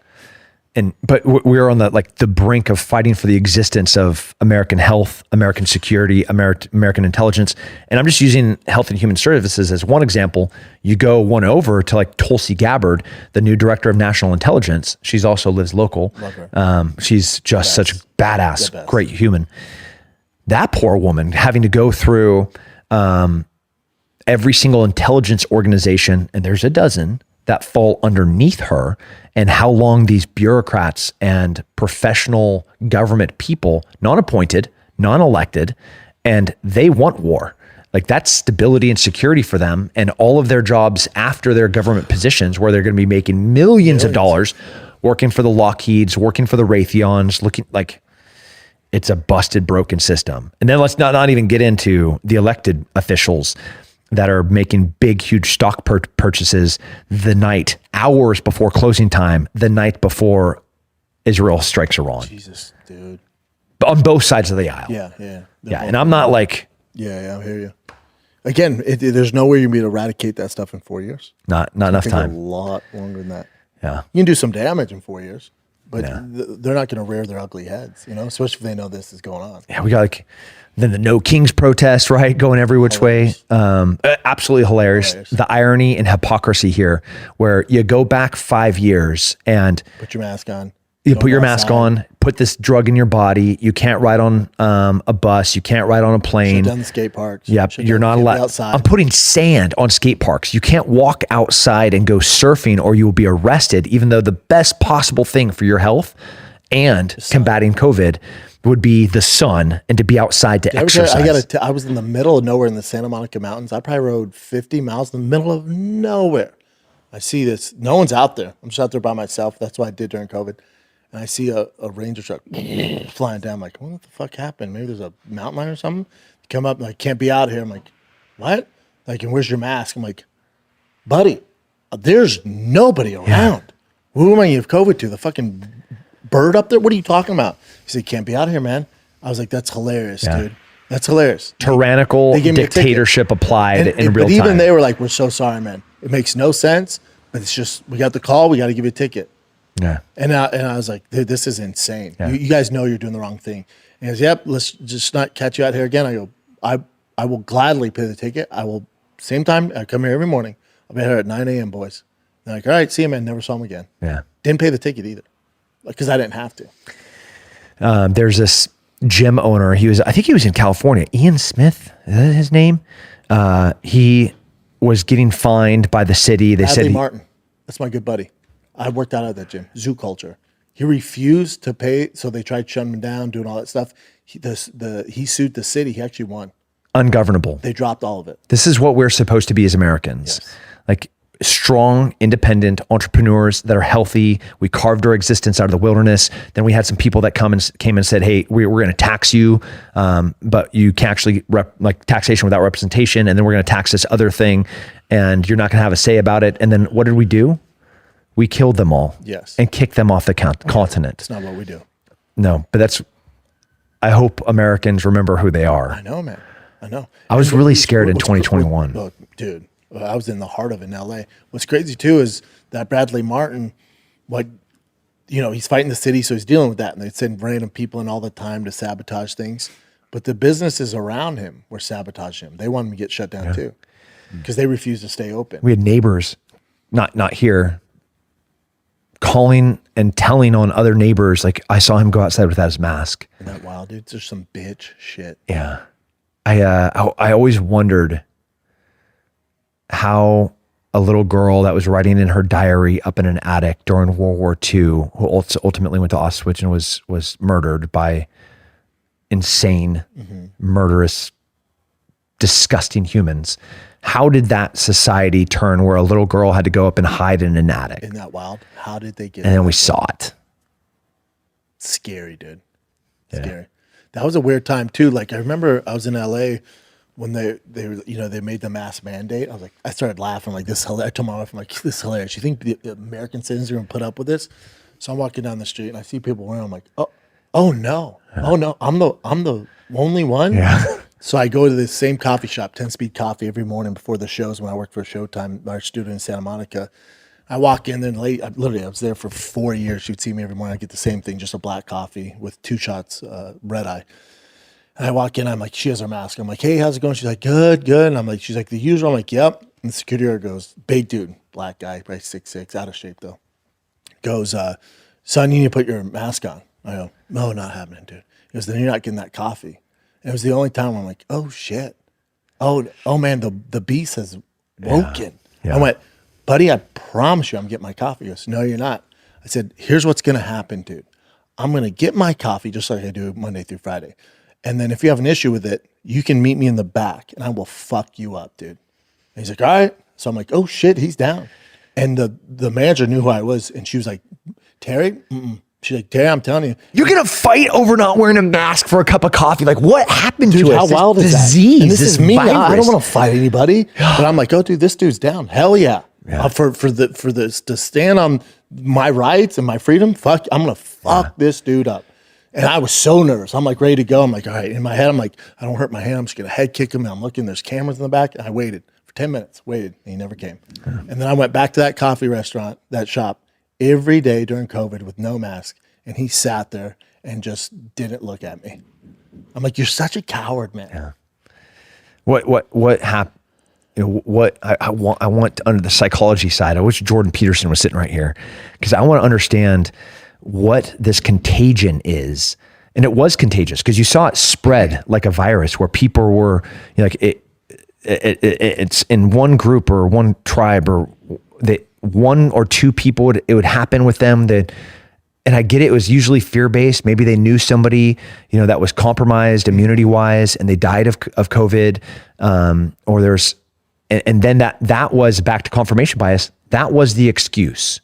But we're on the brink of fighting for the existence of American health, American security, American intelligence. And I'm just using Health and Human Services as one example. You go one over to like Tulsi Gabbard, the new director of national intelligence. She's also lives local. Love her. She's just such a badass, The best. great human. That poor woman having to go through every single intelligence organization, and there's a dozen that fall underneath her, and how long these bureaucrats and professional government people, non-appointed, non-elected, and they want war. Like, that's stability and security for them, and all of their jobs after their government positions, where they're going to be making millions of dollars working for the Lockheeds, working for the Raytheons, looking like it's a busted, broken system. And then let's not even get into the elected officials that are making big, huge stock purchases the night, hours before closing time, the night before Israel strikes Iran. Jesus, dude. But on both sides of the aisle. Yeah. Yeah. And I'm not like, Yeah, I hear you. Again, there's no way you're going to be able to eradicate that stuff in 4 years. not enough It takes a time. lot longer than that. Yeah. You can do some damage in 4 years, but Yeah. they're not going to rear their ugly heads, especially if they know this is going on. Yeah. We got then the No Kings protest, right? Going every which way. Absolutely hilarious. The irony and hypocrisy here, where you go back 5 years and Put your mask on. you Don't put your go mask outside. on, put this drug in your body. You can't ride on a bus. You can't ride on a plane. Shut down the skate parks. Yep, Shut you're down- not can't be allowed. outside. I'm putting sand on skate parks. You can't walk outside and go surfing, or you will be arrested. Even though the best possible thing for your health and combating COVID would be the sun and to be outside to exercise. I was in the middle of nowhere in the Santa Monica Mountains. I probably rode 50 miles in the middle of nowhere. I see this. No one's out there. I'm just out there by myself. That's what I did during COVID. and I see a Ranger truck flying down. I'm like, what the fuck happened? Maybe there's a mountain lion or something. Come up, like, can't be out here. I'm like, what? Like, and where's your mask? I'm like, buddy, there's nobody around. Who am I give COVID to? The fucking bird up there? What are you talking about? He said, can't be out here, man. I was like, that's hilarious, dude. That's hilarious. Tyrannical they gave me a dictatorship applied in real but time. even they were like, we're so sorry, man. It makes no sense, but it's just, we got the call. We got to give you a ticket. Yeah. And I was like, dude, this is insane. Yeah. You guys know you're doing the wrong thing. And he goes, yep, let's just not catch you out here again. I go, I will gladly pay the ticket. I will, same time, I come here every morning. I'll be here at 9 a.m., boys. They're like, all right, see you, man. Never saw him again. Yeah. Didn't pay the ticket either, because I didn't have to. There's this gym owner. I think he was in California. Ian Smith, is that his name? He was getting fined by the city. They Bradley said Martin. That's my good buddy. I worked out at that gym, Zoo Culture. He refused to pay, so they tried shutting him down, doing all that stuff. He sued the city. He actually won. ungovernable. They dropped all of it. This is what we're supposed to be as Americans. Yes. Like strong, independent entrepreneurs that are healthy. We carved our existence out of the wilderness. Then we had some people that came and said, hey, we're going to tax you, but you can actually like taxation without representation. And then we're going to tax this other thing and you're not going to have a say about it. And then what did we do? We killed them all. Yes. And kicked them off the continent. That's not what we do. No, but I hope Americans remember who they are. I know, man. I know. I was really scared in 2021. Oh, dude, I was in the heart of it in LA. What's crazy too is that Bradley Martin, he's fighting the city, so he's dealing with that. And they send random people in all the time to sabotage things. But the businesses around him were sabotaging him. They wanted him to get shut down too, because they refused to stay open. We had neighbors, not here, calling and telling on other neighbors, like, I saw him go outside without his mask. Isn't that wild, dude? There's some bitch shit. Yeah. I always wondered how a little girl that was writing in her diary up in an attic during World War II, who ultimately went to Auschwitz and was murdered by insane, murderous, disgusting humans. How did that society turn where a little girl had to go up and hide in an attic? Isn't that wild? How did they get And then that? we saw it. Scary, dude. Scary. That was a weird time too. Like I remember I was in LA when they made the mask mandate. I started laughing like this. I told my wife, I'm like, this is hilarious. You think the American citizens are going to put up with this? So I'm walking down the street and I see people wearing. I'm like, oh no, I'm the only one. Yeah. So I go to the same coffee shop, 10 Speed Coffee, every morning before the shows when I worked for Showtime, our studio in Santa Monica. I walk in there late. I was there for 4 years. She'd see me every morning. I get the same thing, just a black coffee with 2 shots red eye. And I walk in. I'm like, she has her mask. I'm like, hey, how's it going? She's like, good. And I'm like, she's like, the usual. I'm like, yep. And the security guard goes, big dude, black guy, probably 6'6", out of shape though. Goes, son, you need to put your mask on. I go, no, not happening, dude. He goes, then you're not getting that coffee. And it was the only time I'm like, oh shit. Oh man, the beast has woken. Yeah. I went, buddy, I promise you I'm getting my coffee. He goes, no, you're not. I said, here's what's going to happen, dude. I'm going to get my coffee just like I do Monday through Friday. And then if you have an issue with it, you can meet me in the back and I will fuck you up, dude. And he's like, all right. So I'm like, oh shit, he's down. And the manager knew who I was. And she was like, Terry? She's like, Terry, I'm telling you. You're going to fight over not wearing a mask for a cup of coffee. Like, what happened dude, to how us? Wild This is that? disease, And this is me. virus. I don't want to fight anybody. But I'm like, oh, dude, this dude's down. Hell yeah. For this to stand on my rights and my freedom, I'm gonna fuck this dude up. And I was so nervous. I'm like ready to go. I'm like, all right. In my head, I'm like, I don't hurt my hand. I'm just gonna head kick him. And I'm looking. There's cameras in the back. And I waited for 10 minutes. And he never came. And then I went back to that coffee restaurant, that shop, every day during COVID with no mask. And he sat there and just didn't look at me. I'm like, you're such a coward, man. Yeah. What happened? What I want under the psychology side. I wish Jordan Peterson was sitting right here because I want to understand what this contagion is. And it was contagious because you saw it spread like a virus where people were it's in one group or one tribe or one or two people, it would happen with them and I get it was usually fear-based. Maybe they knew somebody, that was compromised immunity-wise and they died of COVID or and then that was back to confirmation bias. That was the excuse.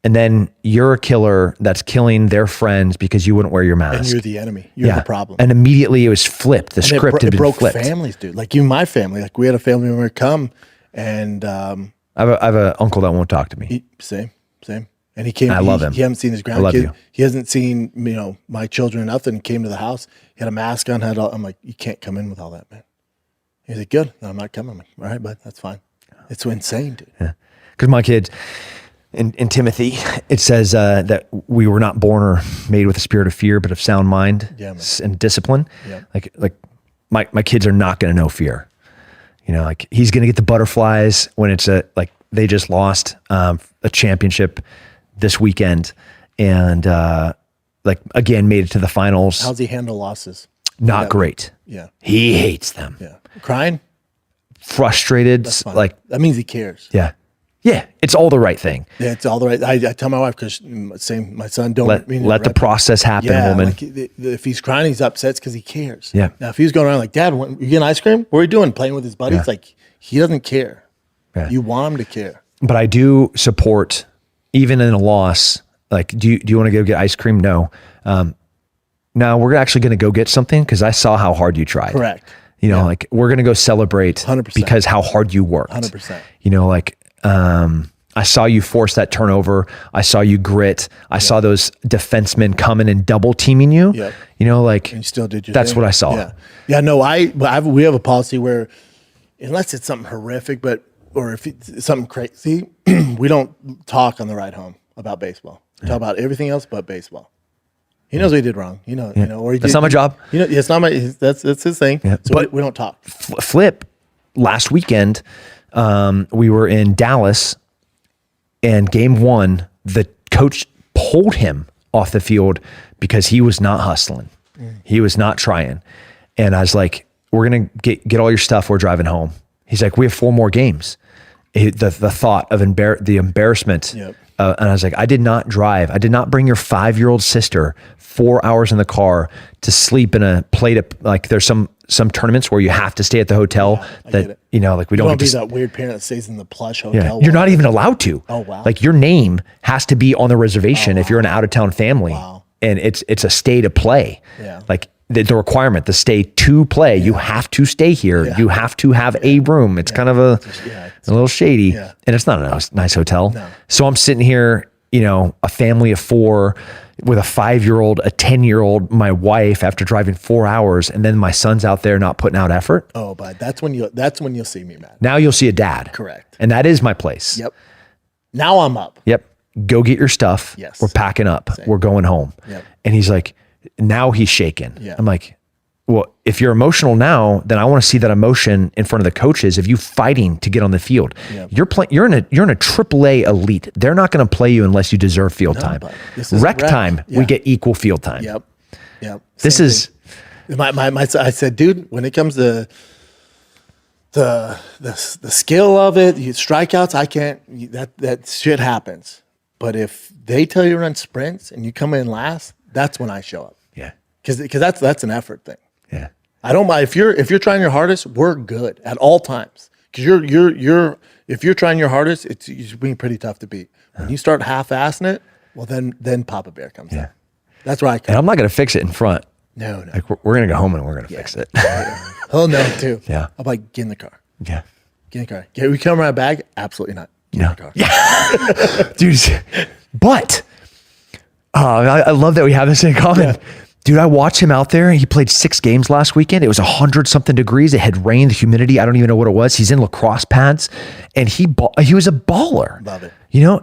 And then you're a killer that's killing their friends because you wouldn't wear your mask. And you're the enemy. You're the problem. And immediately it was flipped. The script had been broke flipped. families, dude. Like you, my family. Like we had a family member come, and I have an uncle that won't talk to me. Same. And he came. I love him. He hasn't seen his I love grandkid. you. He hasn't seen my children or nothing. He came to the house. He had a mask on. I'm like, you can't come in with all that, man. He's like, good. No, I'm not coming. I'm like, all right, bud, that's fine. It's insane, dude. Yeah. Because my kids, in Timothy, it says that we were not born or made with a spirit of fear, but of sound mind and discipline. Yeah. Like my kids are not going to know fear. Like he's going to get the butterflies when it's they just lost a championship this weekend, and again made it to the finals. How's he handle losses? Not great. Yeah. He hates them. Yeah. Crying? Frustrated. That means he cares. Yeah. Yeah. It's all the right thing. Yeah, it's all the right. I tell my wife, because my son don't let the process happen, woman. Like if he's crying, he's upset because he cares. Yeah. Now, if he's going around like, Dad, you getting ice cream? What are you doing? Playing with his buddies? Yeah. Like, he doesn't care. Yeah. You want him to care. But I do support, even in a loss. Like, do you want to go get ice cream? No. No, we're actually going to go get something because I saw how hard you tried. Correct. Like we're going to go celebrate 100%. because how hard you worked. 100%. I saw you force that turnover. I saw you grit. I saw those defensemen coming and double teaming you. Yep. And you still did your that's thing. what I saw. Yeah. Yeah. No, we have a policy where unless it's something horrific, or if it's something crazy, we don't talk on the ride home about baseball. We talk about everything else but baseball. He knows what he did wrong. Or That's not my job. It's not that's his thing. Yeah. So we don't talk. Flip, last weekend, we were in Dallas, and game 1, the coach pulled him off the field because he was not hustling. He was not trying. And I was like, we're going to get all your stuff. We're driving home. He's like, we have 4 more games. The thought of the embarrassment. Yep. And I was like, I did not drive. I did not bring your 5-year-old sister 4 hours in the car to sleep in a plate. Like there's some tournaments where you have to stay at the hotel that, we don't be that weird parent that stays in the plush hotel. You're not even allowed to. Oh, wow. Like your name has to be on the reservation if you're an out of town family. Wow. And it's a stay to play. Yeah. Like the requirement, the stay to play, you have to stay here. Yeah. You have to have a room. It's kind of a little shady, Yeah. and it's not a nice hotel. No. So I'm sitting here, a family of 4 with a 5-year-old, a 10-year-old, my wife after driving 4 hours, and then my son's out there not putting out effort. Oh, but that's when you'll see me mad. Now you'll see a dad. Correct. And that is my place. Yep. Now I'm up. Yep. Go get your stuff. Yes. We're packing up. Same. We're going home. Yep. And he's like, now he's shaking. Yeah. I'm like, well, if you're emotional now, then I want to see that emotion in front of the coaches of you fighting to get on the field. Yep. You're in a AAA elite. They're not going to play you unless you deserve field time. but this is Rec rec. time, Yeah. we get equal field time. Yep. Yep. This Same is thing. I said, dude, when it comes to the skill of it, strikeouts, I can't. That shit happens. But if they tell you to run sprints and you come in last, that's when I show up. Yeah. Because that's an effort thing. Yeah. I don't mind if you're trying your hardest. We're good at all times. Because if you're trying your hardest, you're being pretty tough to beat. When you start half-assing it, well then Papa Bear comes in. That's where I come. And I'm not going to fix it in front. No. Like we're going to go home and we're going to fix it. He'll know too. Yeah. I'm like, get in the car. Yeah. Get in the car. Can we come around a bag? Absolutely not. Get in the car. Yeah. Dude, but I love that we have this in common. Yeah. Dude, I watched him out there. He played 6 games last weekend. It was 100-something degrees. It had rained, the humidity. I don't even know what it was. He's in lacrosse pads, and he was a baller. Love it.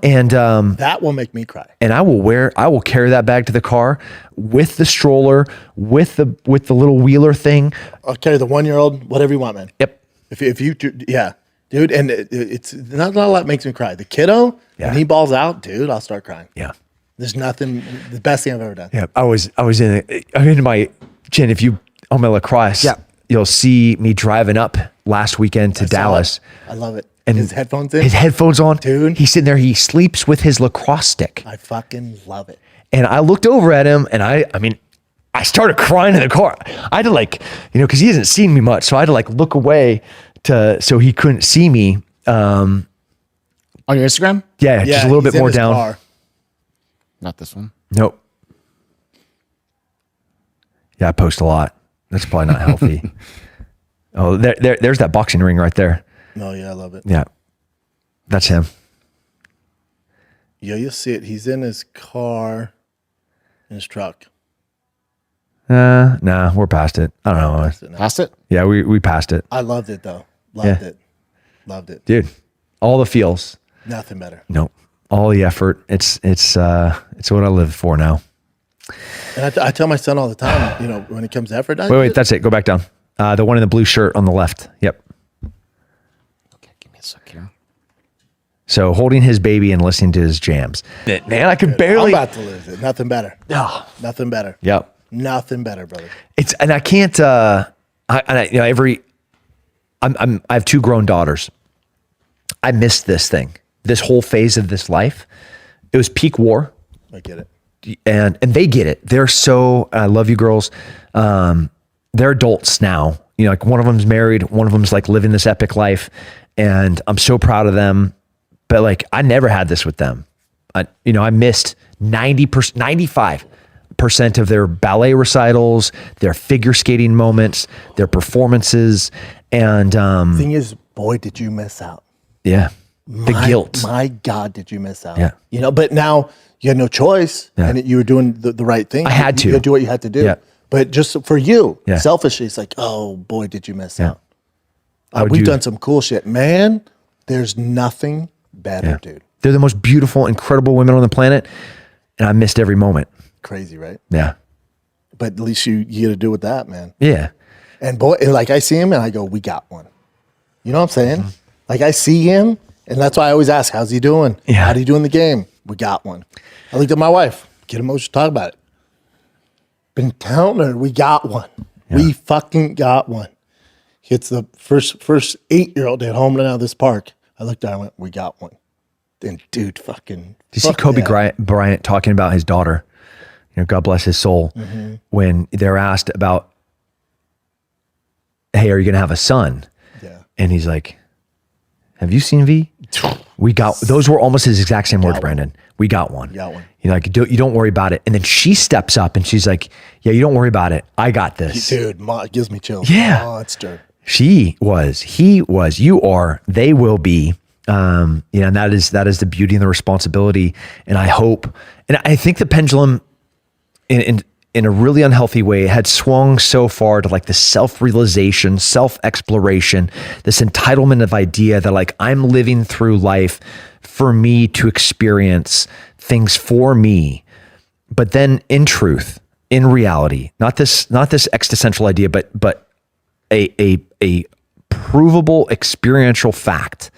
And That will make me cry. and I will carry that bag to the car with the stroller, with the little wheeler thing. I'll carry the 1-year-old, whatever you want, man. Yep. If you, yeah, dude, and it's not a lot makes me cry. The kiddo, Yeah. when he balls out, dude, I'll start crying. Yeah. There's nothing, the best thing I've ever done. Yeah. I'm in my chin. If you on my lacrosse, Yeah. you'll see me driving up last weekend to Dallas. I love it. And his headphones in. His headphones on. Dude. He's sitting there. He sleeps with his lacrosse stick. I fucking love it. And I looked over at him and I started crying in the car. I had to because he hasn't seen me much. So I had to look away so he couldn't see me. On your Instagram? Yeah, just a little he's bit in more his down. car. Not this one. Nope. Yeah, I post a lot. That's probably not healthy. Oh, there's that boxing ring right there. Oh yeah, I love it. Yeah, that's him. Yeah, you'll see it. He's in his car, in his truck. Nah, we're past it. I don't know. Past it? Yeah, we passed it. I loved it though. Loved it, Dude. All the feels. Nothing better. Nope. All the effort. It's what I live for now. And I tell my son all the time, you know, when it comes to effort. Wait, that's it. Go back down. The one in the blue shirt on the left. Yep. Okay, give me a sec here. So holding his baby and listening to his jams. Man, I could barely. I'm about to lose it. Nothing better. Oh. Nothing better. Yep. Nothing better, brother. And I can't. I have 2 grown daughters. I missed this thing. This whole phase of this life. It was peak war. I get it. And they get it. They're so, I love you girls. They're adults now. You know, like one of them's married, one of them's like living this epic life, and I'm so proud of them. But like, I never had this with them. I missed 95% of their ballet recitals, their figure skating moments, their performances. And, Thing is, boy, did you miss out. yeah, the guilt. My God, did you miss out? Yeah. You know, but now you had no choice, Yeah. and you were doing the right thing. I had to. You had to do what you had to do. Yeah. But just for you, Yeah. selfishly, it's like, oh boy, did you miss out. would We've do- done some cool shit, man. There's nothing better, dude. They're the most beautiful, incredible women on the planet. And I missed every moment. Crazy, right? Yeah. But at least you get to do with that, man. Yeah. And boy, and like I see him and I go, we got one. You know what I'm saying? Mm-hmm. Like I see him, and that's why I always ask, how's he doing? Yeah. How'd he do in the game? We got one. I looked at my wife, get emotional, talk about it. Been counting her, we got one. We fucking got one. It's the first 8-year-old at home now this park. I looked at her and went, we got one. And dude, fucking. Did you see Kobe Bryant talking about his daughter? You know, God bless his soul. Mm-hmm. When they're asked about, hey, are you going to have a son? Yeah. And he's like, have you seen V? We got, those were almost his exact same words, Brandon. We got one. Got one. You're like, you don't worry about it. And then she steps up and she's like, yeah, you don't worry about it. I got this. Dude, it gives me chills. Yeah. Monster. He was, you are, they will be. And that is the beauty and the responsibility. And I hope, and I think the pendulum in a really unhealthy way had swung so far to like the self-realization, self-exploration, this entitlement of idea that like I'm living through life for me to experience things for me. But then in truth, in reality, not this existential idea, but a provable experiential fact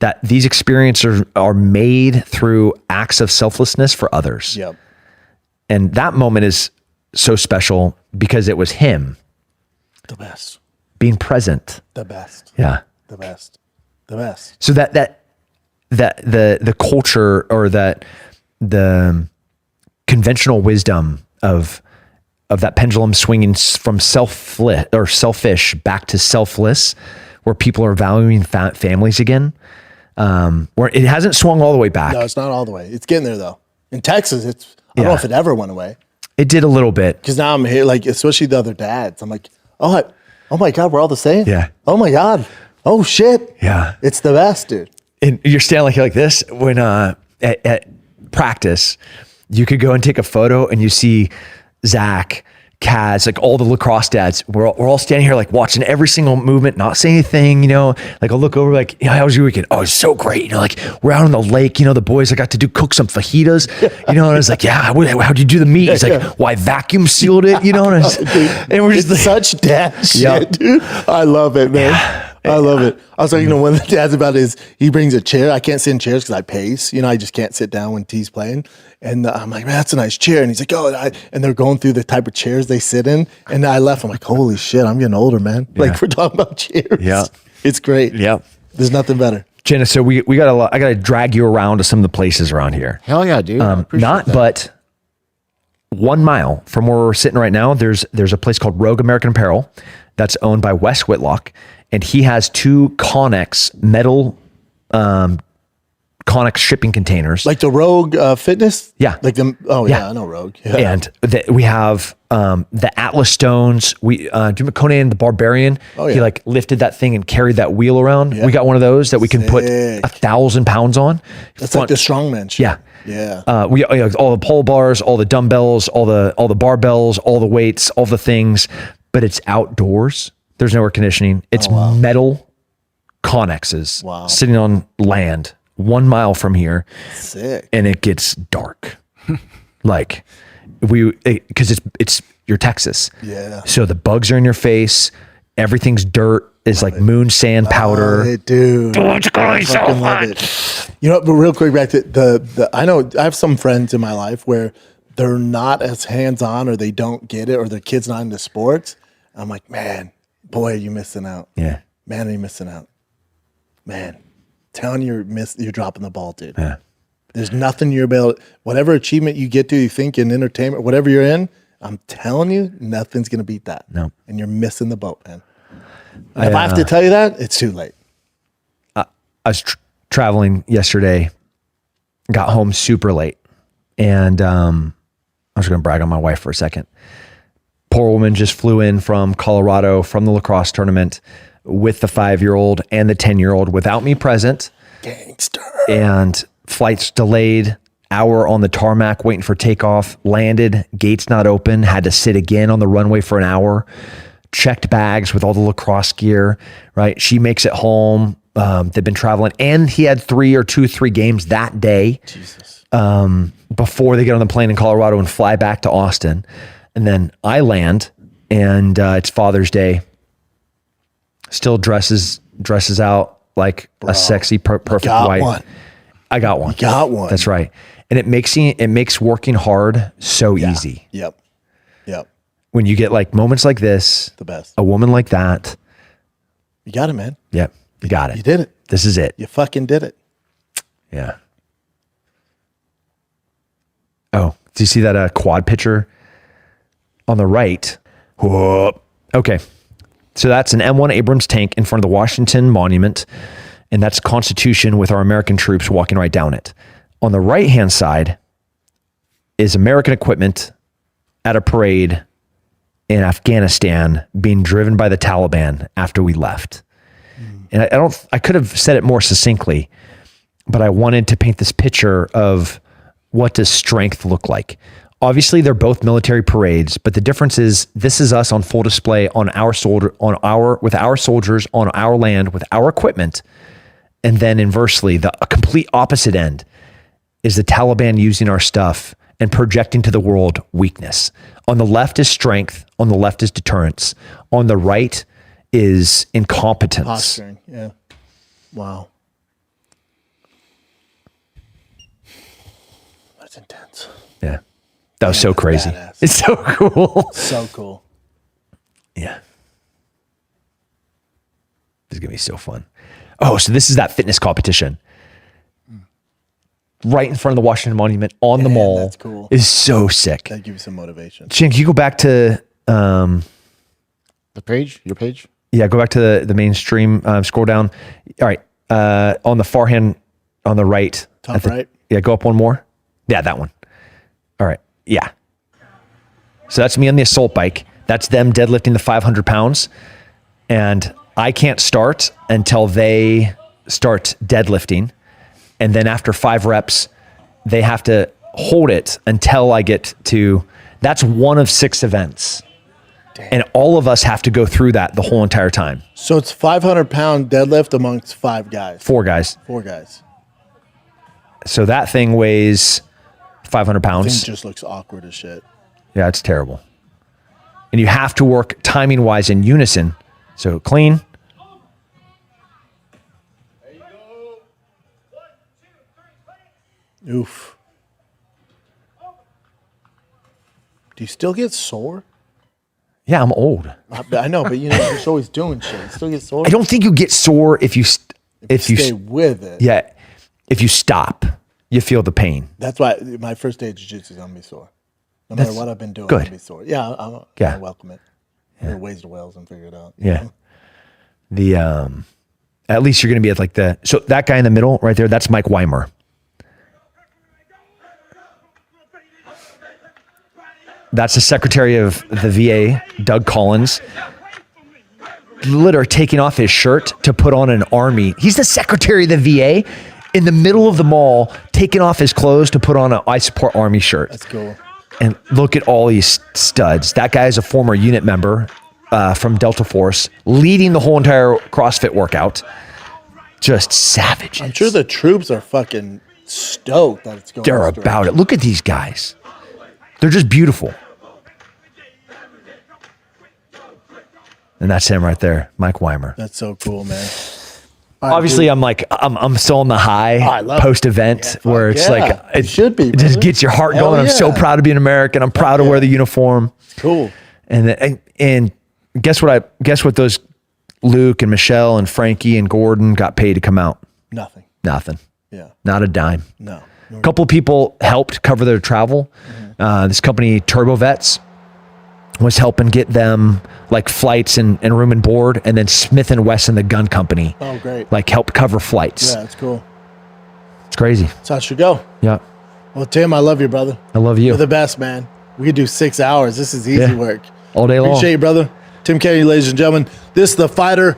that these experiences are made through acts of selflessness for others. Yep. And that moment is so special because it was him The best. being present. The best. Yeah. The best. The best. So that the culture or that the conventional wisdom of that pendulum swinging from selfish back to selfless, where people are valuing families again, where it hasn't swung all the way back. No, it's not all the way. It's getting there though. In Texas, I don't know if it ever went away. It did a little bit. Because now I'm here, like, especially the other dads. I'm like, oh my God, we're all the same. Yeah. Oh my God. Oh shit. Yeah. It's the best, dude. And you're standing like this when at practice, you could go and take a photo and you see Zach, Kaz, like all the lacrosse dads. We're all standing here like watching every single movement, not saying anything, you know. Like I'll look over like, how was your weekend? Oh, it's so great. You know, like we're out on the lake, you know, the boys, I got to cook some fajitas, you know, and I was like, yeah, how'd you do the meat? He's like, well, I vacuum sealed it, you know, and, and we're just It's like, such dad shit, Yep. dude. I love it, man. I love it. I was like, you know, one of the dads about is he brings a chair. I can't sit in chairs because I pace. You know, I just can't sit down when T's playing. And I'm like, man, that's a nice chair. And he's like, oh, and they're going through the type of chairs they sit in. And I left. I'm like, holy shit, I'm getting older, man. Like we're talking about chairs. Yeah. It's great. Yeah. There's nothing better. Jenna, so we got I got to drag you around to some of the places around here. Hell yeah, dude. I appreciate that. But 1 mile from where we're sitting right now, there's a place called Rogue American Apparel that's owned by Wes Whitlock, and he has 2 Connex metal Connex shipping containers. Like the Rogue Fitness? Yeah. Like them. Oh, yeah, Yeah. I know Rogue. Yeah. And we have the Atlas Stones. We do you remember Conan the Barbarian? Oh, yeah. He like lifted that thing and carried that wheel around. Yeah. We got one of those that we can put Sick. 1,000 pounds on. That's like the strongman shit. Yeah. Yeah. We all the pole bars, all the dumbbells, all the barbells, all the weights, all the things, but it's outdoors. There's no air conditioning. It's metal Connexes sitting on land 1 mile from here. Sick. And it gets dark. Like because it's you're Texas. Yeah. So the bugs are in your face. Everything's dirt. It's like moon sand powder. Hey, dude. It's going so Fucking love fun. it. You know, but real quick back to the I know I have some friends in my life where they're not as hands-on or they don't get it or their kid's not into sports. I'm like, man, boy, are you missing out. Yeah. Man, are you missing out. Man, telling you you're dropping the ball, dude. Yeah. There's nothing you're able, whatever achievement you get to, you think in entertainment, whatever you're in, I'm telling you, nothing's going to beat that. No. And you're missing the boat, man. If I have to tell you that, it's too late. I was traveling yesterday, got home super late, and I was going to brag on my wife for a second. Poor woman just flew in from Colorado from the lacrosse tournament with the 5-year-old and the 10-year-old without me present. Gangster. And flights delayed, hour on the tarmac waiting for takeoff, landed, gates not open, had to sit again on the runway for an hour, checked bags with all the lacrosse gear, right? She makes it home. They've been traveling, and he had 3 games that day. Jesus. Before they get on the plane in Colorado and fly back to Austin. And then I land, and it's Father's Day. Still dresses out like a sexy, perfect wife. One. I got one. You got one. That's right. And it makes working hard so easy. Yep. When you get like moments like this, The best. a woman like that. You got it, man. Yep. You got it. You did it. This is it. You fucking did it. Yeah. Oh, do you see that quad picture on the right? Whoop. Okay. So that's an M1 Abrams tank in front of the Washington Monument, and that's Constitution with our American troops walking right down it. On the right-hand side is American equipment at a parade in Afghanistan being driven by the Taliban after we left. And I could have said it more succinctly, but I wanted to paint this picture of what does strength look like. Obviously, they're both military parades, but the difference is this is us on full display with our soldiers on our land with our equipment, and then inversely, the complete opposite end is the Taliban using our stuff and projecting to the world weakness. On the left is strength. On the left is deterrence. On the right is incompetence. Posturing. Yeah. Wow. That's intense. Yeah. That was so crazy. Badass. It's so cool. So cool. Yeah. This is going to be so fun. Oh, so this is that fitness competition. Right in front of the Washington Monument on the mall. That's cool. Is so sick. That gives you some motivation. Chin, can you go back to, The page? Your page? go back to the mainstream, scroll down. All right. On the far hand, on the right. Top right? Yeah, go up one more. Yeah, that one. All right. Yeah. So that's me on the assault bike. That's them deadlifting the 500 pounds. And I can't start until they start deadlifting. And then after 5 reps, they have to hold it until I get to, that's one of 6 events. Damn. And all of us have to go through that the whole entire time. So it's 500-pound deadlift amongst 5 guys. 4 guys. 4 guys. So that thing weighs 500 Thing pounds. just looks awkward as shit. Yeah, it's terrible. And you have to work timing wise in unison. So clean. Oof. Do you still get sore? Yeah, I'm old. I know, but you know, you're just always doing shit. You still get sore? I don't think you get sore if you Stay with it. yeah, if you stop, you feel the pain. That's why my first day of jiu-jitsu is going to be sore. No matter what I've been doing, good. I'm going to be sore. Yeah, I welcome it. There are ways to whales and figure it out. Yeah. The at least you're going to be at like so that guy in the middle right there, that's Mike Weimer. That's the Secretary of the VA, Doug Collins, literally taking off his shirt to put on an army. He's the Secretary of the VA in the middle of the mall, taking off his clothes to put on an I Support Army shirt. That's cool. And look at all these studs. That guy is a former unit member from Delta Force, leading the whole entire CrossFit workout. Just savage. I'm sure the troops are fucking stoked that it's going. They're about it. Look at these guys. They're just beautiful. And that's him right there, Mike Weimer. That's so cool, man. Obviously, I'm still on the high post event where it's like it should be. It just gets your heart going. I'm so proud to be an American. I'm proud to wear the uniform. Cool. And guess what those Luke and Michelle and Frankie and Gordon got paid to come out? Nothing. Yeah. Not a dime. No. A couple of people helped cover their travel. This company, Turbo Vets, was helping get them like flights and room and board, and then Smith & Wesson, the gun company, like helped cover flights. Yeah, it's cool. It's crazy. That's how it should go. Yeah. Well, Tim, I love you, brother. I love you. You're the best, man. We could do 6 hours. This is easy work. All day long. Appreciate you, brother. Tim Kennedy, ladies and gentlemen. This is the Fighter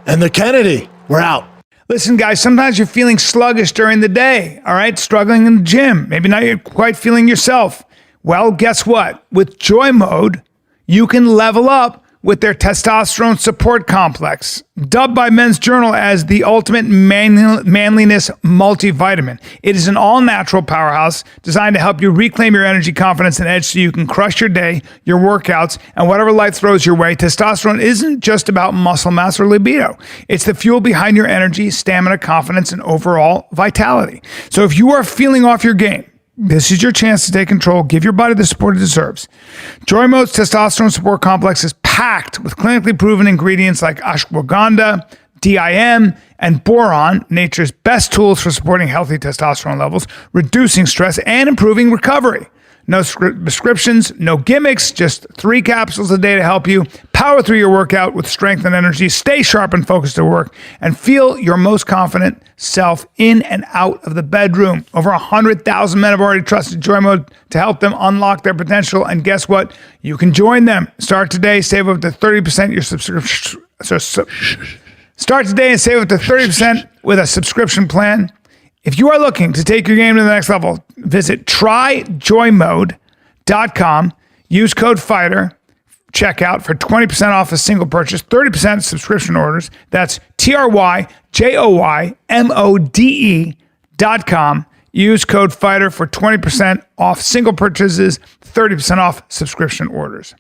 and the Kennedy. We're out. Listen, guys, sometimes you're feeling sluggish during the day, all right? Struggling in the gym. Maybe not you're quite feeling yourself. Well, guess what? With Joy Mode, you can level up with their testosterone support complex, dubbed by Men's Journal as the ultimate manliness multivitamin. It is an all-natural powerhouse designed to help you reclaim your energy, confidence, and edge so you can crush your day, your workouts, and whatever life throws your way. Testosterone isn't just about muscle mass or libido. It's the fuel behind your energy, stamina, confidence, and overall vitality. So if you are feeling off your game, this is your chance to take control. Give your body the support it deserves. Joy Mode's testosterone support complex is packed with clinically proven ingredients like ashwagandha, DIM, and boron, nature's best tools for supporting healthy testosterone levels, reducing stress, and improving recovery. No prescriptions, no gimmicks, just 3 capsules a day to help you power through your workout with strength and energy, stay sharp and focused at work, and feel your most confident self in and out of the bedroom. Over 100,000 men have already trusted Joy Mode to help them unlock their potential, and guess what? You can join them. Start today, save up to 30% your subscription. Start today and save up to 30% with a subscription plan. If you are looking to take your game to the next level, visit tryjoymode.com. Use code FIGHTER, checkout for 20% off a single purchase, 30% subscription orders. That's tryjoymode.com. Use code FIGHTER for 20% off single purchases, 30% off subscription orders.